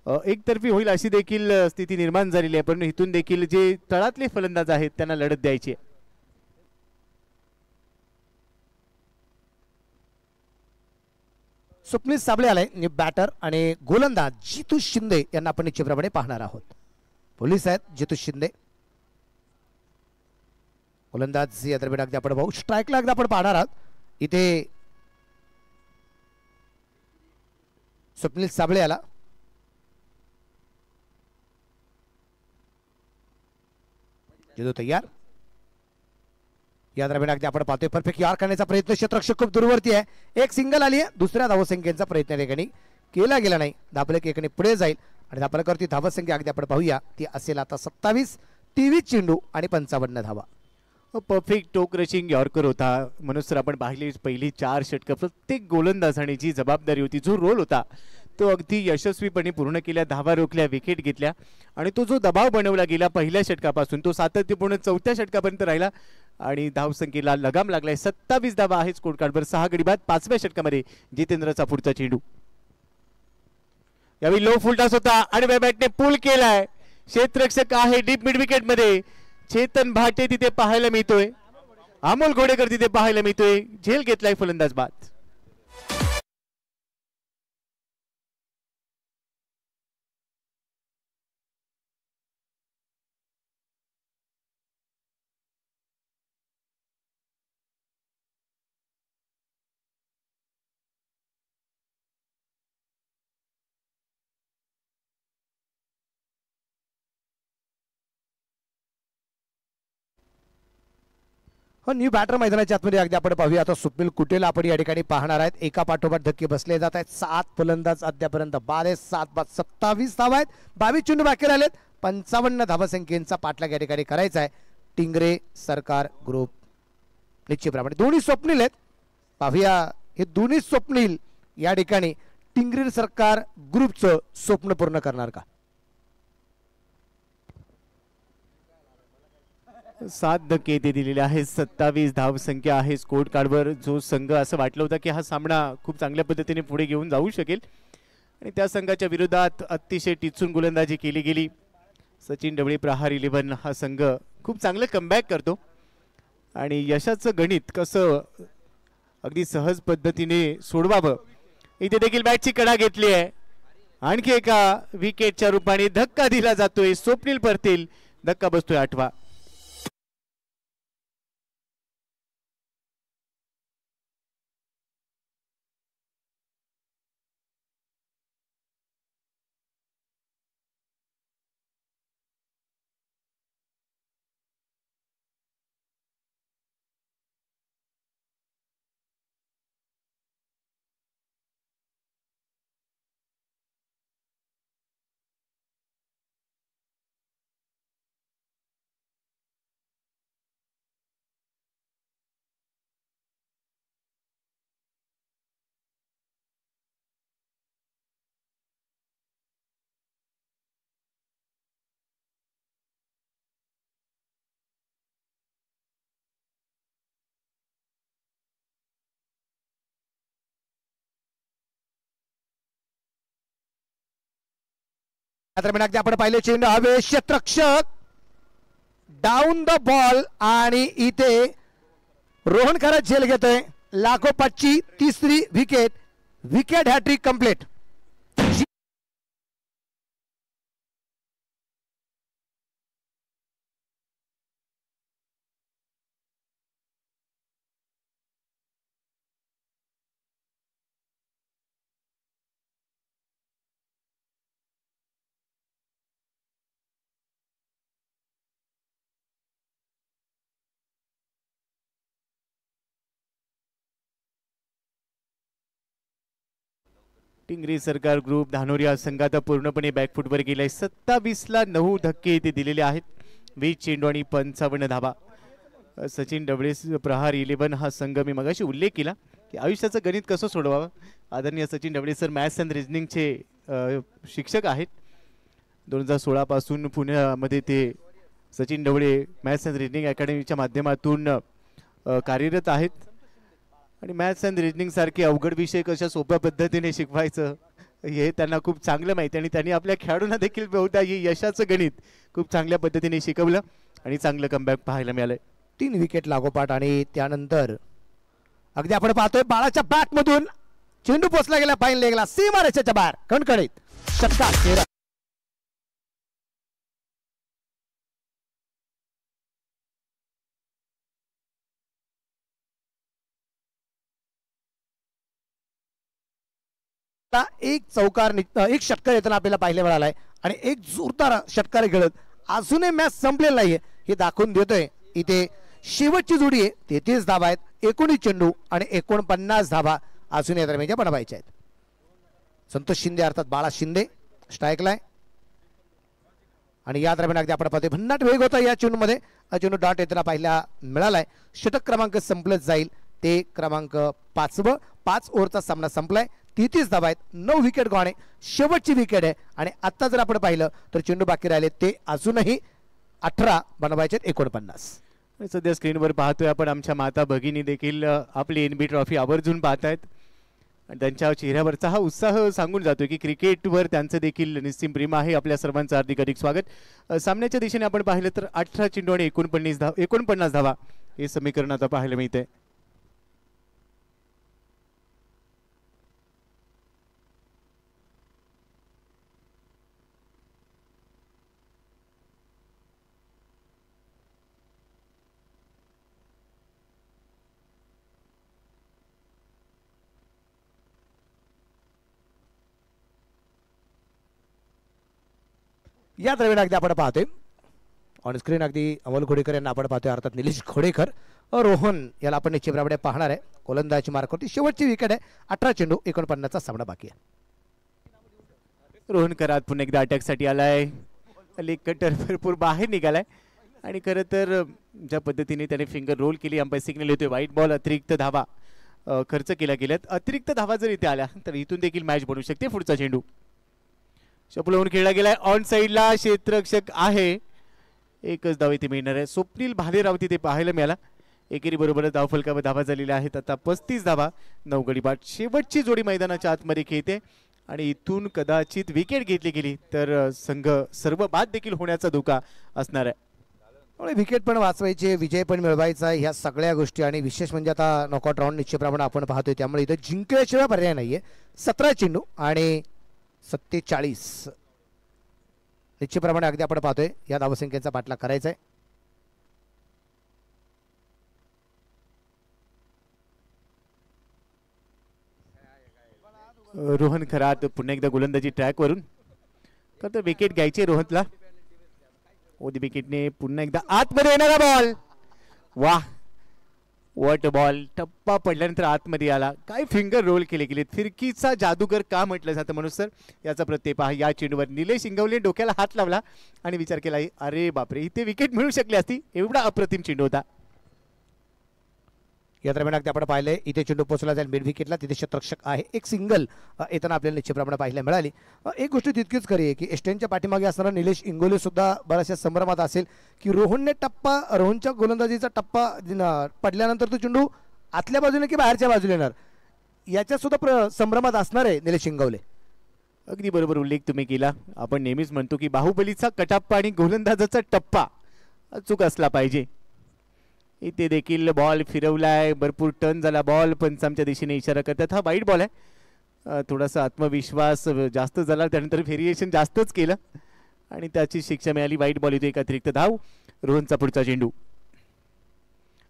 एकतर्फी होईल अशी देखील स्थिती निर्माण झालेली आहे, पण इथून देखील जे तळातले फलंदाज आहेत त्यांना लढत द्यायची आहे. स्वप्नील साबळे आलाय बॅटर आणि गोलंदाज जितू शिंदे यांना आपण निश्चितप्रमाणे पाहणार आहोत. पोलीस आहेत जितू शिंदे, गोलंदाज या दरम्यान अगदी आपण पाहू. स्ट्राईकला अगदी आपण पाहणार आहोत. इथे स्वप्नील साबळे आला, जितू तयार. या दरम्यान अगदी आपण पाहतोय परफेक्ट यार करण्याचा प्रयत्न, क्षेत्ररक्षक खूप दूरवरती आहे. एक सिंगल आली आहे, दुसऱ्या धावसंख्येचा प्रयत्न ठिकाणी केला गेला नाही. धापलक एकाने पुढे जाईल आणि धापलकावरती धावसंख्या अगदी आपण पाहूया ती असेल आता 27. 23 चेंडू आणि 55 धावा. परफेक्ट टोक रशिंग यॉर्कर होता मनोज सर. आपण पाहिली पहिली 4 षटकं प्रत्येक गोलंदाजाने जी जबाबदारी होती, जो रोल होता तो अगदी यशस्वीपणे पूर्ण केल्या. धावा रोखल्या, विकेट घेतल्या आणि तो जो दबाव बनवला गेला पहिल्या षटकापासून तो सातत्यपूर्ण 4थ्या षटकापर्यंत राहिला आणि धावसंख्येला लगाम लागलाय. 27 धावा आहे स्कोर कार्डवर. 6 गडी बाद. 5व्या षटकामध्ये जितेंद्रचा पुढचा चेंडू. यावेळी लो फुल टॉस होता आणि बॅटने पुल केलाय. क्षेत्ररक्षक आहे डीप मिड विकेट मध्ये. चेतन भाटे तिथे पाहायला मिळतोय, अमोल घोडेकर तिथे पाहायला मिळतोय. झेल घेतलाय फलंदाज बाद. न्यू बॅटर मैदानाच्या आतमध्ये अगदी आपण पाहूया. आता स्वप्नील कुटेला आपण या ठिकाणी पाहणार आहेत. एका पाठोपाठ धक्के बसले जात आहेत. 7 फलंदाज अद्यापर्यंत बाद आहेत. 7 बाद 27 धावा आहेत. 22 चेंडू बाकी राहिलेत. 55 धावसंख्येचा पाठलाग या ठिकाणी करायचा आहे. टिंगरे सरकार ग्रुप निश्चितप्रमाणे दोन्ही स्वप्नील आहेत. पाहूया हे दोन्ही स्वप्नील या ठिकाणी टिंगरे सरकार ग्रुपचं स्वप्न पूर्ण करणार का? 7 धक्के ते दिलेले आहेत. 27 धावसंख्या आहे स्कोर कार्डवर. जो संघ असं वाटलं होतं की हा सामना खूप चांगल्या पद्धतीने पुढे घेऊन जाऊ शकेल आणि त्या संघाच्या विरोधात अतिशय टिचून गोलंदाजी केली गेली. सचिन ढवळे प्रहार 11 हा संघ खूप चांगलं कमबॅक करतो आणि यशाचं गणित कसं अगदी सहज पद्धतीने सोडवावं इथे देखील बॅटची कडा घेतली आहे. आणखी एका विकेटच्या रूपाने धक्का दिला जातोय. स्वप्नील परतील धक्का बसतोय 8वा. अगदी आपण पाहिले चेंडू हवे क्षेत्ररक्षक डाऊन द बॉल आणि इथे रोहन खरात झेल घेतोय. लागोपाठची तिसरी wicket. Wicket hattrick complete. Tingre Sarkar group Dhanori हा संघ आता पूर्णपणे बॅकफुटवर गेलाय. 27ला 9 धक्के इथे दिलेले आहेत. 20 चेंडू आणि 55 धावा. सचिन ढवळे प्रहार 11 हा संघ मी मगाशी उल्लेख केला की आयुष्याचं गणित कसं सोडवावं. आदरणीय Sachin Dhawale sir maths and रिजनिंगचे शिक्षक आहेत. 2016 पासून पुण्यामध्ये ते Sachin Dhawale maths and reasoning अकॅडमीच्या माध्यमातून कार्यरत आहेत आणि मॅथ्स अँड रिजनिंग सारखे अवघड विषय कशा सोप्या पद्धतीने शिकवायचं हे त्यांना खूप चांगलं माहिती आणि त्यांनी आपल्या खेळाडूंना देखील बहुधा यशाचं गणित खूप चांगल्या पद्धतीने शिकवलं आणि चांगलं कमबॅक पाहायला मिळालंय. 3 विकेट लागोपाठ आणि त्यानंतर अगदी आपण पाहतोय बाळाच्या बॅट मधून चेंडू पोचला गेला फाईन लेगला सीमारेषेच्या बाहेर कणकणीत षटकार. एक चौकार एक षटकार येताना आपल्याला पाहायला मिळालाय आणि एक जोरदार षटकार खेळत अजूनही मॅच संपलेला नाहीये हे दाखवून देतोय. इथे शेवटची जोडी आहे. 33 धावा आहेत. 19 चेंडू आणि 49 धावा अजून या दरम्यानच्या बनवायच्या आहेत. संतोष शिंदे अर्थात बाळा शिंदे स्ट्राईकला आणि या दरम्यान अगदी आपण पाहतोय भन्नाट वेग होता या चेंडू मध्ये. चेंडू डॉट येताना पाहायला मिळालाय. षटक क्रमांक संपलत जाईल ते क्रमांक 5. 5 ओव्हरचा सामना संपलाय. 33 धावा आहेत. 9 विकेट गॉने. शेवटची विकेट आहे आणि आता जर आपण पाहिलं तर चेंडू बाकी राहिले ते अजूनही 18 बनवायचे 49. सध्या स्क्रीनवर पाहतोय आपण आमच्या माता भगिनी देखील आपली एनबी ट्रॉफी आवर्जून पाहतायत आणि त्यांच्या चेहऱ्यावरचा हा उत्साह सांगून जातोय की क्रिकेटवर त्यांचं देखील निस्सीम प्रेम आहे. आपल्या सर्वांचं हार्दिक अधिक स्वागत. सामन्याच्या दिशेने आपण पाहिलं तर 18 चेंडू आणि 49 धावा हे समीकरण आता पाहायला मिळतंय. या दरम्यान अगदी आपण पाहतोय ऑन स्क्रीन अगदी अमोल घोडेकर यांना आपण पाहतोय अर्थात निलेश घोडेकर. रोहन याला आपण निश्चितप्रमाणे पाहणार आहे. गोलंदाजी मार्क होती. शेवटची विकेट आहे. 18 चेंडू 49चा सामना बाकी आहे. रोहन करात पुन्हा एकदा अटॅकसाठी आलाय. लेग कटर भरपूर बाहेर निघालाय आणि खरं तर ज्या पद्धतीने त्याने फिंगर रोल केली अंपायर सिग्नल येतोय. व्हाईट बॉल अतिरिक्त धावा खर्च केल्या गेल्यात. अतिरिक्त धावा जर इथे आल्या तर इथून देखील मॅच बनू शकते. पुढचा चेंडू चपलावून खेळला गेलाय. ऑन साइडला क्षेत्ररक्षक आहे. एकच धाव इथे मिळणार आहे. स्वप्नील भालेराव तिथे पाहायला मिळाला. एकेरी बरोबरच धावफलकावर धावा झालेल्या आहेत. आता 35 धावा 9 गडी बाद. शेवटची जोडी मैदानाच्या आतमध्ये खेळते आणि इथून कदाचित विकेट घेतली गेली तर संघ सर्व बाद देखील होण्याचा धोका असणार आहे. त्यामुळे विकेट पण वाचवायचे, विजय पण मिळवायचा, ह्या सगळ्या गोष्टी. आणि विशेष म्हणजे आता नॉकआउट राऊंड निश्चितप्रमाणे आपण पाहतोय, त्यामुळे इथं जिंकल्याशिवाय पर्याय नाहीये. 17 चेंडू आणि 47 निश्चितप्रमाणे अगदी आपण पाहतोय या धावसंख्येचा पाठलाग करायचा आहे. रोहन खरात पुन्हा एकदा गोलंदाजी ट्रॅक वरून तर विकेट घ्यायची रोहनला. ओदी विकेटने पुन्हा एकदा आतमध्ये येणारा बॉल, वाह वॉट बॉल. टप्पा पडल्यानंतर आतमध्ये आला. काय फिंगर रोल केले गेले, फिरकीचा जादूगर का म्हटलं जातं म्हणून सर याचा प्रत्यय पहा. या चेंडूवर निलेश इंगवले डोक्याला हात लावला आणि विचार केला अरे बापरे इथे विकेट मिळू शकली असती, एवढा अप्रतिम चेंडू होता. या दरम्यान अगदी आपण पाहिले इथे चेंडू पोहोचला जाईल मिड विकेटला, तिथे शतरक्षक आहे. एक सिंगल येताना आपल्याला निश्चितप्रमाणे पाहायला मिळाली. एक गोष्ट तितकीच खरी आहे की एस्टेनच्या पाठीमागे असणारा निलेश इंगोले सुद्धा बऱ्याचशा संभ्रमात असेल की रोहनच्या गोलंदाजीचा टप्पा पडल्यानंतर तो चेंडू आतल्या बाजूने की बाहेरच्या बाजूने येणार याच्या सुद्धा संभ्रमात असणार आहे निलेश इंगवले. अगदी बरोबर उल्लेख तुम्ही केला. आपण नेहमीच म्हणतो की बाहुबलीचा कटाप्पा आणि गोलंदाजाचा टप्पा अचूक असला पाहिजे. इथे देखील बॉल फिरवलाय, भरपूर टर्न झाला बॉल, पंचांच्या दिशेने इशारा करतात हा वाईट बॉल आहे. थोडासा आत्मविश्वास जास्त झाला, त्यानंतर व्हेरिएशन जास्तच केलं आणि त्याची शिक्षा मिळाली. वाईट बॉल येतो, एक अतिरिक्त धाव. रोहनचा पुढचा चेंडू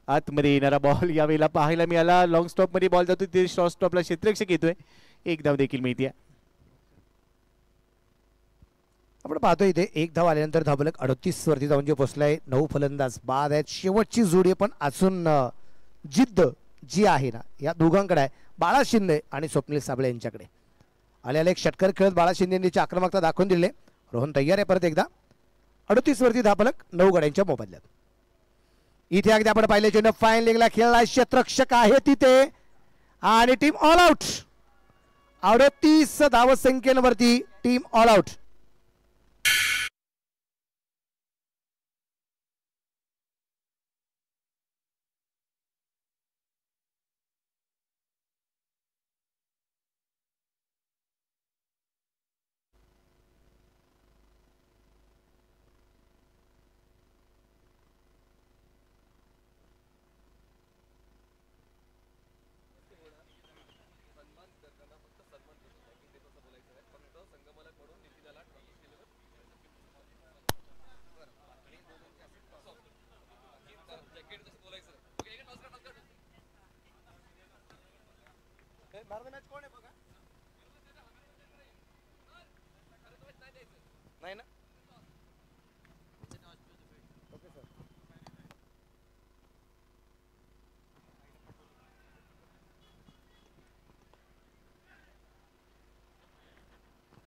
आतमध्ये येणारा बॉल यावेळेला पाहायला मिळाला. लॉंग स्टॉप मध्ये बॉल जातो, तिथे शॉर्ट स्टॉपला क्षेत्ररक्षक येतोय, एक धाव देखील मिळते. आपण पाहतो इथे एक धाव आल्यानंतर धावलक 38 वरती जाऊन जे पोहोचलाय. 9 फलंदाज बाद आहेत. शेवटची जोडी पण अजून जिद्द जी आहे ना या दोघांकडे आहे, बाळा शिंदे आणि स्वप्नील साबळे यांच्याकडे. आल्याला एक षटकर खेळत बाळा शिंदेची आक्रमकता दाखवून दिले. रोहन तयार आहे परत एकदा. 38 वरती धावलक 9 गड्यांच्या मोबदल्यात. इथे अगदी आपण पाहिले चेंडू फाईन लेगला खेळला, क्षेत्ररक्षक आहे तिथे आणि टीम ऑल आउट. 38 धावसंख्येवरती टीम ऑल आउट. मैच कोण आहे बघा.